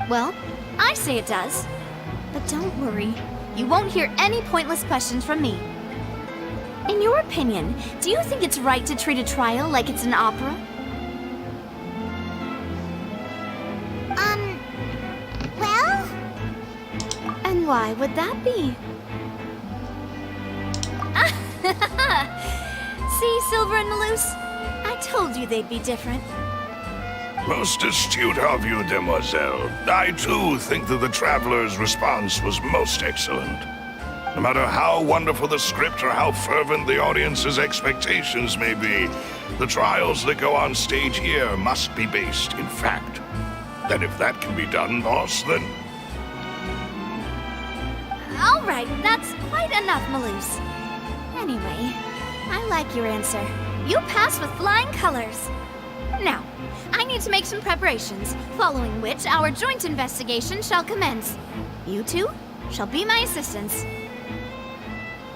Well, I say it does. But don't worry, you won't hear any pointless questions from me. In your opinion, do you think it's right to treat a trial like it's an opera? Well? And why would that be? See, Silver and Melus? I told you they'd be different. Most astute of you, Demoiselle. I too think that the Traveler's response was most excellent. No matter how wonderful the script or how fervent the audience's expectations may be, the trials that go on stage here must be based in fact. And if that can be done, boss, then... All right, that's quite enough, Melus. Anyway, I like your answer. You passed with flying colors. Now, I need to make some preparations, following which our joint investigation shall commence. You two shall be my assistants.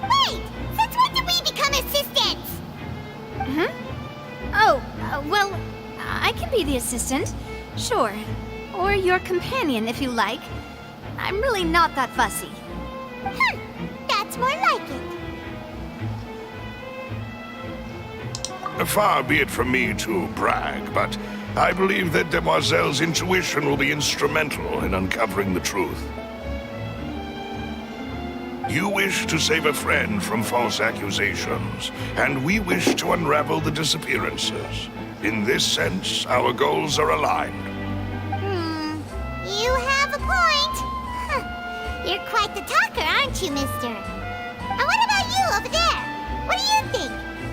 Wait! Since when did we become assistants? Oh, well, I can be the assistant, sure. Or your companion, if you like. I'm really not that fussy. That's more like it. Far be it from me to brag, but I believe that Demoiselle's intuition will be instrumental in uncovering the truth. You wish to save a friend from false accusations, and we wish to unravel the disappearances. In this sense, our goals are aligned. You have a point. You're quite the talker, aren't you, mister? And what about you over there? What do you think?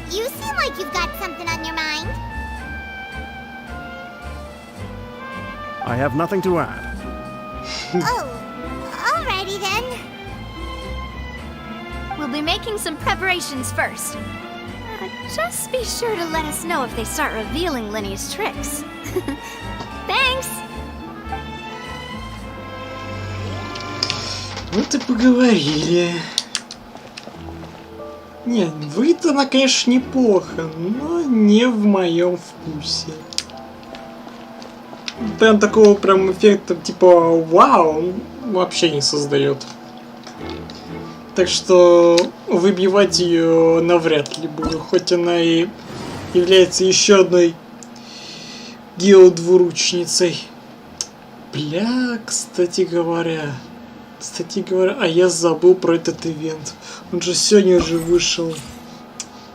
You seem like you've got something on your mind. I have nothing to add. Oh, alrighty then. We'll be making some preparations first. Just be sure to let us know if they start revealing Lenny's tricks. Thanks! Вот и поговорили. Нет, выйдет она, конечно, неплохо, но не в моем вкусе. Прям такого прям эффекта типа вау вообще не создает. Так что выбивать ее навряд ли буду, хоть она и является еще одной геодвуручницей. Бля, кстати говоря, а я забыл про этот ивент. Он же сегодня уже вышел.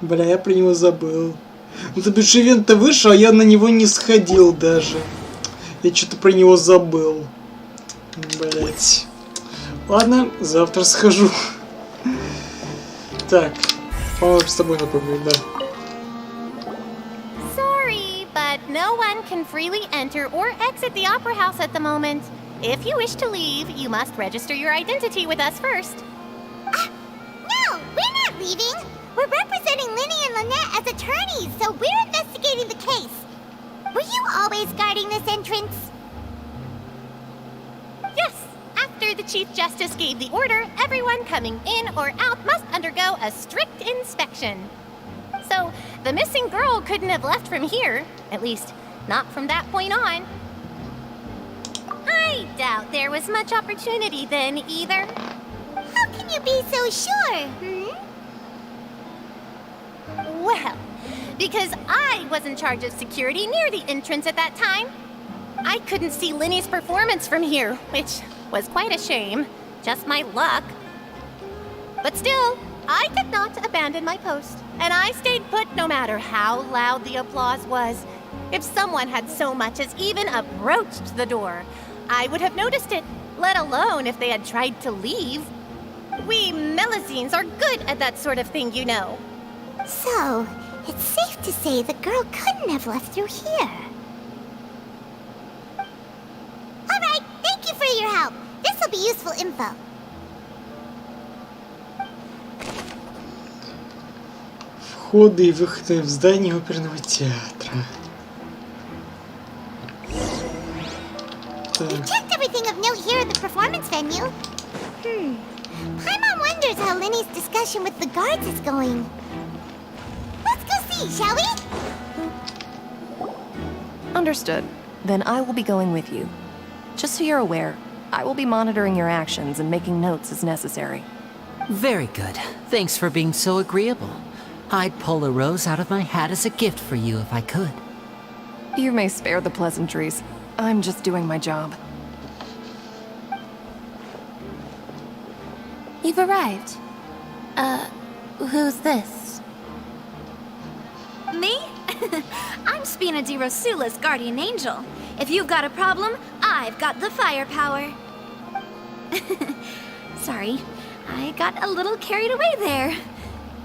Бля, я про него забыл. Ну, то бишь, ивент-то вышел, а я на него не сходил даже. Я что-то про него забыл. Блять. Ладно, завтра схожу. Так, по-моему, с тобой напомню, да. Sorry, but no one can freely enter or exit the Opera House at the moment. If you wish to leave, you must register your identity with us first. No, we're not leaving. We're representing Linny and Lynette as attorneys, so we're investigating the case. Were you always guarding this entrance? Yes, after the Chief Justice gave the order, everyone coming in or out must undergo a strict inspection. So, the missing girl couldn't have left from here, at least, not from that point on. I doubt there was much opportunity then, either. How can you be so sure, Well, because I was in charge of security near the entrance at that time. I couldn't see Linny's performance from here, which was quite a shame. Just my luck. But still, I did not abandon my post, and I stayed put no matter how loud the applause was. If someone had so much as even approached the door, I would have noticed it, let alone if they had tried to leave. We Melusines are good at that sort of thing, you know. So, it's safe to say the girl couldn't have left through here. Alright, thank you for your help. This will be useful info. Входы и выходы в здание оперного театра. We checked everything of note here at the performance venue. Paimon wonders how Linny's discussion with the guards is going. Let's go see, shall we? Understood. Then I will be going with you. Just so you're aware, I will be monitoring your actions and making notes as necessary. Very good. Thanks for being so agreeable. I'd pull a rose out of my hat as a gift for you if I could. You may spare the pleasantries. I'm just doing my job. You've arrived. Who's this? Me? I'm Spina di Rosula's guardian angel. If you've got a problem, I've got the firepower. Sorry, I got a little carried away there.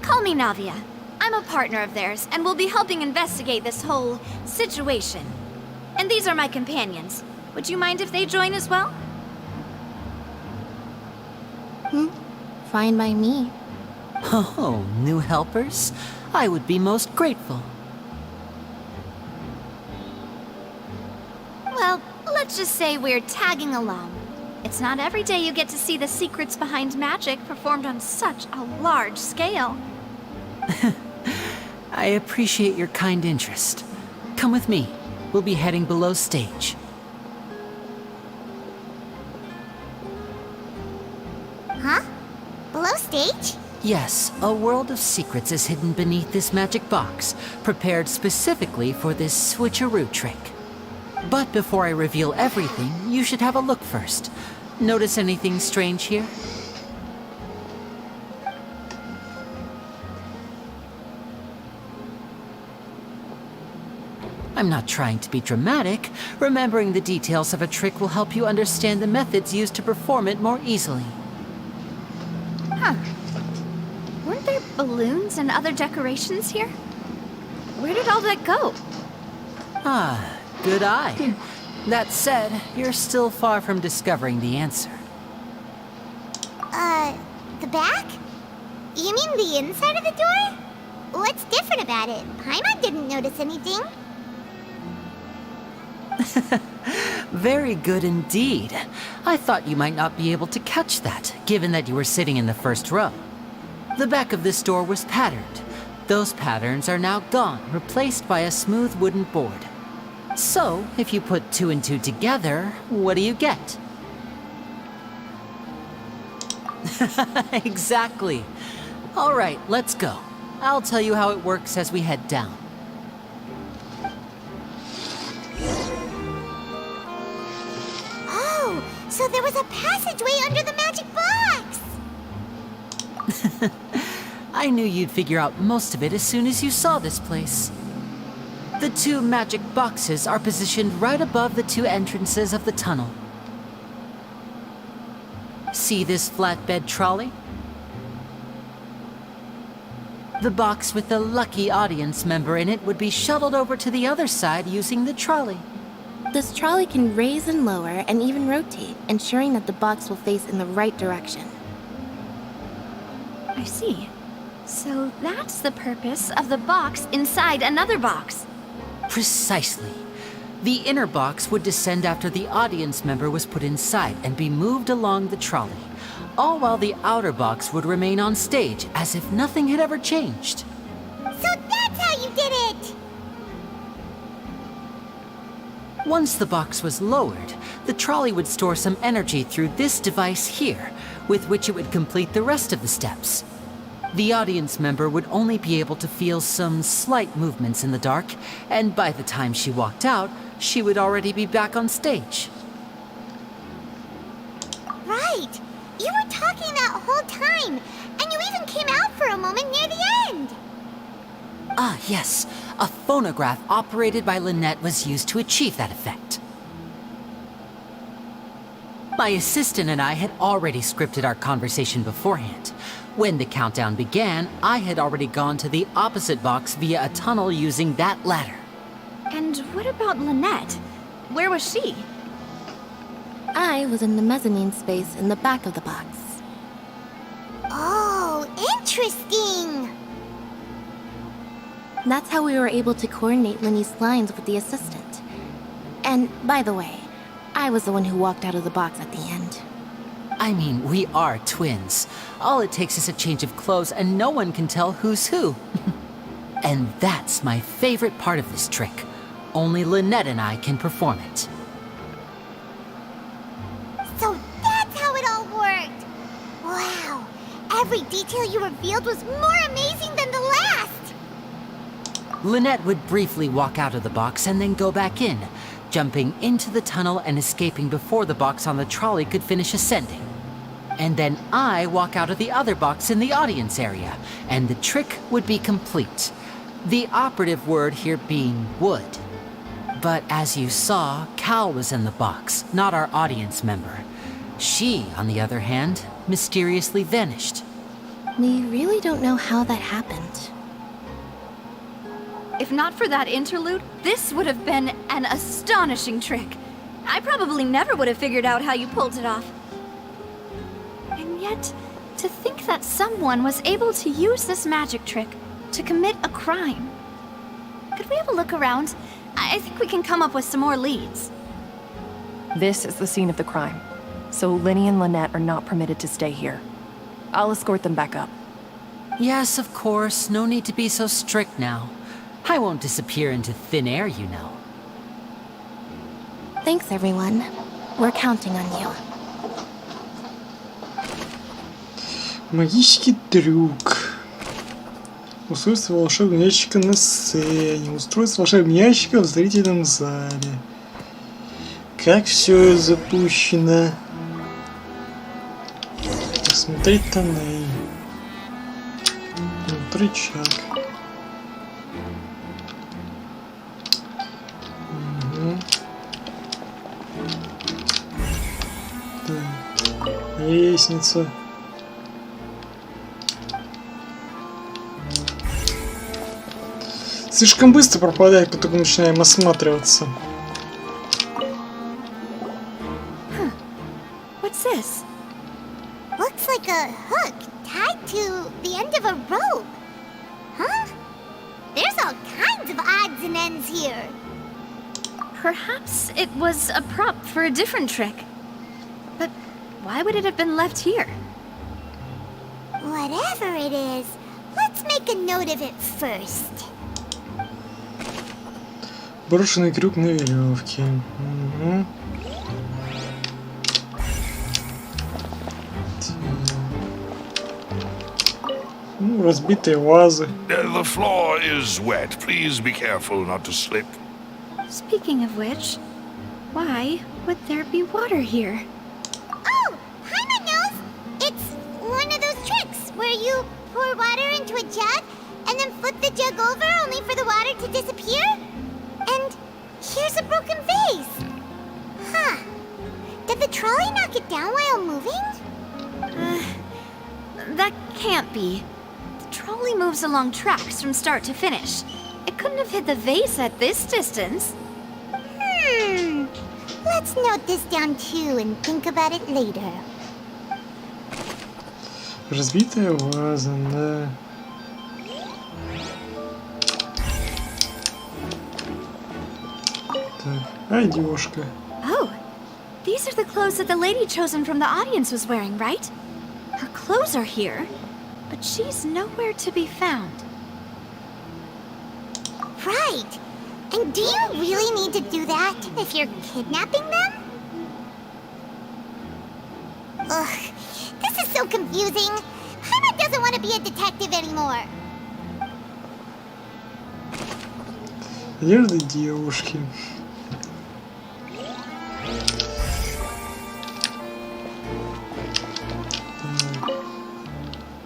Call me Navia. I'm a partner of theirs, and will be helping investigate this whole situation. And these are my companions. Would you mind if they join as well? Fine by me. Oh, new helpers? I would be most grateful. Well, let's just say we're tagging along. It's not every day you get to see the secrets behind magic performed on such a large scale. I appreciate your kind interest. Come with me. We'll be heading below stage. Huh? Below stage? Yes, a world of secrets is hidden beneath this magic box, prepared specifically for this switcheroo trick. But before I reveal everything, you should have a look first. Notice anything strange here? I'm not trying to be dramatic. Remembering the details of a trick will help you understand the methods used to perform it more easily. Huh. Weren't there balloons and other decorations here? Where did all that go? Ah, good eye. That said, you're still far from discovering the answer. The back? You mean the inside of the door? What's different about it? Paimon didn't notice anything. Very good indeed. I thought you might not be able to catch that, given that you were sitting in the first row. The back of this door was patterned. Those patterns are now gone, replaced by a smooth wooden board. So, if you put 2 and 2 together, what do you get? Exactly. All right, let's go. I'll tell you how it works as we head down. Oh, so there was a passageway under the magic box! I knew you'd figure out most of it as soon as you saw this place. The 2 magic boxes are positioned right above the 2 entrances of the tunnel. See this flatbed trolley? The box with the lucky audience member in it would be shuttled over to the other side using the trolley. This trolley can raise and lower and even rotate, ensuring that the box will face in the right direction. I see. So that's the purpose of the box inside another box. Precisely. The inner box would descend after the audience member was put inside and be moved along the trolley, all while the outer box would remain on stage as if nothing had ever changed. So that's how you did it! Once the box was lowered, the trolley would store some energy through this device here, with which it would complete the rest of the steps. The audience member would only be able to feel some slight movements in the dark, and by the time she walked out, she would already be back on stage. Right! You were talking that whole time, and you even came out for a moment near the end! Ah, yes. A phonograph operated by Lynette was used to achieve that effect. My assistant and I had already scripted our conversation beforehand. When the countdown began, I had already gone to the opposite box via a tunnel using that ladder. And what about Lynette? Where was she? I was in the mezzanine space in the back of the box. Oh, interesting! That's how we were able to coordinate Linny's lines with the assistant. And, by the way, I was the one who walked out of the box at the end. I mean, we are twins. All it takes is a change of clothes and no one can tell who's who. And that's my favorite part of this trick. Only Lynette and I can perform it. So that's how it all worked! Wow! Every detail you revealed was more amazing than the last! Lynette would briefly walk out of the box and then go back in, jumping into the tunnel and escaping before the box on the trolley could finish ascending. And then I walk out of the other box in the audience area, and the trick would be complete. The operative word here being would. But as you saw, Cal was in the box, not our audience member. She, on the other hand, mysteriously vanished. We really don't know how that happened. If not for that interlude, this would have been an astonishing trick. I probably never would have figured out how you pulled it off. And yet, to think that someone was able to use this magic trick to commit a crime. Could we have a look around? I think we can come up with some more leads. This is the scene of the crime, so Lenny and Lynette are not permitted to stay here. I'll escort them back up. Yes, of course. No need to be so strict now. I won't disappear into thin air, you know. Thanks, everyone. We're counting on you. Магический трюк. Устройство волшебного ящика на сцене. Устройство волшебного ящика в зрительном зале. Как все запущено. Смотреть тоннель. Рычаг. Угу. Так. Лестница. Слишком быстро пропадает, как только начинаем осматриваться. What's this? Looks like a hook tied to the end of a rope. Huh? There's all kinds of odds and ends here. Perhaps it was a prop for a different trick. But why would it have been left here? Whatever it is, let's make a note of it first. Брошенный крюк на веревке. Угу. Ну, разбитые вазы. The floor is wet. Please be careful not to slip. Speaking of which, why would there be water here? Oh, Paimon knows! It's one of those tricks where you pour water into a jug and then flip the jug over only for the water to disappear. And here's a broken vase. Huh. Did the trolley knock it down while moving? That can't be. The trolley moves along tracks from start to finish. It couldn't have hit the vase at this distance. Let's note this down too and think about it later. Разбитая ваза, да. Так, одежка. Oh, these are the clothes that the lady chosen from the audience was wearing, right? Her clothes are here, but she's nowhere to be found. Right. And do you really need to do that if you're kidnapping them? Ugh, this is so confusing. Paimon doesn't want to be a detective anymore. Одежда девушки.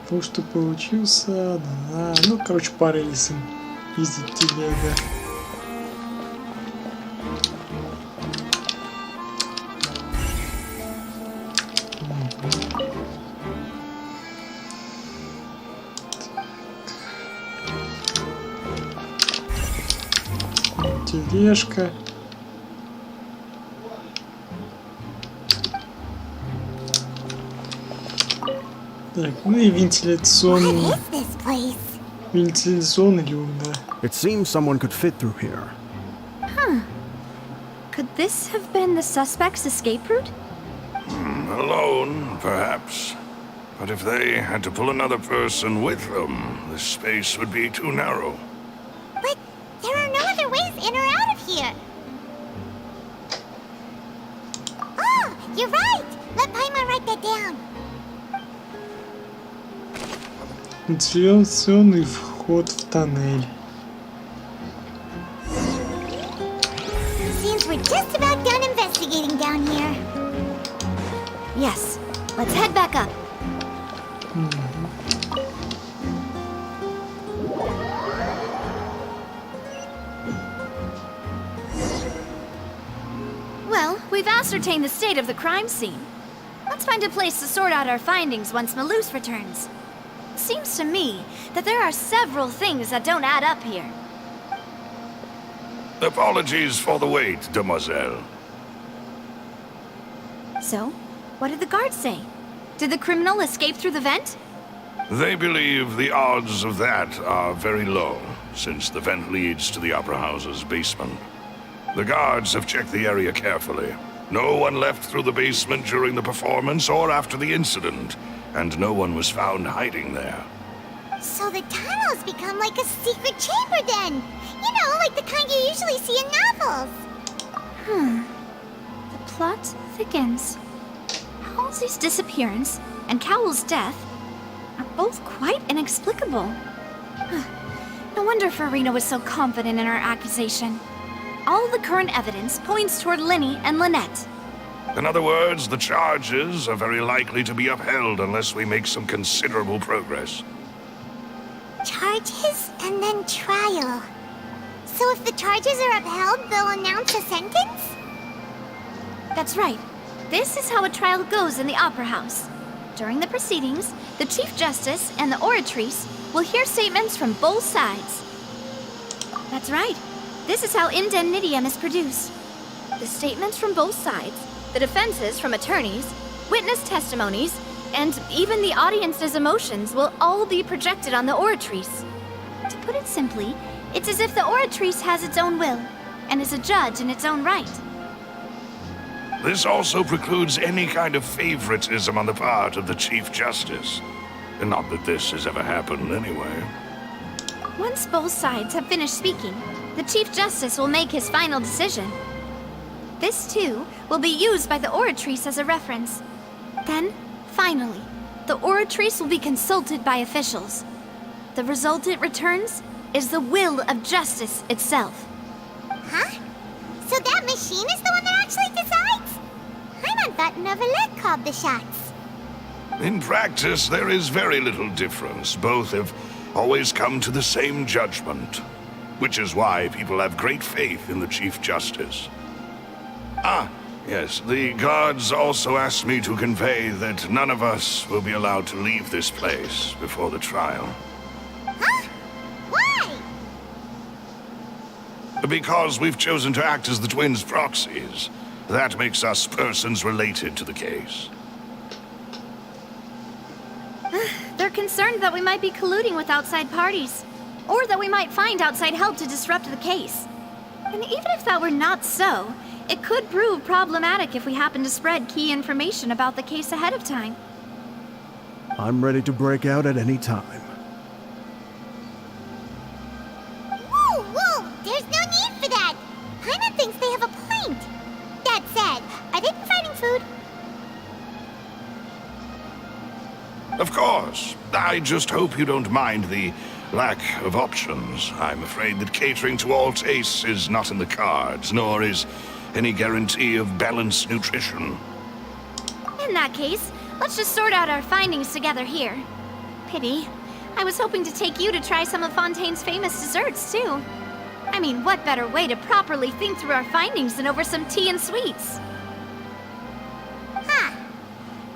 То, что получился, да. Ну, короче, по рельсам ездить телега. Тележка. Так, ну и вентиляционный люк, да. It seems someone could fit through here. Huh. Could this have been the suspect's escape route? Alone, perhaps. But if they had to pull another person with them, the space would be too narrow. But there are no other ways in or out of here. Oh, you're right. Let Paimon write that down. Вентиляционный вход в тоннель. Seems we're just about done investigating down here. Yes. Let's head back up. Well, we've ascertained the state of the crime scene. Let's find a place to sort out our findings once Malouse returns. Seems to me that there are several things that don't add up here. Apologies for the wait, demoiselle. So, what did the guards say? Did the criminal escape through the vent? They believe the odds of that are very low, since the vent leads to the Opera House's basement. The guards have checked the area carefully. No one left through the basement during the performance or after the incident, and no one was found hiding there. So the tunnels become like a secret chamber then. You know, like the kind you usually see in novels. The plot thickens. Halsey's disappearance and Cowell's death are both quite inexplicable. No wonder Farina was so confident in her accusation. All the current evidence points toward Linny and Lynette. In other words, the charges are very likely to be upheld unless we make some considerable progress. Charges and then trial. So if the charges are upheld, they'll announce a sentence? That's right. This is how a trial goes in the Opera House. During the proceedings, the Chief Justice and the oratrice will hear statements from both sides. That's right. This is how indemnitium is produced. The statements from both sides, the defenses from attorneys, witness testimonies, and even the audience's emotions will all be projected on the oratrice. To put it simply, it's as if the oratrice has its own will, and is a judge in its own right. This also precludes any kind of favoritism on the part of the Chief Justice. And not that this has ever happened anyway. Once both sides have finished speaking, the Chief Justice will make his final decision. This, too, will be used by the oratrice as a reference. Then, finally, the oratrice will be consulted by officials. The result it returns is the will of justice itself. Huh? So that machine is the one that actually decides? I thought Novelette called the shots. In practice, there is very little difference. Both have always come to the same judgment, which is why people have great faith in the Chief Justice. Ah, yes, the guards also asked me to convey that none of us will be allowed to leave this place before the trial. Huh? Why? Because we've chosen to act as the twins' proxies. That makes us persons related to the case. They're concerned that we might be colluding with outside parties, or that we might find outside help to disrupt the case. And even if that were not so, it could prove problematic if we happen to spread key information about the case ahead of time. I'm ready to break out at any time. Whoa, whoa! There's no need for that! Paimon thinks they have a point. That said, are they providing food? Of course. I just hope you don't mind the lack of options. I'm afraid that catering to all tastes is not in the cards, nor is any guarantee of balanced nutrition. In that case, let's just sort out our findings together here. Pity. I was hoping to take you to try some of Fontaine's famous desserts, too. I mean, what better way to properly think through our findings than over some tea and sweets? Huh.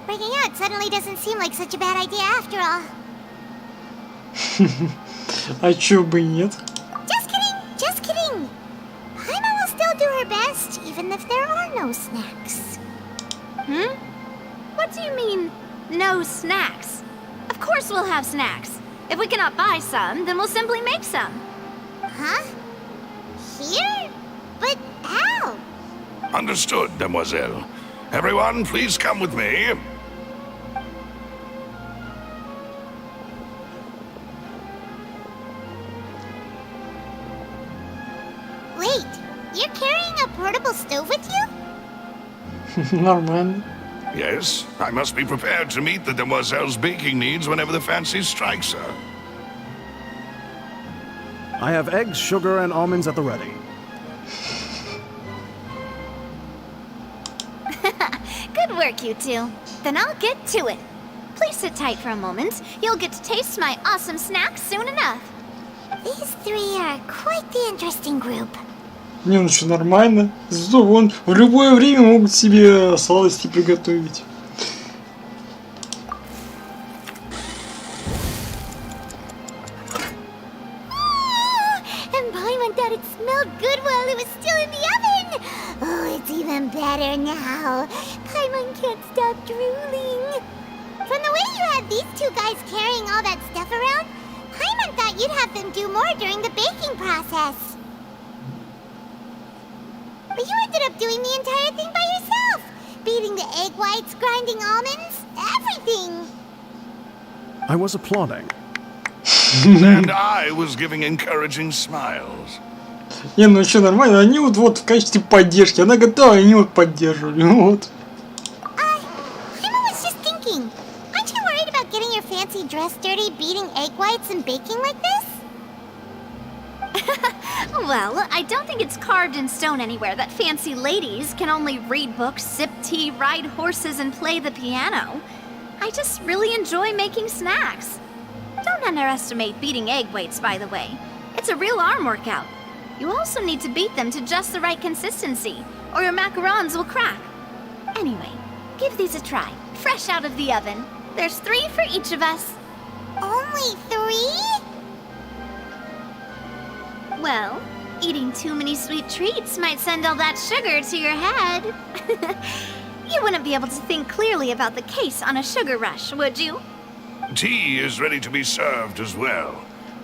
Breaking out suddenly doesn't seem like such a bad idea after all. А чё бы и нет? Just kidding, just kidding. Paimon will still do her best, even if there are no snacks. What do you mean, no snacks? Of course we'll have snacks. If we cannot buy some, then we'll simply make some. Huh? Here? But how? Understood, Demoiselle. Everyone, please come with me. Wait, you're carrying a portable stove with you? Нормально. Yes, I must be prepared to meet the Demoiselle's baking needs whenever the fancy strikes her. I have eggs, sugar, and almonds at the ready. Good work, you two. Then I'll get to it. Please sit tight for a moment. You'll get to taste my awesome snacks soon enough. These three are quite the interesting group. Не, ну что, нормально. Зато вон в любое время могут себе сладости приготовить. And Paimon thought it smelled good while it was still in the oven. Oh, it's even better now. Paimon can't stop drooling. From the way you had these two guys carrying all that stuff around, Paimon thought you'd have them do more during the baking process. But you ended up doing the entire thing by yourself. whites, grinding almonds, everything. I was applauding. And I was giving encouraging smiles. Не, ну что, нормально, они вот в качестве поддержки, она готова, они вот поддерживали, вот. I was just thinking, aren't you worried about getting your fancy dress dirty, beating egg whites and baking like this? Well, I don't think it's carved in stone anywhere that fancy ladies can only read books, sip tea, ride horses, and play the piano. I just really enjoy making snacks. Don't underestimate beating egg whites, by the way. It's a real arm workout. You also need to beat them to just the right consistency, or your macarons will crack. Anyway, give these a try, fresh out of the oven. There's 3 for each of us. Only 3? Well, eating too many sweet treats might send all that sugar to your head. You wouldn't be able to think clearly about the case on a sugar rush, would you? Tea is ready to be served as well.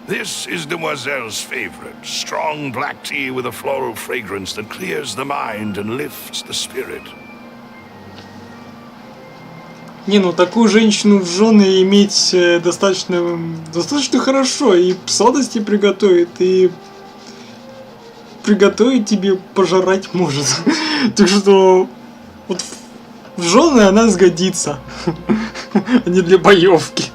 This is Demoiselle's favorite, strong black tea with a floral fragrance that clears the mind and lifts the spirit. Не, ну такую женщину в жены иметь достаточно хорошо, и сладости приготовит, и приготовить тебе пожрать может. Так что вот в жены она сгодится, а не для боевки.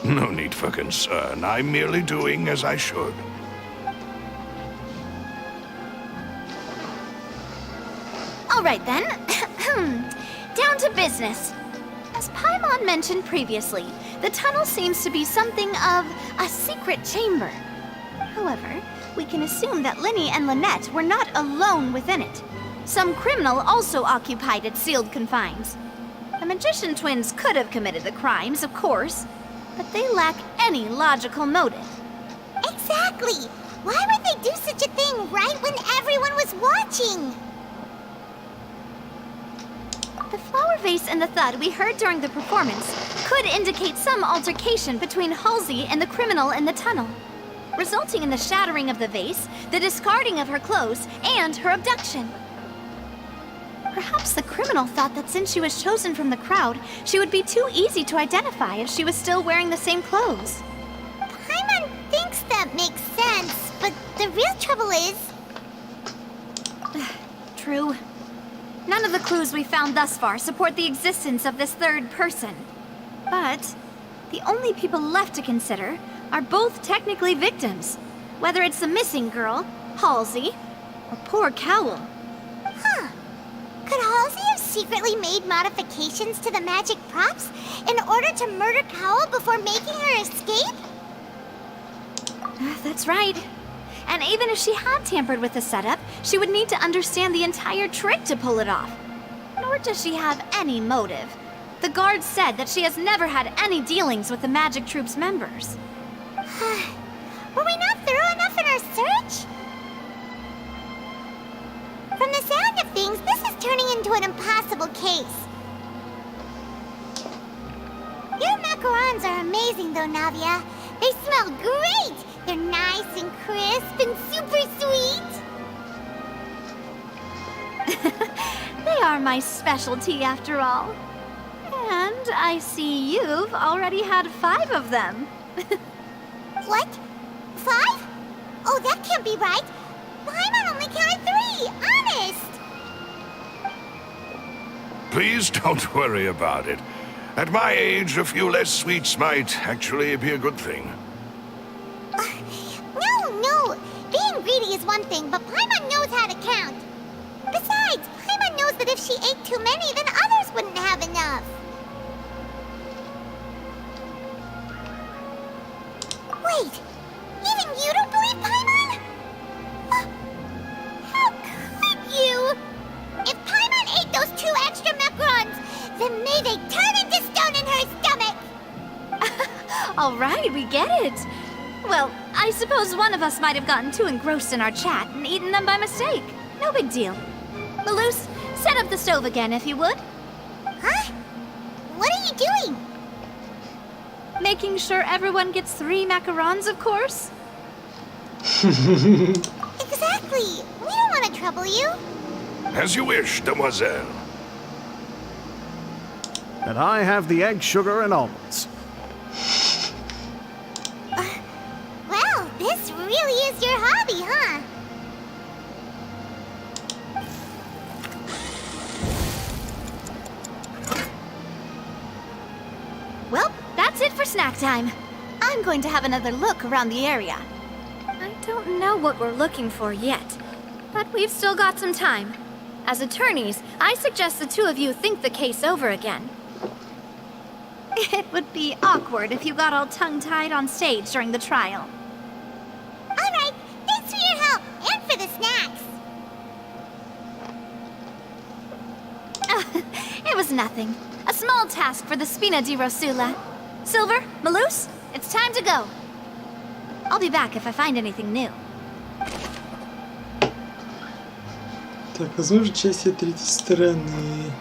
No need for concern. I'm merely doing as I should. All right then. Down to business. As Paimon mentioned previously, the tunnel seems to be something of a secret chamber. However, we can assume that Linny and Lynette were not alone within it. Some criminal also occupied its sealed confines. The magician twins could have committed the crimes, of course, but they lack any logical motive. Exactly! Why would they do such a thing right when everyone was watching? The flower vase and the thud we heard during the performance could indicate some altercation between Halsey and the criminal in the tunnel, resulting in the shattering of the vase, the discarding of her clothes, and her abduction. Perhaps the criminal thought that since she was chosen from the crowd, she would be too easy to identify if she was still wearing the same clothes. Paimon thinks that makes sense, but the real trouble is... True. None of the clues we found thus far support the existence of this third person. But the only people left to consider are both technically victims, whether it's the missing girl, Halsey, or poor Cowell. Huh. Could Halsey have secretly made modifications to the magic props in order to murder Cowell before making her escape? That's right. And even if she had tampered with the setup, she would need to understand the entire trick to pull it off. Nor does she have any motive. The guards said that she has never had any dealings with the Magic Troop's members. Were we not thorough enough in our search? From the sound of things, this is turning into an impossible case. Your macarons are amazing though, Navia. They smell great! They're nice and crisp and super sweet! They are my specialty after all. And I see you've already had 5 of them. What? 5? Oh, that can't be right. Paimon only counted 3, honest! Please don't worry about it. At my age, a few less sweets might actually be a good thing. No! Being greedy is one thing, but Paimon knows how to count. Besides, Paimon knows that if she ate too many, then others wouldn't have enough. Wait! Even you don't believe Paimon? How could you? If Paimon ate those 2 extra macarons, then may they turn into stone in her stomach! All right, we get it. Well, I suppose one of us might have gotten too engrossed in our chat and eaten them by mistake. No big deal. Maloose, set up the stove again if you would. Huh? What are you doing? Making sure everyone gets 3 macarons, of course. Exactly. We don't want to trouble you. As you wish, Demoiselle. And I have the egg, sugar, and almonds. Well, this really is your hobby, huh? Well, that's it for snack time. I'm going to have another look around the area. I don't know what we're looking for yet, but we've still got some time. As attorneys, I suggest the two of you think the case over again. It would be awkward if you got all tongue-tied on stage during the trial. All right, thanks for your help and for the snacks. It was nothing. A small task for the Spina di Rosula. Silver, Malus, it's time to go. I'll be back if I find anything new. Так, возможно, часть третьей стороны.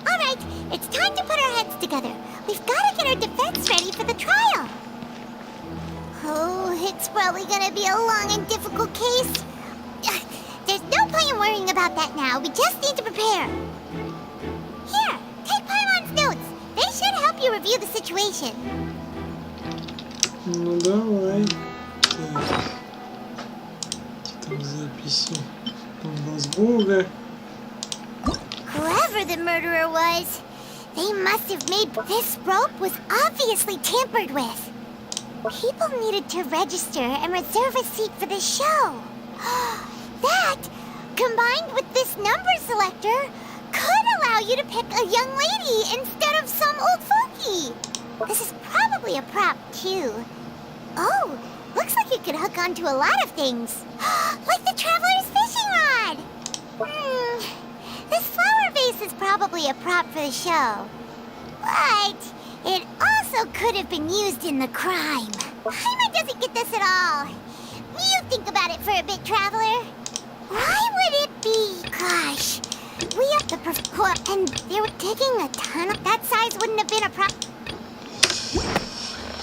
All right, it's time to put our heads together. We've got to get our defense ready for the trial. Oh, it's probably gonna be a long and difficult case. There's no point in worrying about that now. We just need to prepare. Here, take Paimon's notes. They should help you review the situation. Ну давай. Так. Там записи. Голос Бога. Whoever the murderer was, they must have made this rope was obviously tampered with. People needed to register and reserve a seat for the show. That, combined with this number selector, could allow you to pick a young lady instead of some old fogey. This is probably a prop, too. Oh, looks like you could hook onto a lot of things. Like the Traveler's fishing rod. This flower vase is probably a prop for the show. But it also could have been used in the crime. Paimon doesn't get this at all. You think about it for a bit, Traveler. Why would it be? Gosh, we have the and they were taking a ton of that size wouldn't have been a prop.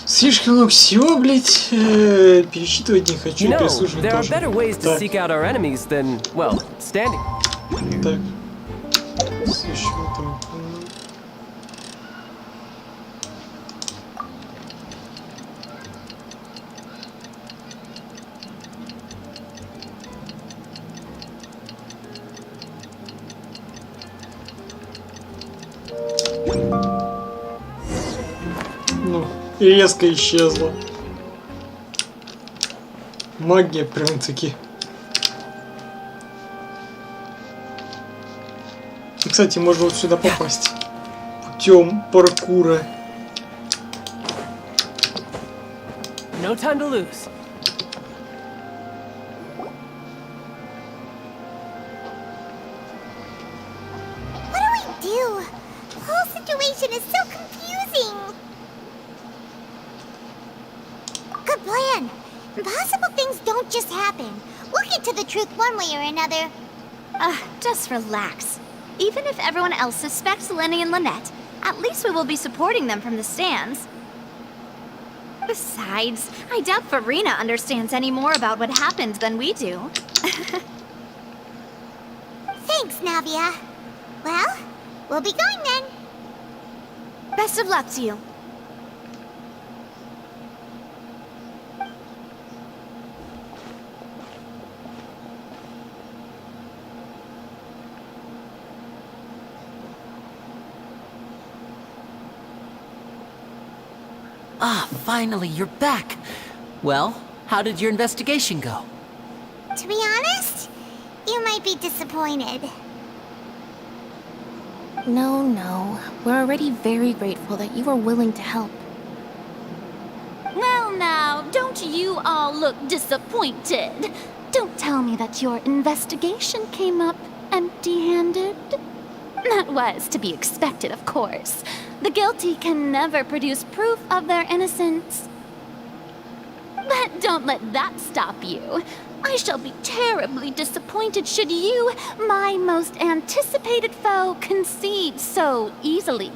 Слишком много всего, блять. Пересчитывать не хочу, переслушивать there are тоже. better ways to Так. seek out our enemies than, well, standing. Так. Слушай, вот там. Ну, и резко исчезла. Магия прям-таки. Кстати, можно вот сюда попасть путем паркура. No time to lose. What do we do? The whole situation is so confusing. Good plan. Impossible things don't just happen. We'll get to the truth one way or another. Just relax. Even if everyone else suspects Lenny and Lynette, at least we will be supporting them from the stands. Besides, I doubt Farina understands any more about what happened than we do. Thanks, Navia. Well, we'll be going then. Best of luck to you. Ah, finally, you're back. Well, how did your investigation go? To be honest, you might be disappointed. No. We're already very grateful that you were willing to help. Well now, don't you all look disappointed. Don't tell me that your investigation came up empty-handed. That was to be expected, of course. The guilty can never produce proof of their innocence. But don't let that stop you. I shall be terribly disappointed should you, my most anticipated foe, concede so easily.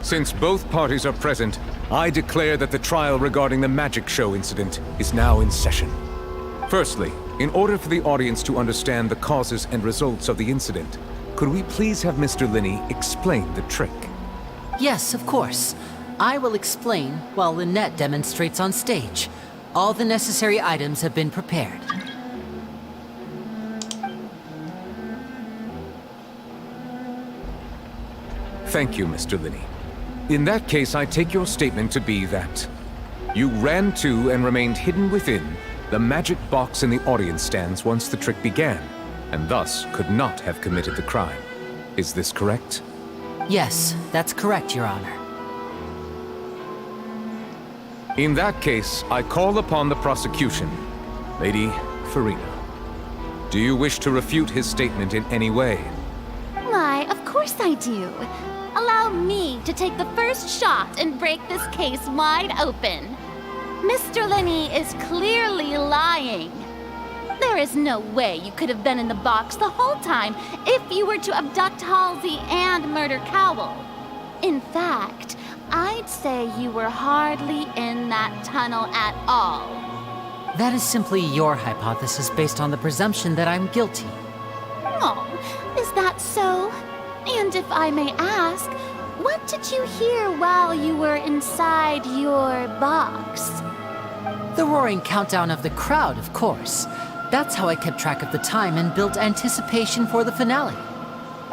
Since both parties are present, I declare that the trial regarding the magic show incident is now in session. Firstly, in order for the audience to understand the causes and results of the incident, could we please have Mr. Linney explain the trick? Yes, of course. I will explain while Lynette demonstrates on stage. All the necessary items have been prepared. Thank you, Mr. Linney. In that case, I take your statement to be that you ran to and remained hidden within the magic box in the audience stands once the trick began, and thus could not have committed the crime. Is this correct? Yes, that's correct, Your Honor. In that case, I call upon the prosecution. Lady Farina, do you wish to refute his statement in any way? Why, of course I do. Allow me to take the first shot and break this case wide open. Mr. Linney is clearly lying. There is no way you could have been in the box the whole time if you were to abduct Halsey and murder Cowell. In fact, I'd say you were hardly in that tunnel at all. That is simply your hypothesis based on the presumption that I'm guilty. Oh, is that so? And if I may ask, what did you hear while you were inside your box? The roaring countdown of the crowd, of course. That's how I kept track of the time and built anticipation for the finale.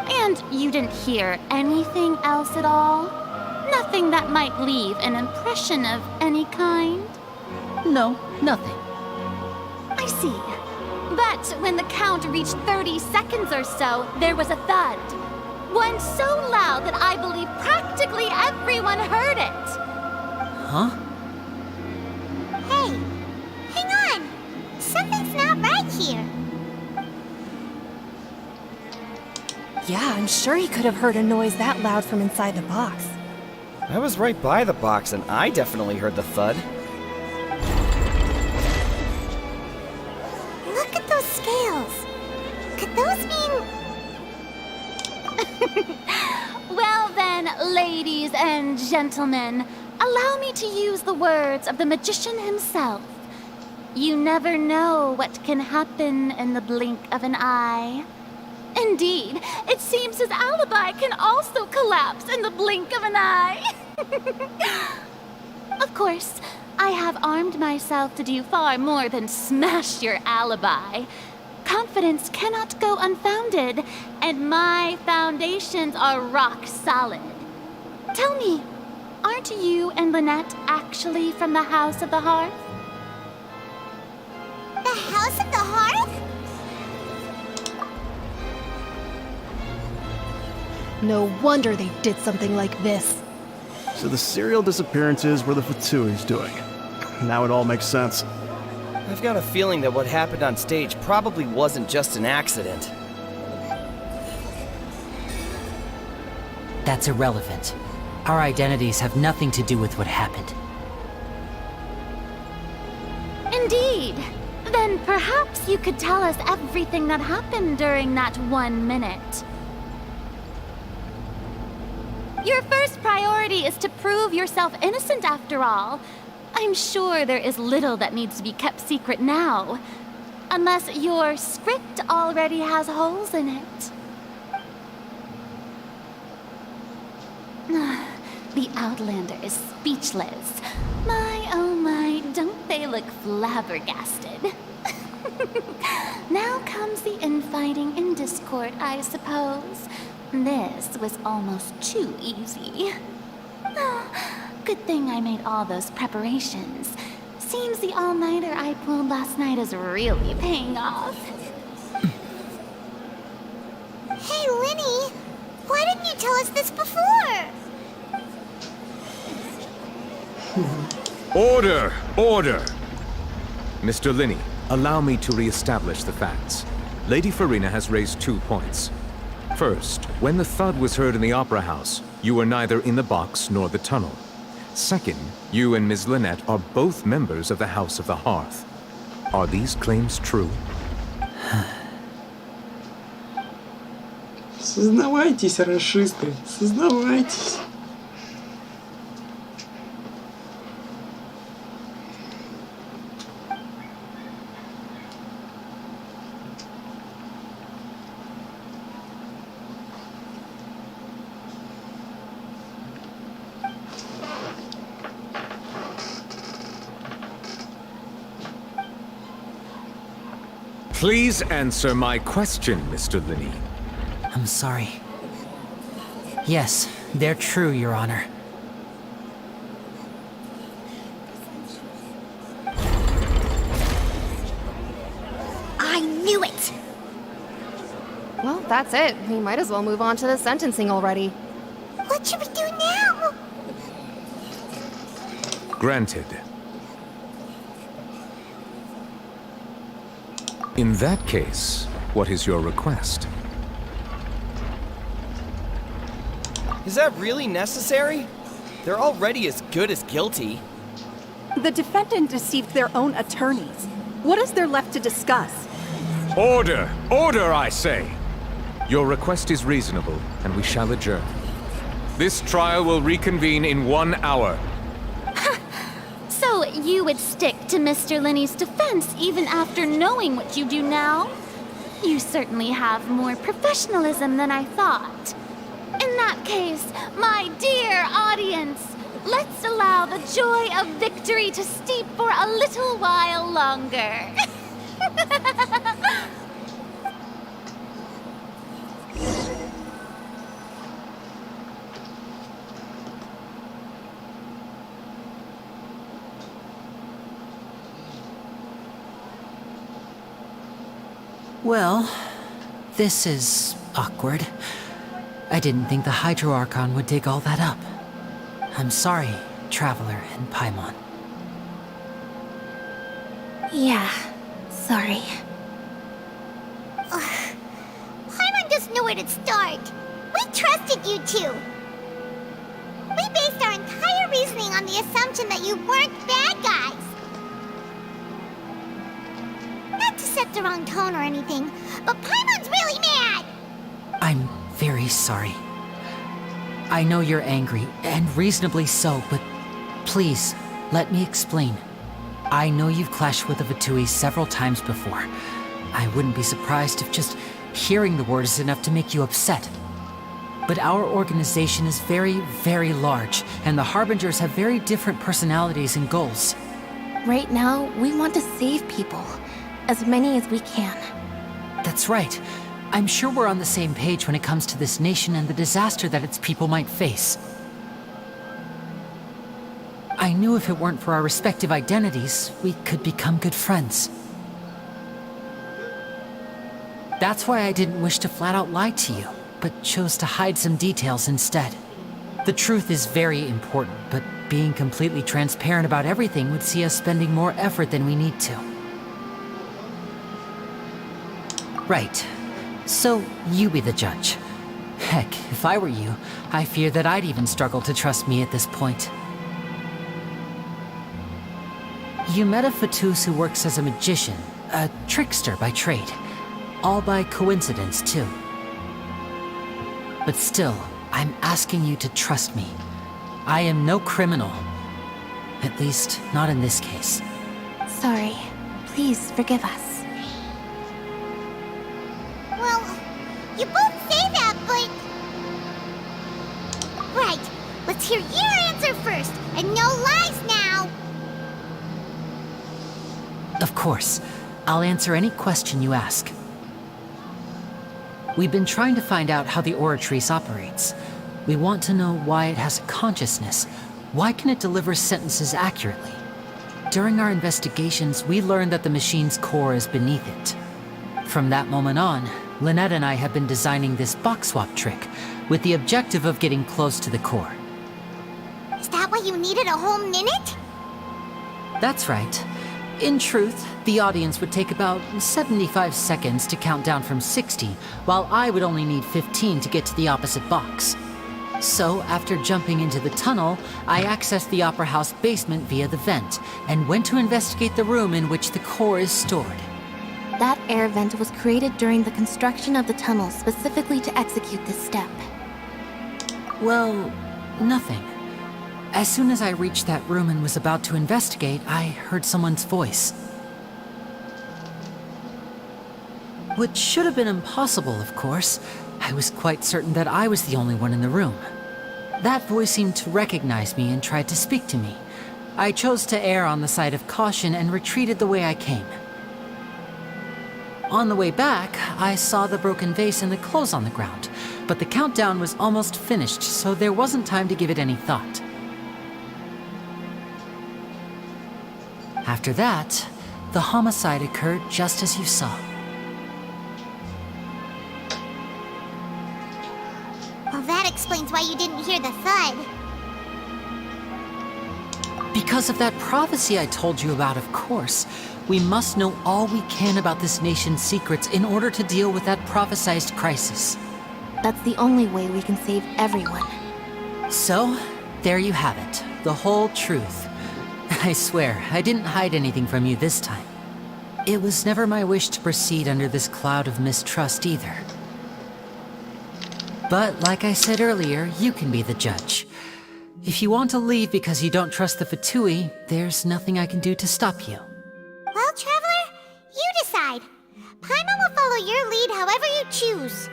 And you didn't hear anything else at all? Nothing that might leave an impression of any kind? No, nothing. I see. But when the count reached 30 seconds or so, there was a thud. One so loud that I believe practically everyone heard it. Huh? Hey, hang on. Something's not right here. Yeah, I'm sure he could have heard a noise that loud from inside the box. I was right by the box, and I definitely heard the thud. Look at those scales. Could those mean... Well then, ladies and gentlemen, allow me to use the words of the magician himself. You never know what can happen in the blink of an eye. Indeed, it seems his alibi can also collapse in the blink of an eye. Of course, I have armed myself to do far more than smash your alibi. Confidence cannot go unfounded, and my foundations are rock solid. Tell me, aren't you and Lynette actually from the House of the Hearth? The House of the Hearth? No wonder they did something like this. So the serial disappearances were the Fatui's doing. Now it all makes sense. I've got a feeling that what happened on stage probably wasn't just an accident. That's irrelevant. Our identities have nothing to do with what happened. Indeed. Then perhaps you could tell us everything that happened during that 1 minute. Your first priority is to prove yourself innocent, after all. I'm sure there is little that needs to be kept secret now. Unless your script already has holes in it. The Outlander is speechless. My, oh my, don't they look flabbergasted? Now comes the infighting and discord, I suppose. This was almost too easy. Good thing I made all those preparations. Seems the all-nighter I pulled last night is really paying off. Hey, Linny! Why didn't you tell us this before? Order! Order! Mr. Linney, allow me to re-establish the facts. Lady Farina has raised 2 points. First, when the thud was heard in the Opera House, you were neither in the box nor the tunnel. Second, you and Ms. Lynette are both members of the House of the Hearth. Are these claims true? Сознавайтесь, расисты, сознавайтесь. Please answer my question, Mr. Linney. I'm sorry. Yes, they're true, Your Honor. I knew it! Well, that's it. We might as well move on to the sentencing already. What should we do now? Granted. In that case, what is your request? Is that really necessary? They're already as good as guilty. The defendant deceived their own attorneys. What is there left to discuss? Order! Order, I say! Your request is reasonable, and we shall adjourn. This trial will reconvene in 1 hour. So you would stick to Mr. Linney's defense even after knowing what you do now? You certainly have more professionalism than I thought. In that case, my dear audience, let's allow the joy of victory to steep for a little while longer. Well, this is awkward. I didn't think the Hydro-Archon would dig all that up. I'm sorry, Traveler and Paimon. Yeah, sorry. Paimon doesn't know where to start. We trusted you two. We based our entire reasoning on the assumption that you weren't bad guys. Not to set the wrong tone or anything, but Paimon's really mad! I'm very sorry. I know you're angry, and reasonably so, but please, let me explain. I know you've clashed with the Fatui several times before. I wouldn't be surprised if just hearing the word is enough to make you upset. But our organization is very, very large, and the Harbingers have very different personalities and goals. Right now, we want to save people. As many as we can. That's right. I'm sure we're on the same page when it comes to this nation and the disaster that its people might face. I knew if it weren't for our respective identities, we could become good friends. That's why I didn't wish to flat out lie to you, but chose to hide some details instead. The truth is very important, but being completely transparent about everything would see us spending more effort than we need to. Right. So, you be the judge. Heck, if I were you, I fear that I'd even struggle to trust me at this point. You met a Fatus who works as a magician, a trickster by trade. All by coincidence, too. But still, I'm asking you to trust me. I am no criminal. At least, not in this case. Sorry. Please forgive us. Well, you both say that, but... Right, let's hear your answer first, and no lies now! Of course. I'll answer any question you ask. We've been trying to find out how the Oratrice operates. We want to know why it has a consciousness. Why can it deliver sentences accurately? During our investigations, we learned that the machine's core is beneath it. From that moment on, Lynette and I have been designing this box swap trick, with the objective of getting close to the core. Is that why you needed a whole minute? That's right. In truth, the audience would take about 75 seconds to count down from 60, while I would only need 15 to get to the opposite box. So, after jumping into the tunnel, I accessed the Opera House basement via the vent, and went to investigate the room in which the core is stored. That air vent was created during the construction of the tunnel specifically to execute this step. Well, nothing. As soon as I reached that room and was about to investigate, I heard someone's voice. Which should have been impossible, of course. I was quite certain that I was the only one in the room. That voice seemed to recognize me and tried to speak to me. I chose to err on the side of caution and retreated the way I came. On the way back, I saw the broken vase and the clothes on the ground, but the countdown was almost finished, so there wasn't time to give it any thought. After that, the homicide occurred just as you saw. Well, that explains why you didn't hear the thud. Because of that prophecy I told you about, of course. We must know all we can about this nation's secrets in order to deal with that prophesized crisis. That's the only way we can save everyone. So, there you have it. The whole truth. I swear, I didn't hide anything from you this time. It was never my wish to proceed under this cloud of mistrust either. But like I said earlier, you can be the judge. If you want to leave because you don't trust the Fatui, there's nothing I can do to stop you. Well, Traveler, you decide. Paimon will follow your lead however you choose.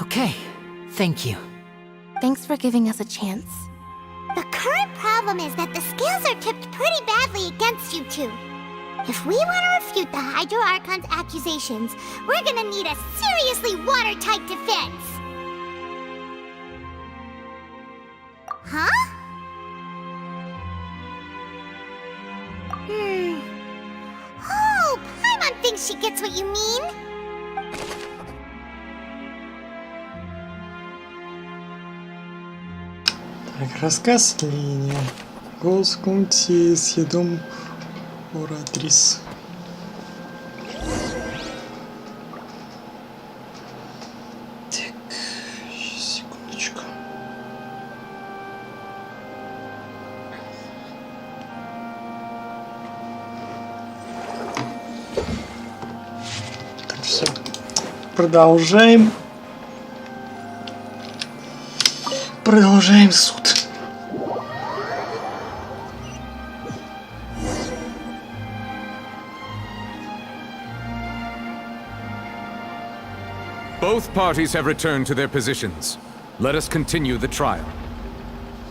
Okay, thank you. Thanks for giving us a chance. The current problem is that the scales are tipped pretty badly against you two. If we want to refute the Hydro Archon's accusations, we're gonna need a seriously watertight defense. Huh? Oh, Paimon thinks she gets what you mean. Так, рассказ линия. Голос в комнате с ядом Оратрис. Так, секундочку. Так, все. Продолжаем. Продолжаем суд. Both parties have returned to their positions. Let us continue the trial.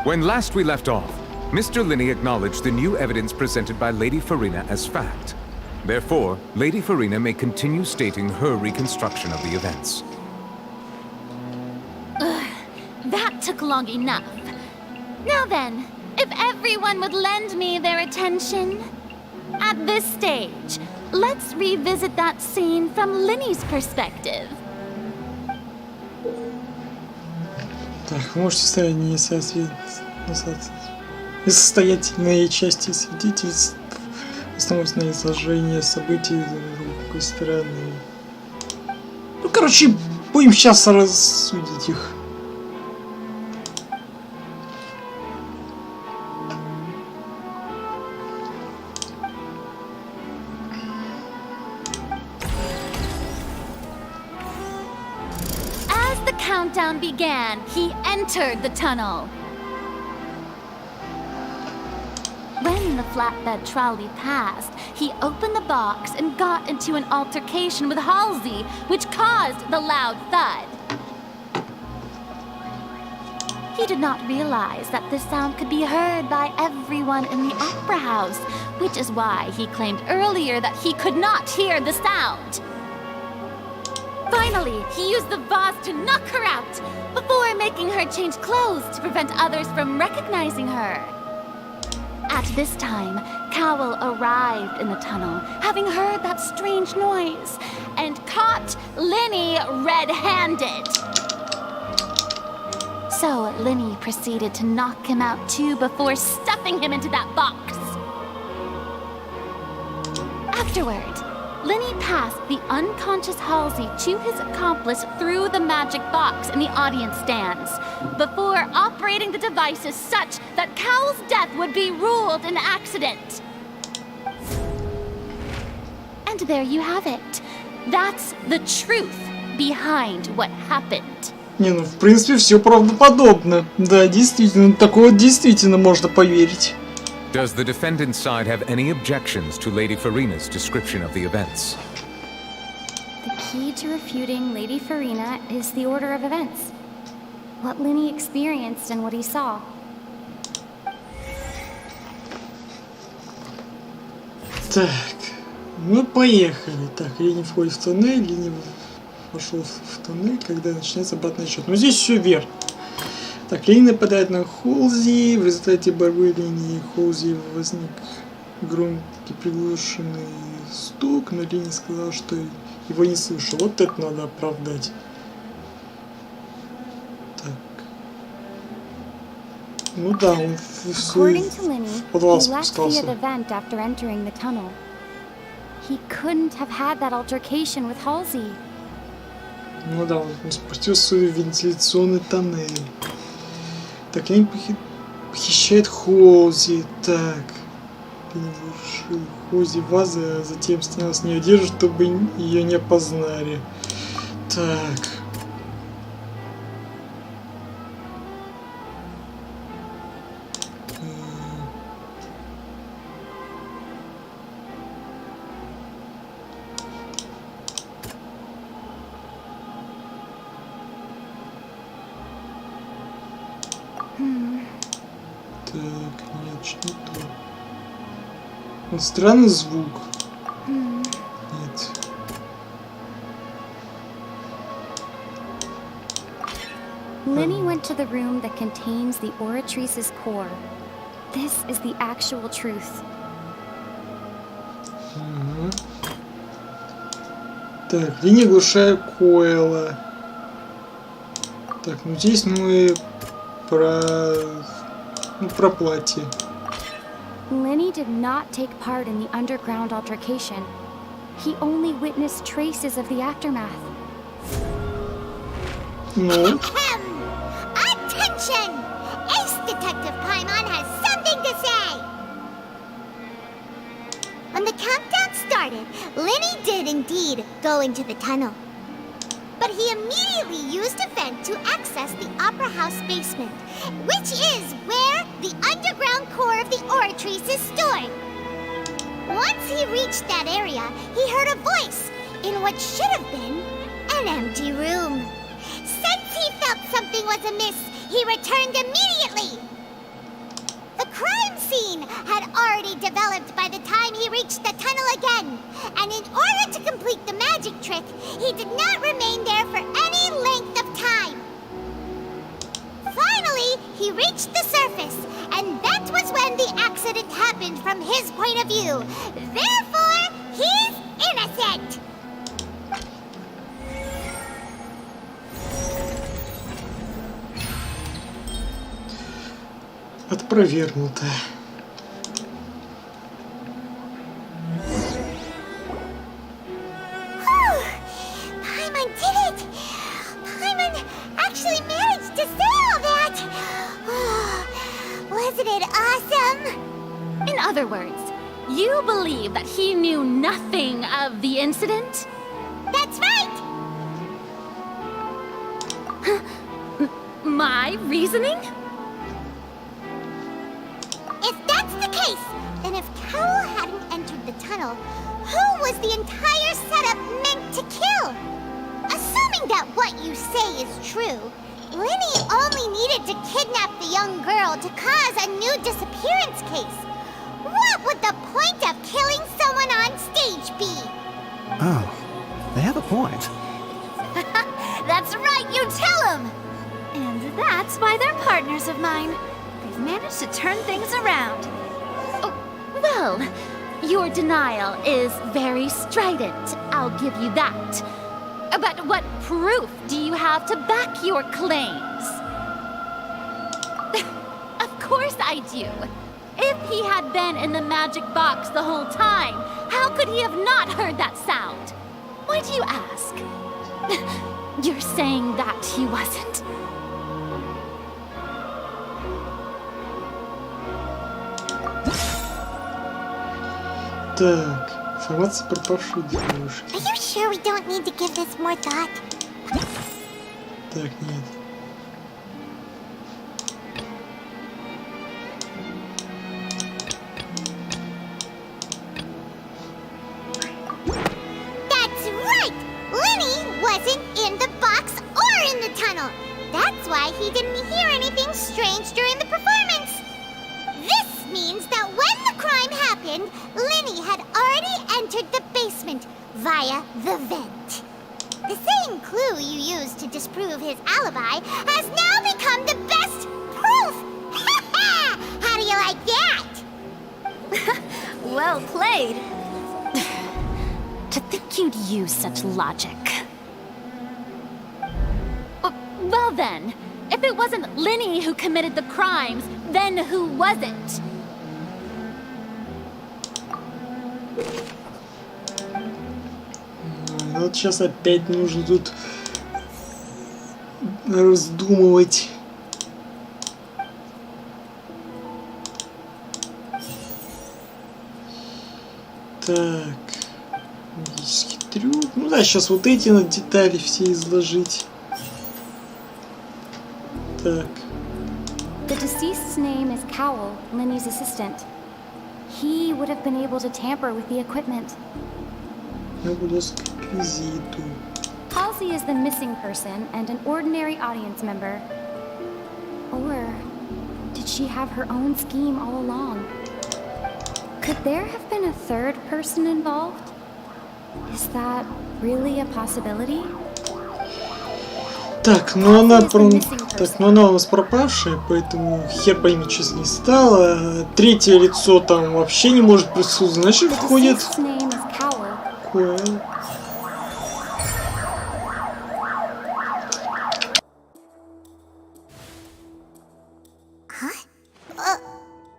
When last we left off, Mr. Linney acknowledged the new evidence presented by Lady Farina as fact. Therefore, Lady Farina may continue stating her reconstruction of the events. That took long enough. Now then, if everyone would lend me their attention. At this stage, let's revisit that scene from Linney's perspective. Так, вы можете вставить несостоятельные части свидетельств, основываясь на изложении событий с другой стороны. Ну, короче, будем сейчас рассудить их. Countdown began, he entered the tunnel. When the flatbed trolley passed, he opened the box and got into an altercation with Halsey, which caused the loud thud. He did not realize that this sound could be heard by everyone in the opera house, which is why he claimed earlier that he could not hear the sound. Finally, he used the vase to knock her out, before making her change clothes to prevent others from recognizing her. At this time, Cowell arrived in the tunnel, having heard that strange noise, and caught Linney red-handed. So Linney proceeded to knock him out too before stuffing him into that box. Afterward, Linney passed the unconscious Halsey to his accomplice through the magic box in the audience stands, before operating the devices such that Cowell's death would be ruled an accident. And there you have it. That's the truth behind what happened. Не, ну в принципе все правдоподобно. Да, действительно, такое действительно можно поверить. Does the defendant's side have any objections to Lady Farina's description of the events? The key to refuting Lady Farina is the order of events. what Linny experienced and what he saw. Так, мы поехали. Так, Линни входит в тоннель, Линни вошел в тоннель, когда начинается обратный отсчет. Но здесь все верно. Так, Линни нападает на Холзи, в результате борьбы Линни и Холзи возник громкий приглушенный стук, но Линни сказал, что его не слышал. Вот это надо оправдать. Так. Ну да, он According to Linny, подвал he left спускался. via the vent after entering the tunnel. He couldn't have had that altercation with Halsey. Ну да, он спустился в вентиляционный тоннель. Так, Линни похищает Холзи. Так. Холзи ваза, затем снял с нее одежду, чтобы ее не опознали. Так. Так, нет, что не то. Вот странный звук. Нет. Linny went to the room that contains the Oratrice's core. This is the actual truth. Так, Линни оглушает Койла. Так, ну здесь мы про платье. Linny did not take part in the underground altercation. He only witnessed traces of the aftermath. Ну? Attention! Ace Detective Paimon has something to say! When the countdown started, Linny did indeed go into the tunnel. But he immediately used a vent to access the Opera House basement, which is where the underground core of the Oratrice is stored. Once he reached that area, he heard a voice in what should have been an empty room. Since he felt something was amiss, he returned immediately. The crime scene had already developed by the time he reached the tunnel again, and in order to complete the magic trick, he did not remain there for any length of time. Finally, he reached the surface, and that was when the accident happened from his point of view. Therefore, he's innocent. Опровергнуто. Paimon did it! Paimon actually managed to say all that! Wasn't it awesome? In other words, you believe that he knew nothing of the incident? That's right! My reasoning? If that's the case, then if Carol hadn't entered the tunnel, who was the entire setup meant to kill? Assuming that what you say is true, Linny only needed to kidnap the young girl to cause a new disappearance case. What would the point of killing someone on stage be? Oh, they have a point. That's right, you tell them! And that's why they're partners of mine. They've managed to turn things around. Oh, well, your denial is very strident, I'll give you that. But what proof do you have to back your claims? Of course I do. If he had been in the magic box the whole time, how could he have not heard that sound? Why do you ask? You're saying that he wasn't? Так, информация про пропавшую девушку. Are you sure we don't need to give this more thought? Так, нет. That's right! Linny wasn't in the box or in the tunnel. That's why he didn't hear anything strange during the performance. This means that when the crime happened, Lenny had already entered the basement via the vent. The same clue you used to disprove his alibi has now become the best proof! How do you like that? Well played. To think you'd use such logic. Well then, if it wasn't Lenny who committed the crimes, then who was it? Вот сейчас опять нужно тут раздумывать. Так, магический трюк. Ну да, сейчас вот эти на детали все изложить. Так. The deceased's name is Cowell, Lenny's assistant. He would have been able to tamper with the equipment. Halsey is the missing person and an ordinary audience member. Or did she have her own scheme all along? Could there have been a third person involved? Is that really a possibility? Так, ну она у нас пропавшая, поэтому хер пойми, что с ней стало. Третье лицо там вообще не может присутствовать, значит входит.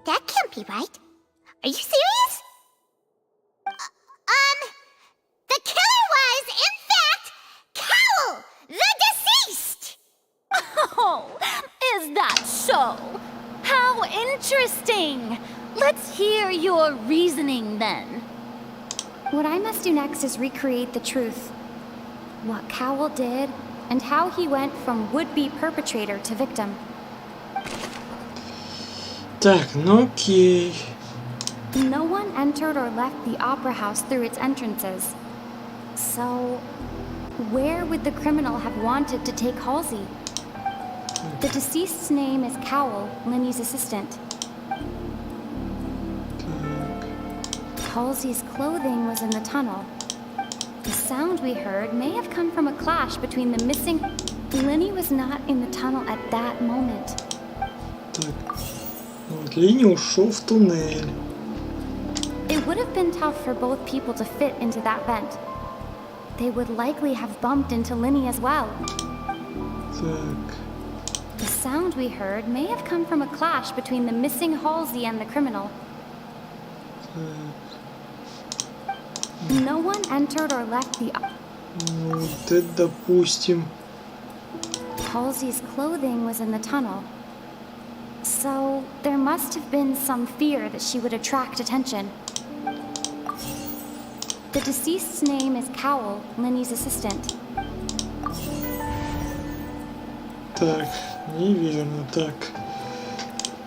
That can't be right. Are you serious? The killer was, in fact, Cowell, the deceased! Oh, is that so? How interesting! Let's hear your reasoning then. What I must do next is recreate the truth. What Cowell did, and how he went from would-be perpetrator to victim. Так, ну окей. No one entered or left the opera house through its entrances. So, where would the criminal have wanted to take Halsey? The deceased's name is Cowell, Lenny's assistant. Halsey's clothing was in the tunnel. The sound we heard may have come from a clash between the missing... Lenny was not in the tunnel at that moment. Так, вот Lenny ушел в туннель. It would have been tough for both people to fit into that vent. They would likely have bumped into Lenny as well. Так. The sound we heard may have come from a clash between the missing Halsey and the criminal. No one entered or left the... Вот это допустим. Halsey's clothing was in the tunnel. So, there must have been some fear that she would attract attention. The deceased's name is Cowell, Lenny's assistant. Так, неверно, так.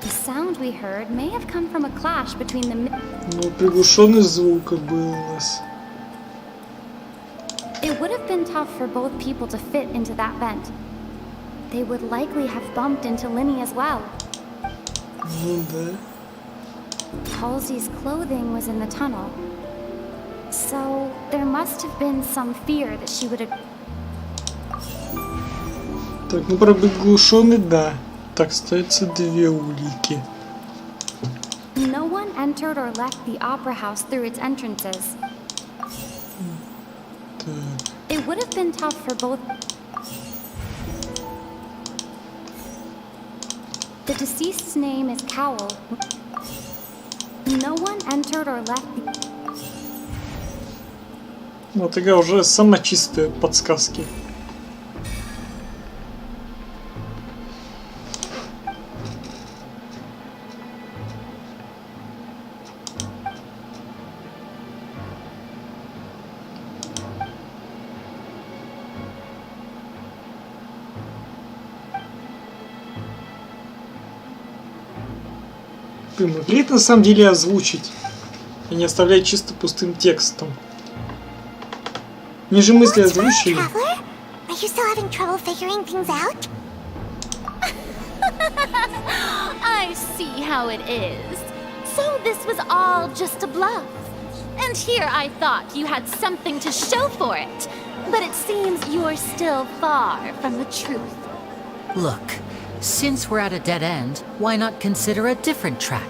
The sound we heard may have come from a clash between the... Ну, приглушенный звук был у нас. It would have been tough for both people to fit into that vent. They would likely have bumped into Lenny as well. Ну да. Halsey's clothing was in the tunnel. So, there must have been some fear that she would have... Так, ну про приглушенный, да. Так, остается две улики. No one entered or left the opera house through its entrances. Так. It would have been tough for both... The deceased's name is Cowell. No one entered or left the... Вот такая уже самая чистая подсказки. Приятно на самом деле озвучить и не оставлять чисто пустым текстом. Мне же мысли озвучили. Are you still having trouble figuring things out? I see how it is. So this was all just a bluff. And here I thought you had something to show for it. But it seems you're still far from the truth. Look, since we're at a dead end, why not consider a different track?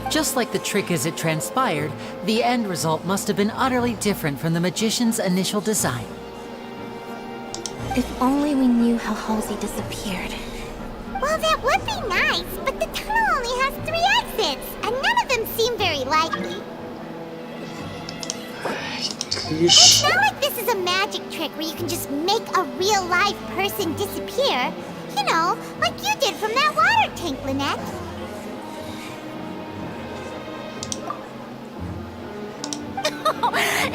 Just like the trick as it transpired, the end result must have been utterly different from the magician's initial design. If only we knew how Halsey disappeared. Well, that would be nice, but the tunnel only has 3 exits, and none of them seem very likely. It's not like this is a magic trick where you can just make a real-life person disappear. You know, like you did from that water tank, Lynette.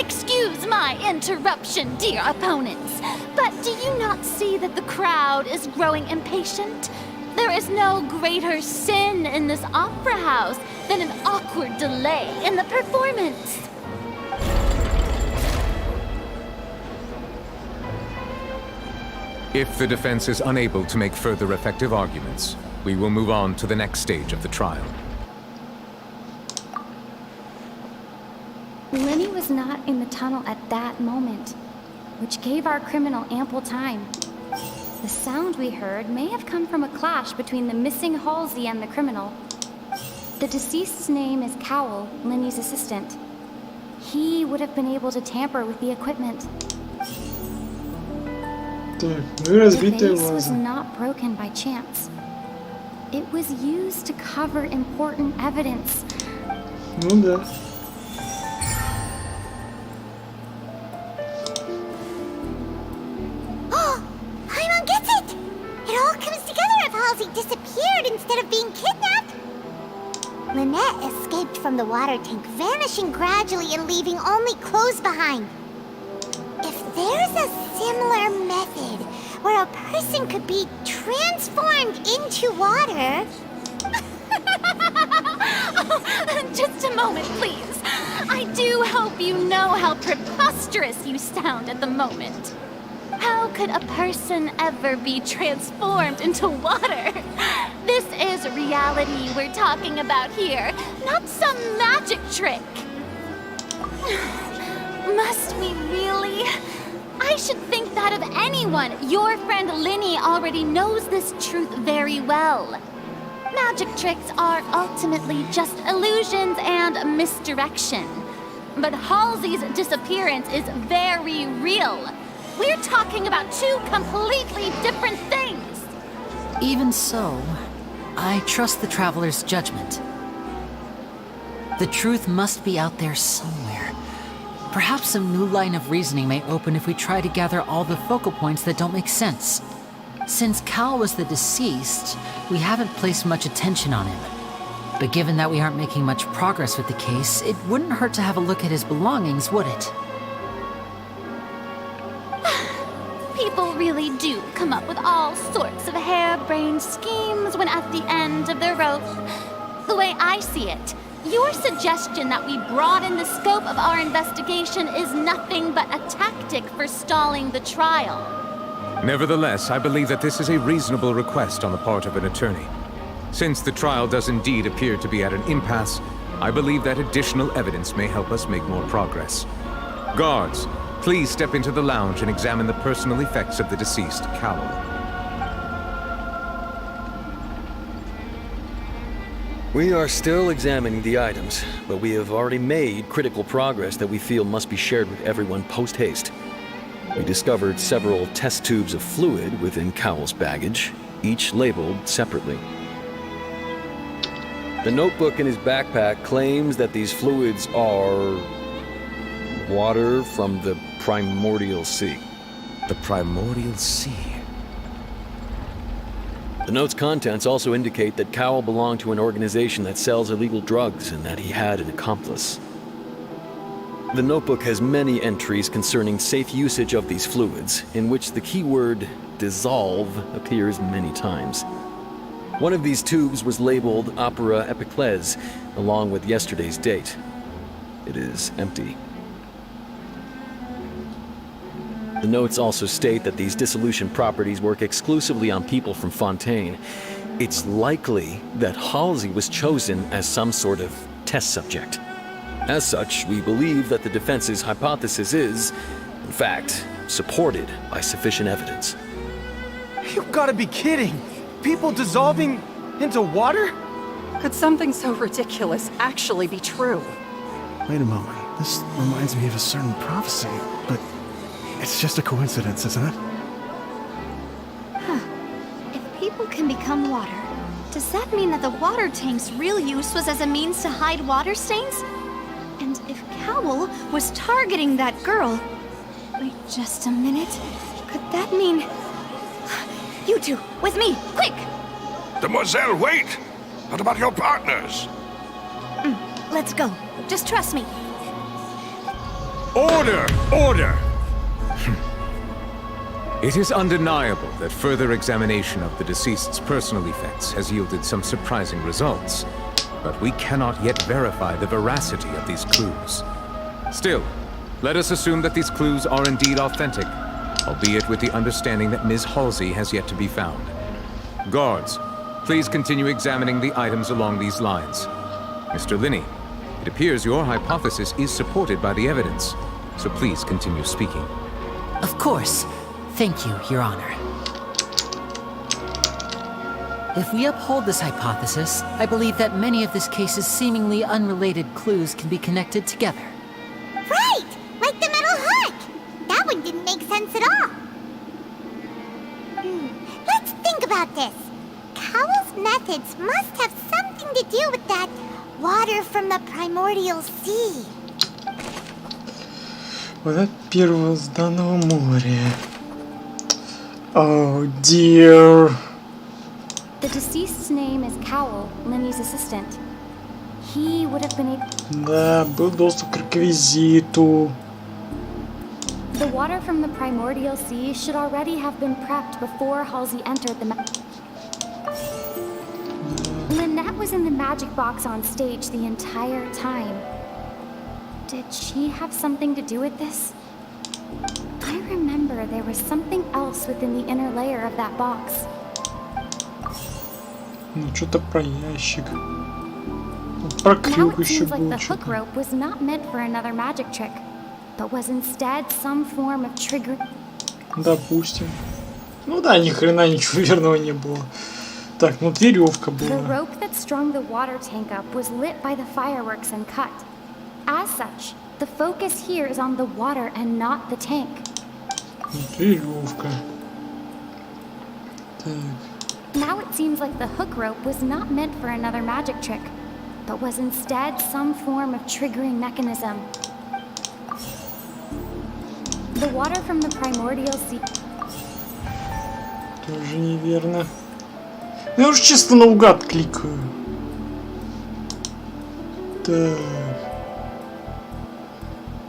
Excuse my interruption, dear opponents, but do you not see that the crowd is growing impatient? There is no greater sin in this opera house than an awkward delay in the performance. If the defense is unable to make further effective arguments, we will move on to the next stage of the trial. Lenny was not in the tunnel at that moment, which gave our criminal ample time. The sound we heard may have come from a clash between the missing Halsey and the criminal. The deceased's name is Cowell, Lenny's assistant. He would have been able to tamper with the equipment. The vase was not broken by chance. It was used to cover important evidence. Ну да. Paimon gets it! It all comes together if Halsey disappeared instead of being kidnapped. Lynette escaped from the water tank, vanishing gradually and leaving only clothes behind. If there's a similar method where a person could be transformed into water... Just a moment, please. I do hope you know how preposterous you sound at the moment. How could a person ever be transformed into water? This is reality we're talking about here, not some magic trick. Must we really? I should think that of anyone. Your friend Linny already knows this truth very well. Magic tricks are ultimately just illusions and misdirection. But Halsey's disappearance is very real. We're talking about 2 completely different things. Even so, I trust the Traveler's judgment. The truth must be out there somewhere. Perhaps some new line of reasoning may open if we try to gather all the focal points that don't make sense. Since Cal was the deceased, we haven't placed much attention on him. But given that we aren't making much progress with the case, it wouldn't hurt to have a look at his belongings, would it? People really do come up with all sorts of harebrained schemes when at the end of their rope. The way I see it, your suggestion that we broaden the scope of our investigation is nothing but a tactic for stalling the trial. Nevertheless, I believe that this is a reasonable request on the part of an attorney. Since the trial does indeed appear to be at an impasse, I believe that additional evidence may help us make more progress. Guards, please step into the lounge and examine the personal effects of the deceased, Cowell. We are still examining the items, but we have already made critical progress that we feel must be shared with everyone post-haste. We discovered several test tubes of fluid within Cowell's baggage, each labeled separately. The notebook in his backpack claims that these fluids are water from the primordial sea. The primordial sea? The note's contents also indicate that Cowell belonged to an organization that sells illegal drugs and that he had an accomplice. The notebook has many entries concerning safe usage of these fluids, in which the keyword dissolve appears many times. One of these tubes was labeled Opera Epiclese, along with yesterday's date. It is empty. The notes also state that these dissolution properties work exclusively on people from Ffontaine, It's likely that Halsey was chosen as some sort of test subject. As such, we believe that the defense's hypothesis is, in fact, supported by sufficient evidence. You've got to be kidding! People dissolving into water? Could something so ridiculous actually be true? Wait a moment. This reminds me of a certain prophecy, but it's just a coincidence, isn't it? Huh. If people can become water, does that mean that the water tank's real use was as a means to hide water stains? And if Cowl was targeting that girl... Wait just a minute. Could that mean... You two, with me, quick! Demoiselle, wait! What about your partners? Let's go. Just trust me. Order! Order! It is undeniable that further examination of the deceased's personal effects has yielded some surprising results, but we cannot yet verify the veracity of these clues. Still, let us assume that these clues are indeed authentic, albeit with the understanding that Ms. Halsey has yet to be found. Guards, please continue examining the items along these lines. Mr. Linney, it appears your hypothesis is supported by the evidence, so please continue speaking. Of course. Thank you, Your Honor. If we uphold this hypothesis, I believe that many of this case's seemingly unrelated clues can be connected together. Right! Like the metal hook! That one didn't make sense at all. Let's think about this. Cowell's methods must have something to do with that water from the primordial sea. Вода первозданного моря. Oh dear. The deceased's name is Cowell, Linny's assistant. He would have been able... Да, был доступ к реквизиту. The water from the primordial sea should already have been prepped before Halsey entered the... Lynette was in the magic box on stage the entire time. Did she have something to do with this? I remember there was something else within the inner layer of that box. Ну, что-то про ящик. Про крюк еще Now it seems like было the hook что-то. rope was not meant for another magic trick, but was instead some form of trigger. Допустим. Ну да, ни хрена ничего верного не было. Так, ну веревка The была. rope that strung the water tank up was lit by the fireworks and cut. As such, the focus here is on the water and not the tank. Веревка. Так. Now it seems like the hook rope was not meant for another magic trick, but was instead some form of triggering mechanism. The water from the primordial sea... Тоже неверно. Я уже чисто наугад кликаю. Так.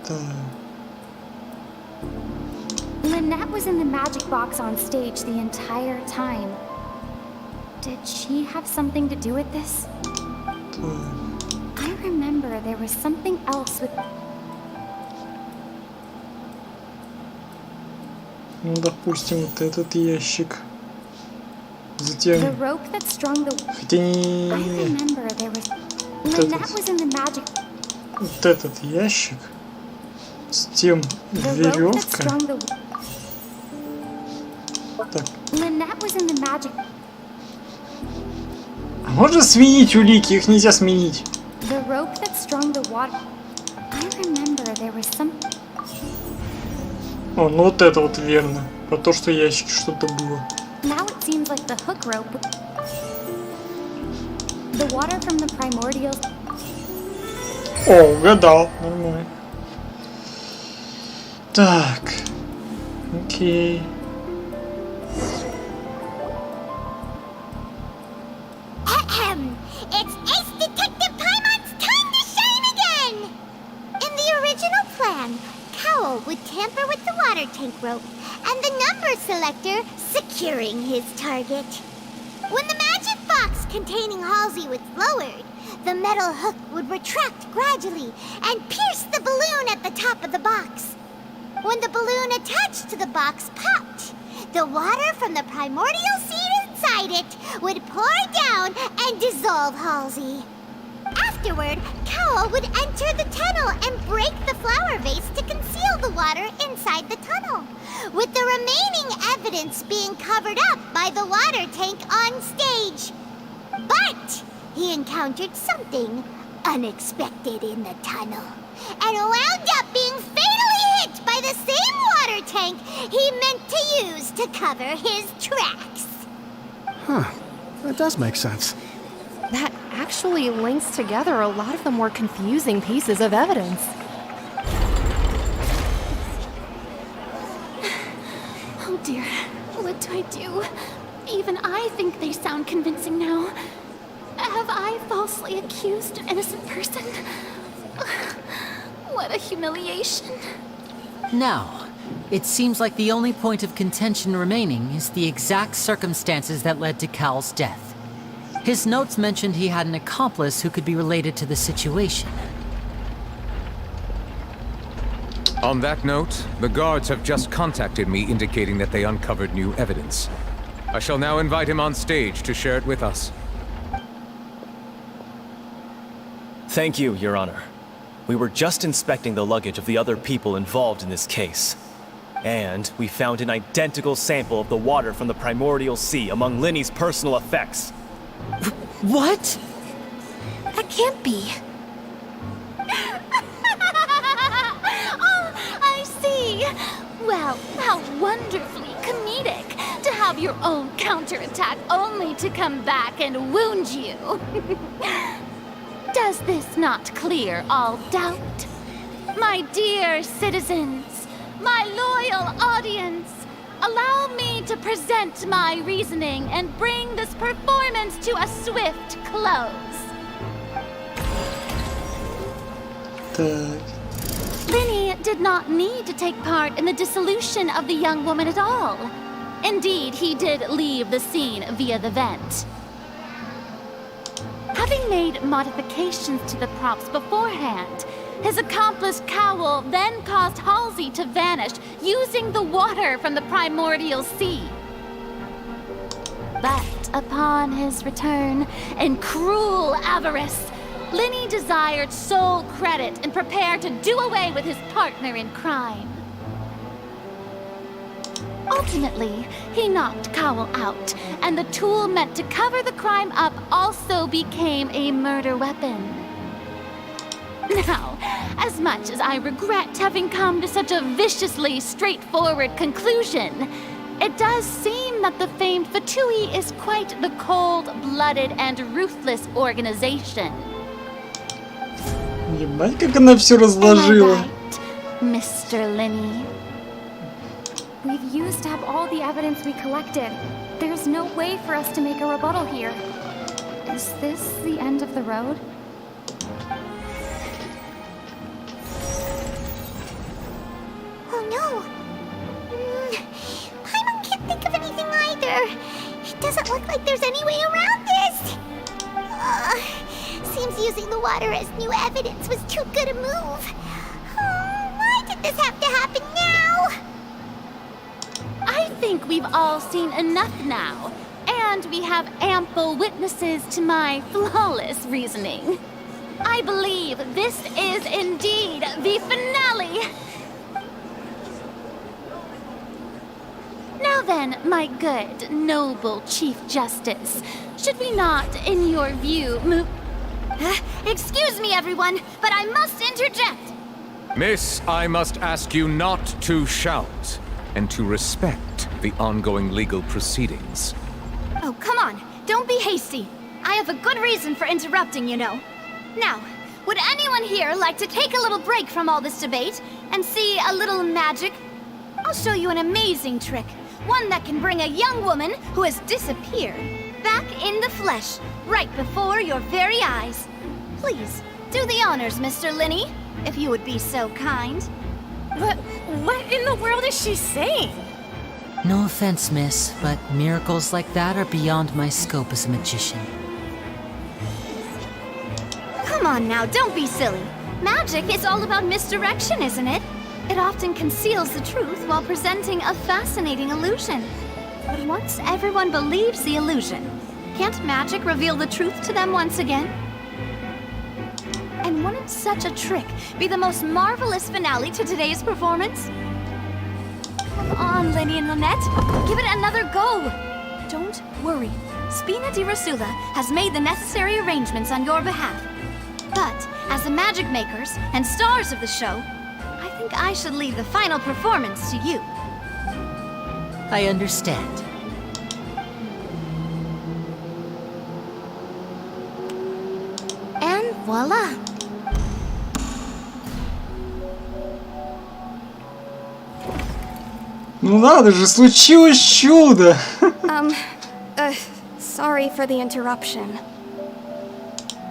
Так. Lynette was in the magic box on stage the entire time. Did she have something to do with this? I remember there was something else with... Ну, допустим, вот этот ящик. The Затем... rope that strung the... Хотя не... I remember there was... Вот Lynette этот. was in the magic... Вот этот ящик. С тем The rope that веревка. strung the... Так. Lynette was in the magic... А можно сменить улики? Их нельзя сменить. The rope that strung the water... I remember there was some... О, ну вот это вот верно. Про то, что в ящике что-то было. Now it seems like the hook rope... The water from the primordial... О, угадал. Нормально. Так. Окей. It's Ace Detective Paimon's time to shine again! In the original plan, Cowell would tamper with the water tank rope and the number selector securing his target. When the magic box containing Halsey was lowered, the metal hook would retract gradually and pierce the balloon at the top of the box. When the balloon attached to the box popped, the water from the primordial sea inside it would pour down and dissolve Halsey. Afterward, Cowl would enter the tunnel and break the flower vase to conceal the water inside the tunnel, with the remaining evidence being covered up by the water tank on stage. But he encountered something unexpected in the tunnel, and wound up being fatally hit by the same water tank he meant to use to cover his tracks. Huh. That does make sense. That actually links together a lot of the more confusing pieces of evidence. Oh dear, what do I do? Even I think they sound convincing now. Have I falsely accused an innocent person? What a humiliation. Now, it seems like the only point of contention remaining is the exact circumstances that led to Cowl's death. His notes mentioned he had an accomplice who could be related to the situation. On that note, the guards have just contacted me indicating that they uncovered new evidence. I shall now invite him on stage to share it with us. Thank you, Your Honor. We were just inspecting the luggage of the other people involved in this case. And we found an identical sample of the water from the primordial sea among Linny's personal effects. What? That can't be. Oh, I see. Well, how wonderfully comedic to have your own counterattack only to come back and wound you. Does this not clear all doubt? My dear citizens, my loyal audience, allow me to present my reasoning and bring this performance to a swift close. Linny did not need to take part in the dissolution of the young woman at all. Indeed, he did leave the scene via the vent. Having made modifications to the props beforehand, his accomplice Cowl then caused Halsey to vanish using the water from the primordial sea. But upon his return, in cruel avarice, Linny desired sole credit and prepared to do away with his partner in crime. Ultimately, he knocked Cowl out, and the tool meant to cover the crime up also became a murder weapon. Now, as much as I regret having come to such a viciously straightforward conclusion, it does seem that the famed Fatui is quite the cold-blooded and ruthless organization. Ебать, как она все разложила. Mr. Linny. We've used up all the evidence we collected. There's no way for us to make a rebuttal here. Is this the end of the road? Oh no! Paimon can't think of anything either. It doesn't look like there's any way around this. Seems using the water as new evidence was too good a move. Why did this have to happen now? I think we've all seen enough now, and we have ample witnesses to my flawless reasoning. I believe this is indeed the finale. Now then, my good, noble Chief Justice, should we not, in your view, move... Excuse me, everyone, but I must interject. Miss, I must ask you not to shout, and to respect the ongoing legal proceedings. Oh, come on. Don't be hasty. I have a good reason for interrupting, you know. Now, would anyone here like to take a little break from all this debate and see a little magic? I'll show you an amazing trick. One that can bring a young woman who has disappeared back in the flesh, right before your very eyes. Please, do the honors, Mr. Linny, if you would be so kind. What in the world is she saying? No offense, miss, but miracles like that are beyond my scope as a magician. Come on now, don't be silly. Magic is all about misdirection, isn't it? It often conceals the truth while presenting a fascinating illusion. But once everyone believes the illusion, can't magic reveal the truth to them once again? And wouldn't such a trick be the most marvelous finale to today's performance? Come on, Lenny and Lynette, give it another go. Don't worry, Spina di Rasula has made the necessary arrangements on your behalf. But as the magic makers and stars of the show, I think I should leave the final performance to you. I understand. And voila! Ну надо же, случилось чудо! Sorry for the interruption.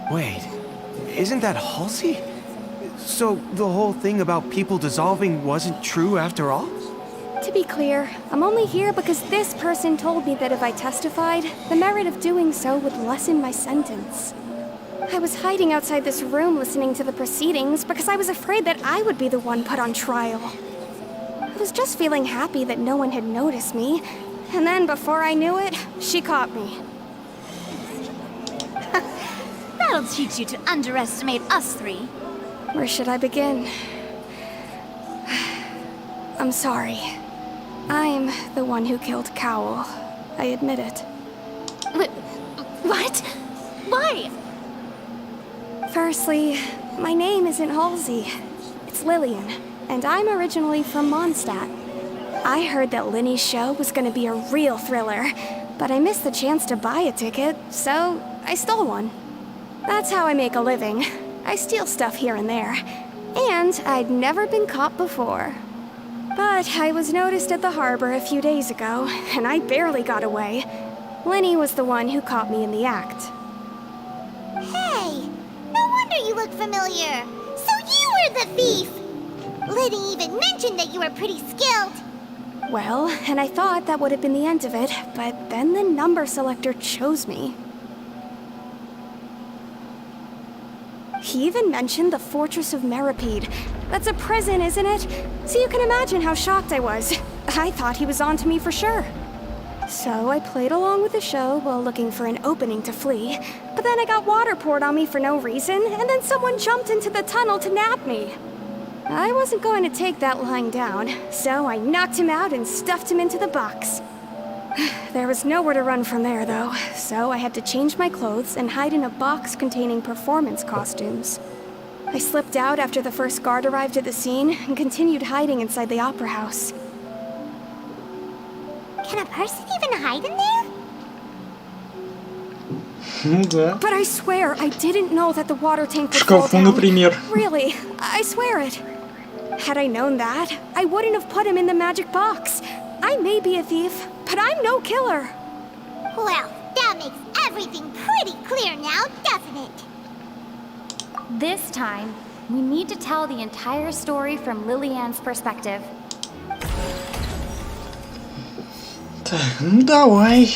Wait, isn't that Halsey? So the whole thing about people dissolving wasn't true after all? To be clear, I'm only here because this person told me that if I testified, the merit of doing so would lessen my sentence. I was hiding outside this room listening to the proceedings because I was afraid that I would be the one put on trial. I was just feeling happy that no one had noticed me, and then before I knew it, she caught me. That'll teach you to underestimate us three. Where should I begin? I'm sorry. I'm the one who killed Cowell. I admit it. What? Why? Firstly, my name isn't Halsey. It's Lillian, and I'm originally from Mondstadt. I heard that Linny's show was gonna be a real thriller, but I missed the chance to buy a ticket, so I stole one. That's how I make a living. I steal stuff here and there. And I'd never been caught before. But I was noticed at the harbor a few days ago, and I barely got away. Linny was the one who caught me in the act. Hey, no wonder you look familiar. So you were the thief! Liddy even mentioned that you were pretty skilled. Well, and I thought that would have been the end of it, but then the number selector chose me. He even mentioned the Fortress of Meripede. That's a prison, isn't it? So you can imagine how shocked I was. I thought he was on to me for sure. So I played along with the show while looking for an opening to flee, but then I got water poured on me for no reason, and then someone jumped into the tunnel to nab me. I wasn't going to take that lying down, so I knocked him out and stuffed him into the box. There was nowhere to run from there, though, so I had to change my clothes and hide in a box containing performance costumes. I slipped out after the first guard arrived at the scene and continued hiding inside the opera house. Can a person even hide in there? But I swear I didn't know that the water tank would Шкафу, fall down. например. Really, I swear it. Had I known that, I wouldn't have put him in the magic box. I may be a thief, but I'm no killer. Well, that makes everything pretty clear now, doesn't it? This time, we need to tell the entire story from Lillian's perspective. Так, ну давай.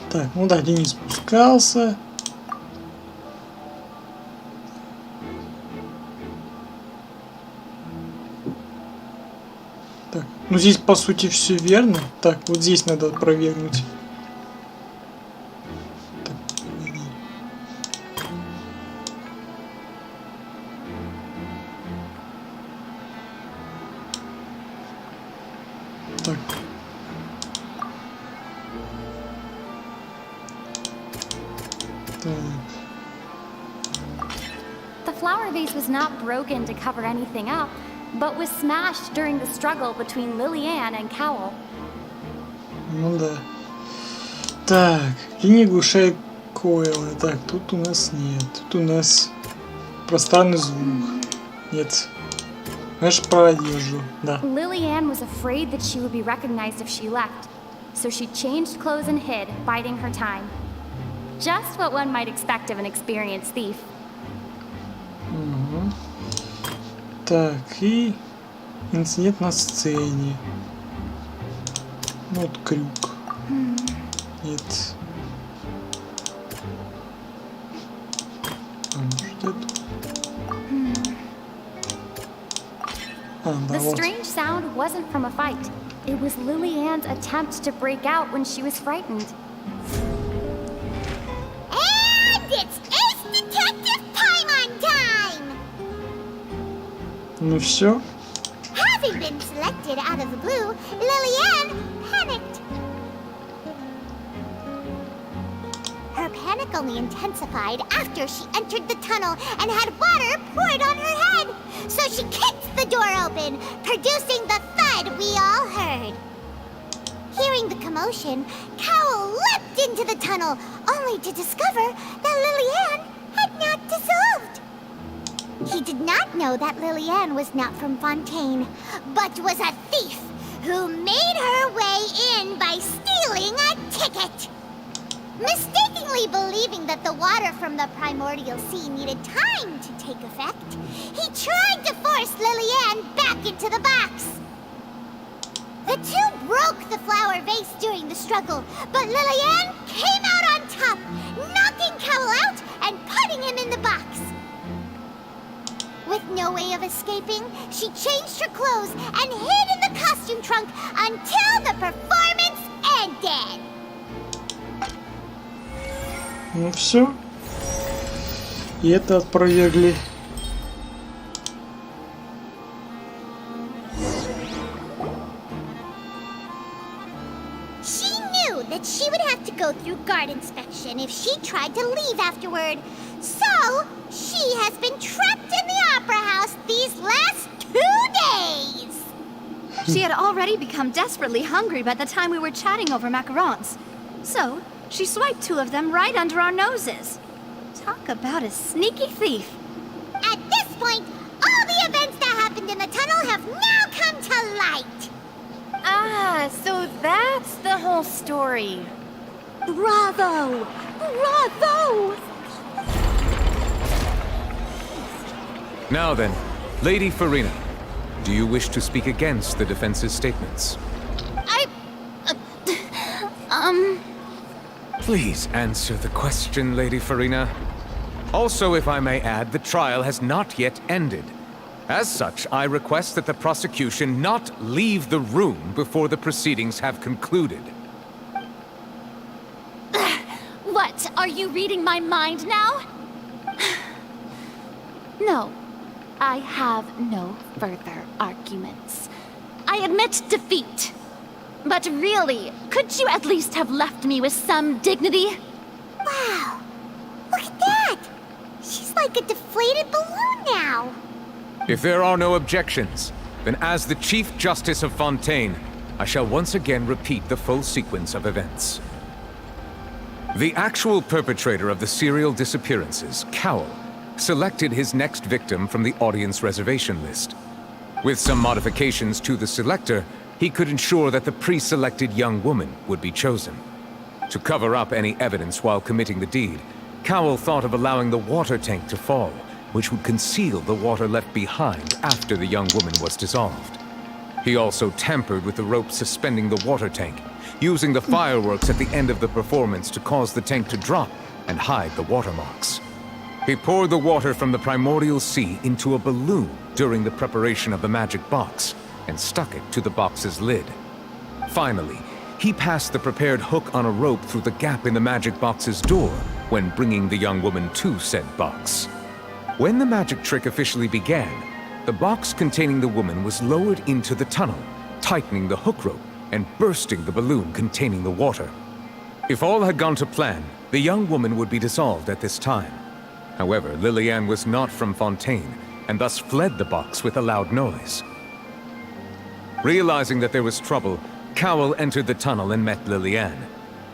Так, ну да, Денис спускался. Так, ну здесь по сути все верно. Так, вот здесь надо опровергнуть. Так. The flower vase was not broken to cover anything up, but was smashed during the struggle between Lillian and Cowell. Ну да. Так, и не глушай койлы. Так, тут у нас нет. Тут у нас пространный звук. Нет. Знаешь, про одежду. Да. Lillian was afraid that she would be recognized if she left, so she changed clothes and hid, biding her time. Just what one might expect of an experienced thief. Угу. Так, и инцидент на сцене. Вот крюк. Нет. А, может это? А, да, The вот. strange sound wasn't from a fight. It was Lily-Ann's attempt to break out when she was frightened. And it's Ace Detective Paimon time! Ну все. Having been selected out of the blue, Lily-Ann panicked. Her panic only intensified after she entered the tunnel and had water poured on her head. So she kicked the door open, producing the thud we all heard. Hearing the commotion, Cowell leapt into the tunnel, only to discover that Lily-Ann had not dissolved. He did not know that Lily-Ann was not from Fontaine, but was a thief who made her way in by stealing a ticket. Mistakenly believing that the water from the primordial sea needed time to take effect, he tried to force Lily-Ann back into the box. The two broke the flower vase during the struggle, but Lily-Ann came out on top, knocking Cowell out and putting him in the box. With no way of escaping, she changed her clothes and hid in the costume trunk until the performance ended. Ну все. И это опровергли. She knew that she would have to go through guard inspection if she tried to leave afterward. So, she has been trapped in the opera house these last 2 days. She had already become desperately hungry by the time we were chatting over macarons. So, she swiped 2 of them right under our noses. Talk about a sneaky thief. At this point, all the events that happened in the tunnel have now come to light. Ah, so that's the whole story. Bravo! Bravo! Now then, Lady Farina, do you wish to speak against the defense's statements? Please answer the question, Lady Farina. Also, if I may add, the trial has not yet ended. As such, I request that the prosecution not leave the room before the proceedings have concluded. What? Are you reading my mind now? No. I have no further arguments. I admit defeat. But really, could you at least have left me with some dignity? Wow. Look at that. She's like a deflated balloon now. If there are no objections, then as the Chief Justice of Fontaine, I shall once again repeat the full sequence of events. The actual perpetrator of the serial disappearances, Cowell, selected his next victim from the audience reservation list. With some modifications to the selector, he could ensure that the pre-selected young woman would be chosen. To cover up any evidence while committing the deed, Cowell thought of allowing the water tank to fall, which would conceal the water left behind after the young woman was dissolved. He also tampered with the rope suspending the water tank, using the fireworks at the end of the performance to cause the tank to drop and hide the watermarks. He poured the water from the primordial sea into a balloon during the preparation of the magic box, and stuck it to the box's lid. Finally, he passed the prepared hook on a rope through the gap in the magic box's door when bringing the young woman to said box. When the magic trick officially began, the box containing the woman was lowered into the tunnel, tightening the hook rope and bursting the balloon containing the water. If all had gone to plan, the young woman would be dissolved at this time. However, Lily-Ann was not from Fontaine, and thus fled the box with a loud noise. Realizing that there was trouble, Cowell entered the tunnel and met Lily-Ann.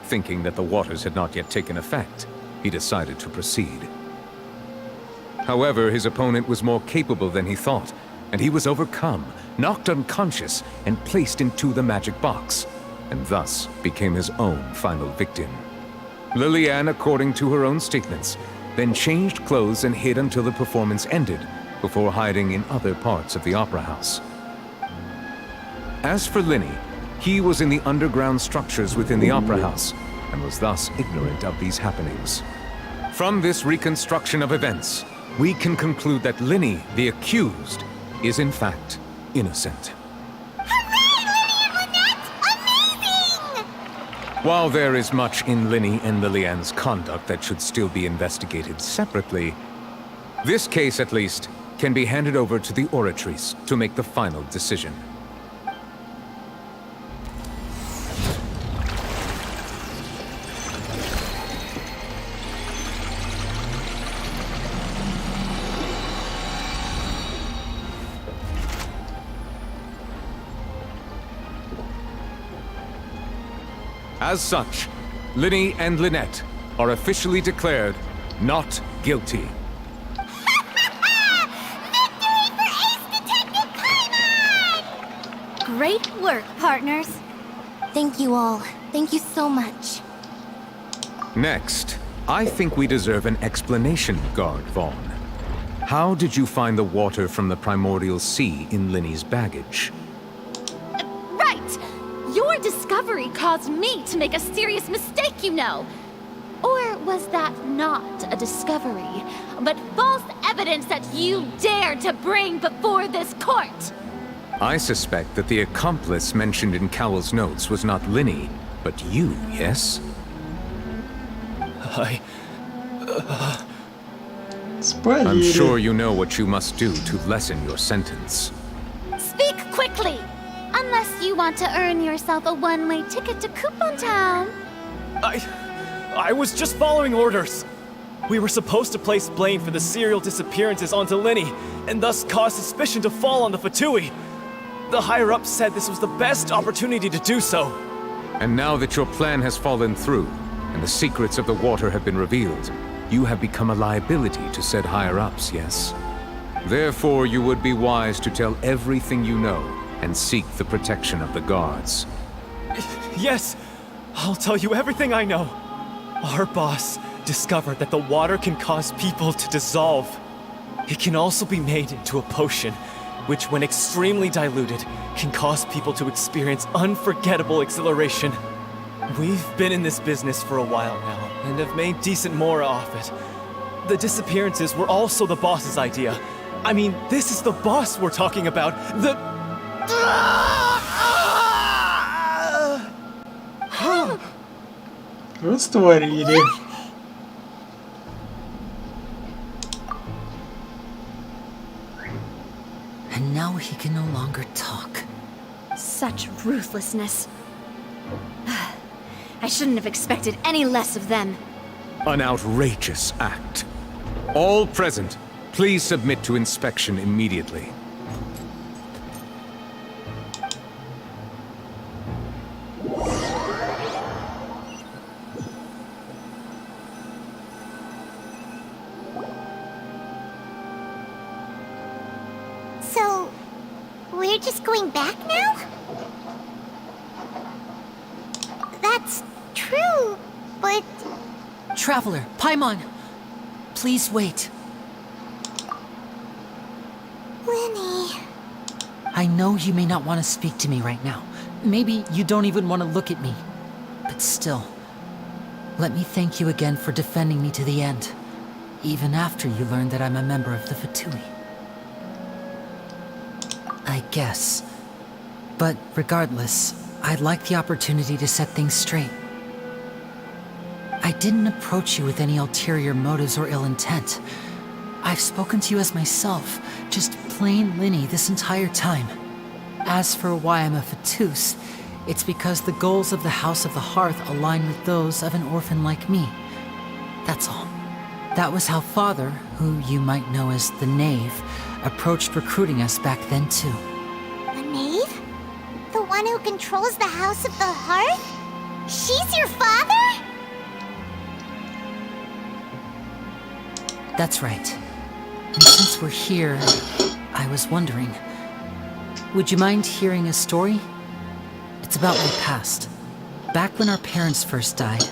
Thinking that the waters had not yet taken effect, he decided to proceed. However, his opponent was more capable than he thought, and he was overcome, knocked unconscious, and placed into the magic box, and thus became his own final victim. Lily-Ann, according to her own statements, then changed clothes and hid until the performance ended, before hiding in other parts of the opera house. As for Linny, he was in the underground structures within the opera house, and was thus ignorant of these happenings. From this reconstruction of events, we can conclude that Linny, the accused, is in fact innocent. Hooray! Lily-Ann won While there is much in Linny and Lillian's conduct that should still be investigated separately, this case, at least, can be handed over to the oratories to make the final decision. As such, Linny and Lynette are officially declared not guilty. Great work, partners. Thank you all. Thank you so much. Next, I think we deserve an explanation, Guard Vaughn. How did you find the water from the primordial sea in Linny's baggage? Right! Your discovery caused me to make a serious mistake, you know. Or was that not a discovery, but false evidence that you dared to bring before this court? I suspect that the accomplice mentioned in Cowell's notes was not Linny, but you, yes? I'm sure you know what you must do to lessen your sentence. Speak quickly! Unless you want to earn yourself a one-way ticket to Coupon Town. I was just following orders. We were supposed to place blame for the serial disappearances onto Linny, and thus cause suspicion to fall on the Fatui. The higher-ups said this was the best opportunity to do so. And now that your plan has fallen through, and the secrets of the water have been revealed, you have become a liability to said higher-ups, yes? Therefore, you would be wise to tell everything you know, and seek the protection of the guards. Yes, I'll tell you everything I know. Our boss discovered that the water can cause people to dissolve. It can also be made into a potion, which, when extremely diluted, can cause people to experience unforgettable exhilaration. We've been in this business for a while now, and have made decent more off it. The disappearances were also the boss's idea. I mean, this is the boss we're talking about. Растворили. And now he can no longer talk. Such ruthlessness. I shouldn't have expected any less of them. An outrageous act. All present, please submit to inspection immediately. So, we're just going back now? That's true, but... Traveler, Paimon, please wait. Linny... I know you may not want to speak to me right now. Maybe you don't even want to look at me. But still, let me thank you again for defending me to the end, even after you learned that I'm a member of the Fatui. I guess. But regardless, I'd like the opportunity to set things straight. I didn't approach you with any ulterior motives or ill intent. I've spoken to you as myself, just plain Linny this entire time. As for why I'm a Fatus, it's because the goals of the House of the Hearth align with those of an orphan like me. That's all. That was how Father, who you might know as the Knave, approached recruiting us back then too. The Knave? The one who controls the House of the Hearth? She's your father? That's right. And since we're here, I was wondering, would you mind hearing a story? It's about my past. Back when our parents first died,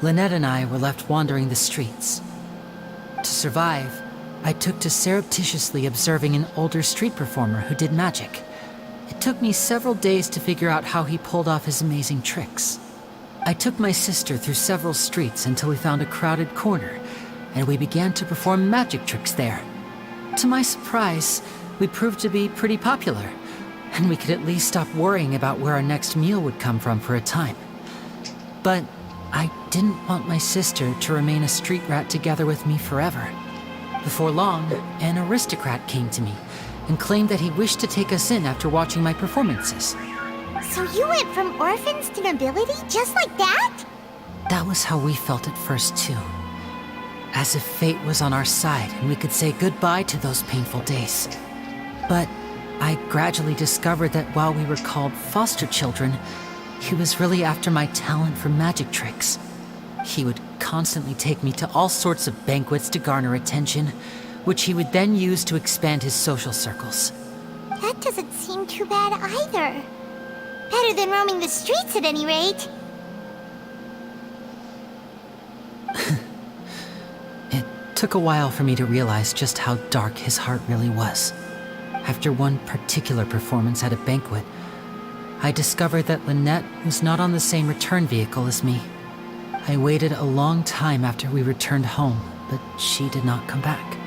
Lynette and I were left wandering the streets. To survive, I took to surreptitiously observing an older street performer who did magic. It took me several days to figure out how he pulled off his amazing tricks. I took my sister through several streets until we found a crowded corner, and we began to perform magic tricks there. To my surprise, we proved to be pretty popular, and we could at least stop worrying about where our next meal would come from for a time. But I didn't want my sister to remain a street rat together with me forever. Before long, an aristocrat came to me and claimed that he wished to take us in after watching my performances. So you went from orphans to nobility just like that? That was how we felt at first, too. As if fate was on our side and we could say goodbye to those painful days. But I gradually discovered that while we were called foster children, he was really after my talent for magic tricks. He would constantly take me to all sorts of banquets to garner attention, which he would then use to expand his social circles. That doesn't seem too bad either. Better than roaming the streets at any rate. It took a while for me to realize just how dark his heart really was. After one particular performance at a banquet, I discovered that Lynette was not on the same return vehicle as me. I waited a long time after we returned home, but she did not come back.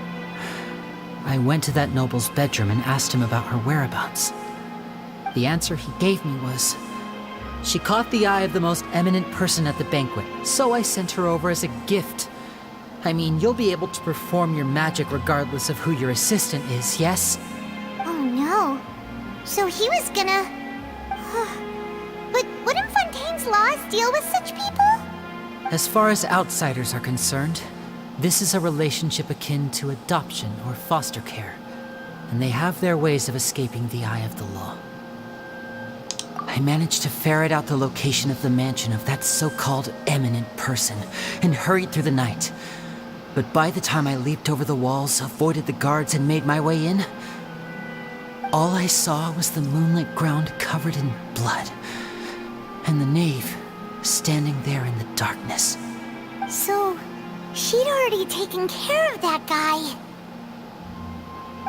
I went to that noble's bedroom and asked him about her whereabouts. The answer he gave me was, she caught the eye of the most eminent person at the banquet, so I sent her over as a gift. I mean, you'll be able to perform your magic regardless of who your assistant is, yes? Oh no. So he was gonna... But wouldn't Fontaine's laws deal with such people? As far as outsiders are concerned, this is a relationship akin to adoption or foster care, and they have their ways of escaping the eye of the law. I managed to ferret out the location of the mansion of that so-called eminent person and hurried through the night. But by the time I leaped over the walls, avoided the guards, and made my way in, all I saw was the moonlit ground covered in blood, and the knave standing there in the darkness. So, she'd already taken care of that guy.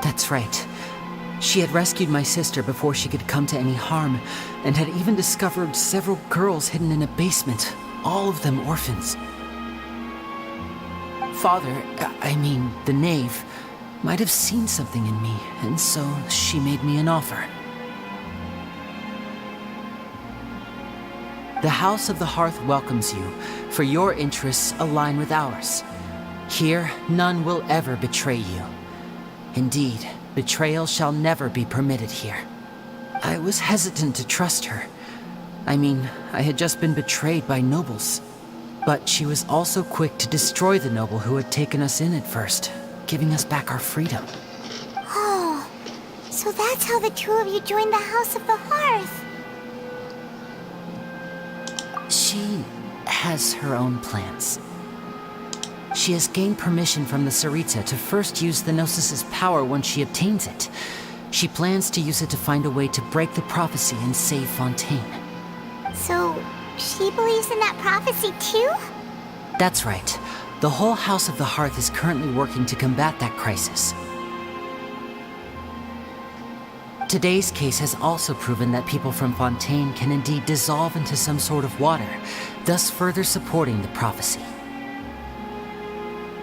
That's right. She had rescued my sister before she could come to any harm, and had even discovered several girls hidden in a basement, all of them orphans. Father, I mean, the knave, might have seen something in me, and so she made me an offer. The House of the Hearth welcomes you, for your interests align with ours. Here, none will ever betray you. Indeed, betrayal shall never be permitted here. I was hesitant to trust her. I mean, I had just been betrayed by nobles. But she was also quick to destroy the noble who had taken us in at first, giving us back our freedom. Oh, so that's how the two of you joined the House of the Hearth. She has her own plans. She has gained permission from the Sarita to first use the Gnosis' power once she obtains it. She plans to use it to find a way to break the prophecy and save Fontaine. So, she believes in that prophecy too? That's right. The whole House of the Hearth is currently working to combat that crisis. Today's case has also proven that people from Fontaine can indeed dissolve into some sort of water, thus further supporting the prophecy.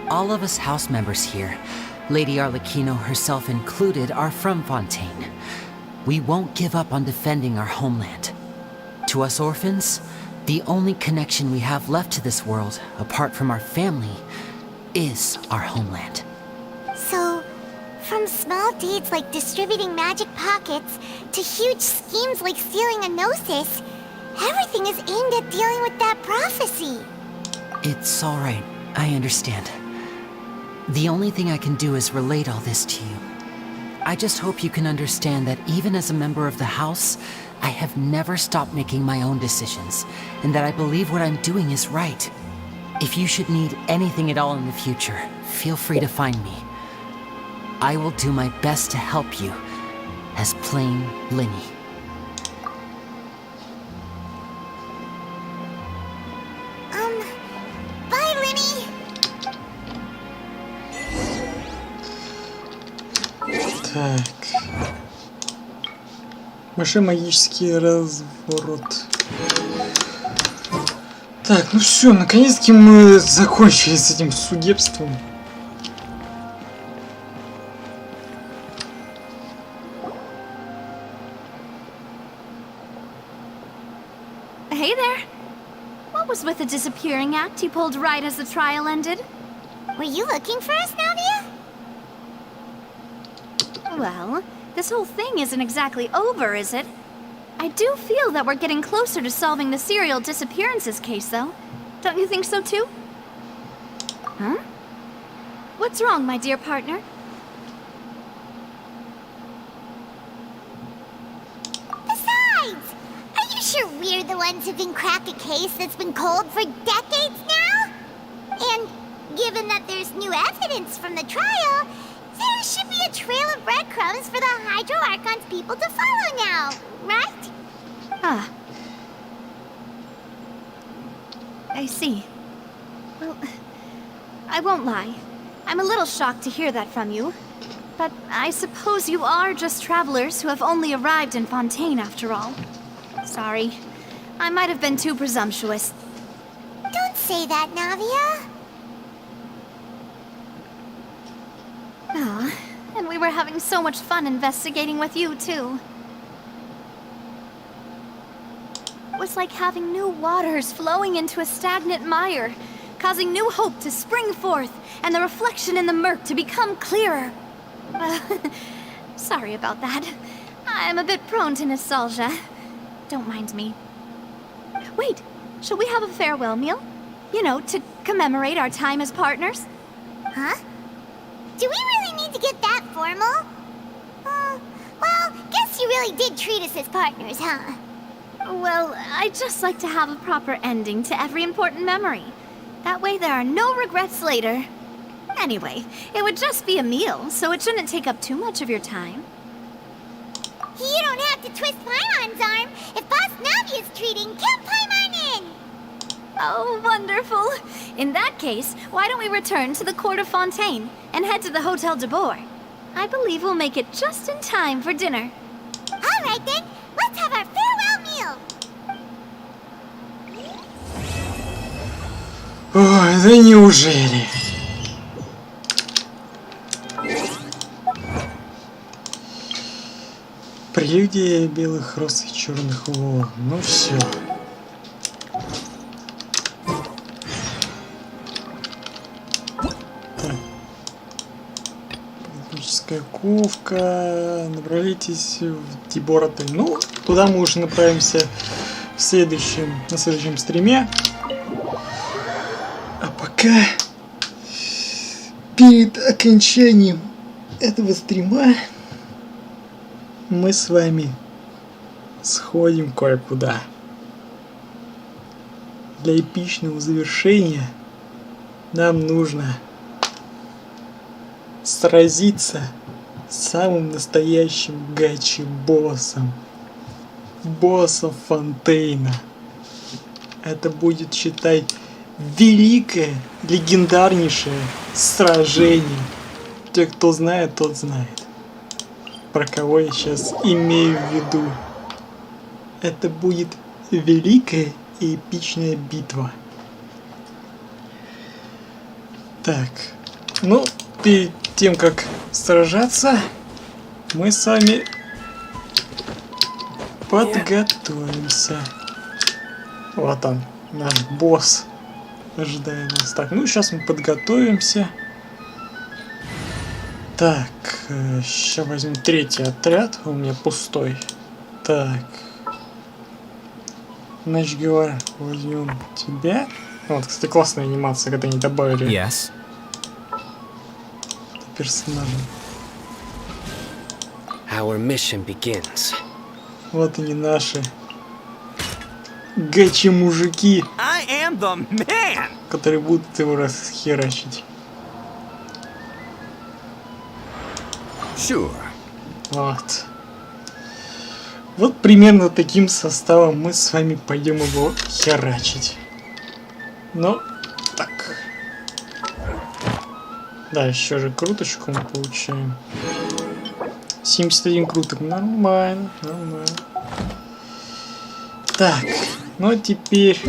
All of us house members here, Lady Arlecchino herself included, are from Fontaine. We won't give up on defending our homeland. To us orphans, the only connection we have left to this world, apart from our family, is our homeland. So, from small deeds like distributing magic pockets to huge schemes like stealing a Gnosis, everything is aimed at dealing with that prophecy. It's all right. I understand. The only thing I can do is relate all this to you. I just hope you can understand that even as a member of the House, I have never stopped making my own decisions, and that I believe what I'm doing is right. If you should need anything at all in the future, feel free to find me. I will do my best to help you, as plain Linny. Bye, Linny! Так. Большой магический разворот. Так, ну все, наконец-таки мы закончили с этим судебством. Hey there. What What was with the disappearing act you pulled right as the trial ended? Were you looking for us, Navia? Well, this whole thing isn't exactly over, is it? I do feel that we're getting closer to solving the serial disappearances case, though. Don't you think so, too? Huh? What's wrong, my dear partner? Besides, are you sure we're the ones who can crack a case that's been cold for decades now? And given that there's new evidence from the trial, there should be a trail of breadcrumbs for the Hydro Archon's people to follow now, right? Ah. I see. Well, I won't lie. I'm a little shocked to hear that from you. But I suppose you are just travelers who have only arrived in Fontaine after all. Sorry. I might have been too presumptuous. Don't say that, Navia. Oh, and we were having so much fun investigating with you, too. It was like having new waters flowing into a stagnant mire, causing new hope to spring forth, and the reflection in the murk to become clearer. Sorry about that. I'm a bit prone to nostalgia. Don't mind me. Wait, shall we have a farewell meal? You know, to commemorate our time as partners? Huh? Do we really need to get that formal? Well, guess you really did treat us as partners, huh? Well, I'd just like to have a proper ending to every important memory. That way there are no regrets later. Anyway, it would just be a meal, so it shouldn't take up too much of your time. You don't have to twist Paimon's arm. If Boss Navi is treating, count Paimon in! Oh, wonderful. In that case, why don't we return to the court of Fontaine and head to the Hotel de Boer? I believe we'll make it just in time for dinner. All right then, let's have our farewell meal. Ой, да неужели? Прелюдия белых роз и черных волн. Ну все. Политическая ковка. Направляйтесь в Деборотель. Ну, туда мы уже направимся на следующем стриме. А пока перед окончанием этого стрима мы с вами сходим кое-куда. Для эпичного завершения нам нужно сразиться с самым настоящим гачи-боссом. Боссом Фонтейна. Это будет, считай, великое, легендарнейшее сражение. Те, кто знает, тот знает. Про кого я сейчас имею в виду. Это будет великая и эпичная битва. Так, ну, перед тем, как сражаться, мы с вами подготовимся. Вот он, наш босс. Ожидает нас. Так, ну сейчас мы подготовимся. Так, сейчас возьму третий отряд. У меня пустой. Так. Значит, говоря, возьмем тебя. Вот, кстати, классная анимация, когда они добавили. Yes. Персонажа. Our mission begins. Вот они наши гачи-мужики, которые будут его расхерачить. Sure. Вот. Вот примерно таким составом мы с вами пойдем его херачить. Ну, так. Да, еще же круточку мы получаем. 71 круток. Нормально, нормально. Так, ну а теперь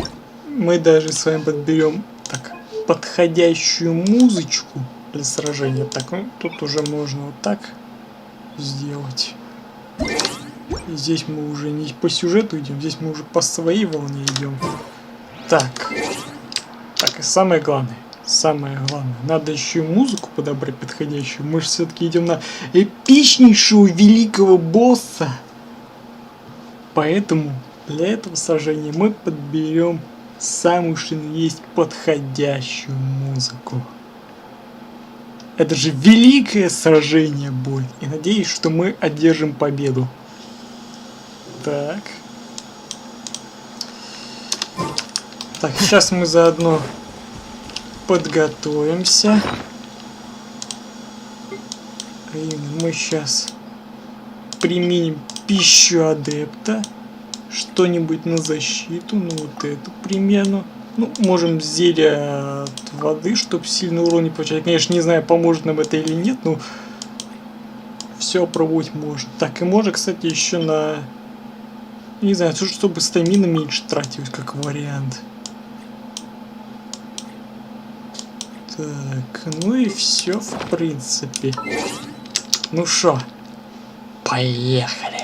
мы даже с вами подберем так подходящую музычку для сражения. Так, ну тут уже можно вот так сделать. И здесь мы уже не по сюжету идем, здесь мы уже по своей волне идем. Так. Так, и самое главное, надо еще и музыку подобрать подходящую. Мы же все-таки идем на эпичнейшего великого босса. Поэтому для этого сражения мы подберем самую что ни есть подходящую музыку. Это же великое сражение будет. И надеюсь, что мы одержим победу. Так. Так, сейчас мы заодно подготовимся. Мы сейчас применим пищу адепта. Что-нибудь на защиту. Ну вот это примерно. Ну, можем зелье от воды, чтобы сильный урон не получать. Конечно, не знаю, поможет нам это или нет, но все пробовать можно. Так, и можно, кстати, еще на... Не знаю, чтобы стамина меньше тратилась, как вариант. Так, ну и все, в принципе. Ну шо, поехали.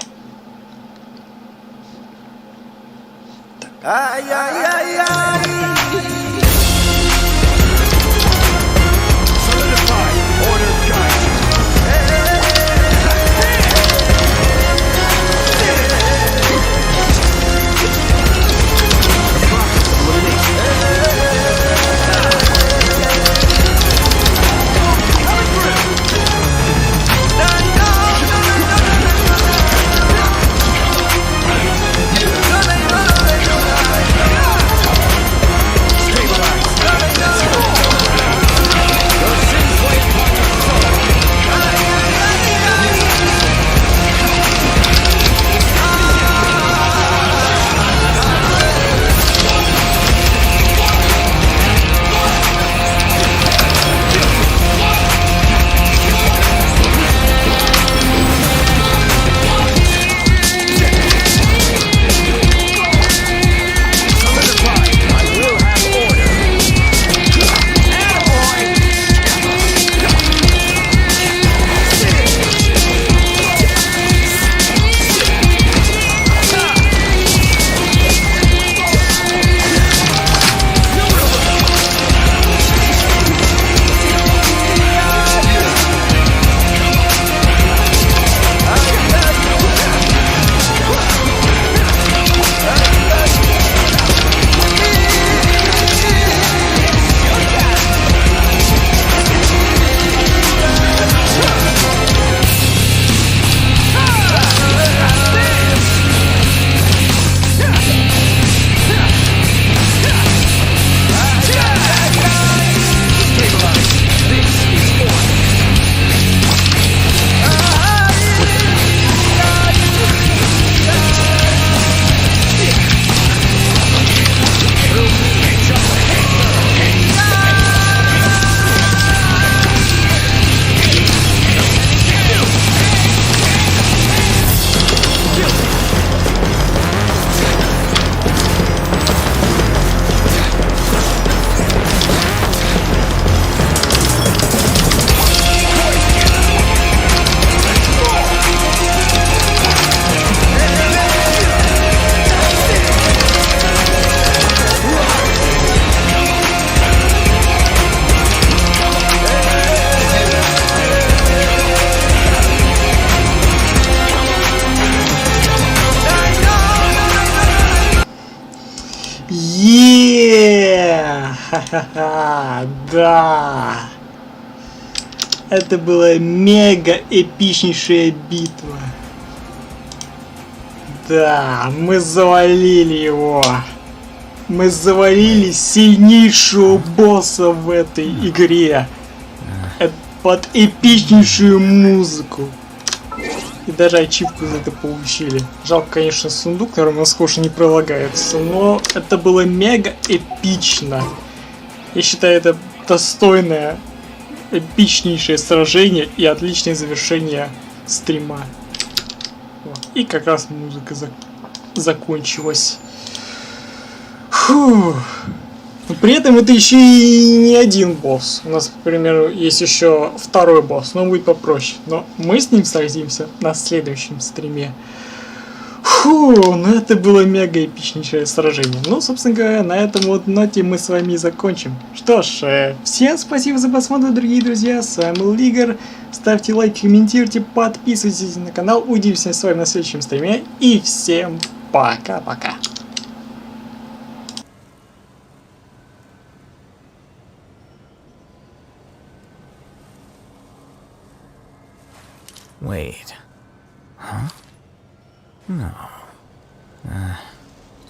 Ха-ха-ха, да! Это была мега эпичнейшая битва. Да, мы завалили его. Мы завалили сильнейшего босса в этой игре. Под эпичнейшую музыку. И даже ачивку за это получили. Жалко, конечно, сундук, который на скоше не прилагается, но это было мега эпично. Я считаю, это достойное, эпичнейшее сражение и отличное завершение стрима. Вот. И как раз музыка закончилась. Фух. Но при этом это еще и не один босс. У нас, к примеру, есть еще второй босс, но он будет попроще. Но мы с ним сразимся на следующем стриме. Фух. Фу, ну это было мега эпичнейшее сражение. Ну, собственно говоря, на этом вот ноте мы с вами и закончим. Что ж, всем спасибо за просмотр, дорогие друзья. С вами был Игорь. Ставьте лайки, комментируйте, подписывайтесь на канал. Увидимся с вами на следующем стриме. И всем пока-пока. Wait. Huh? No.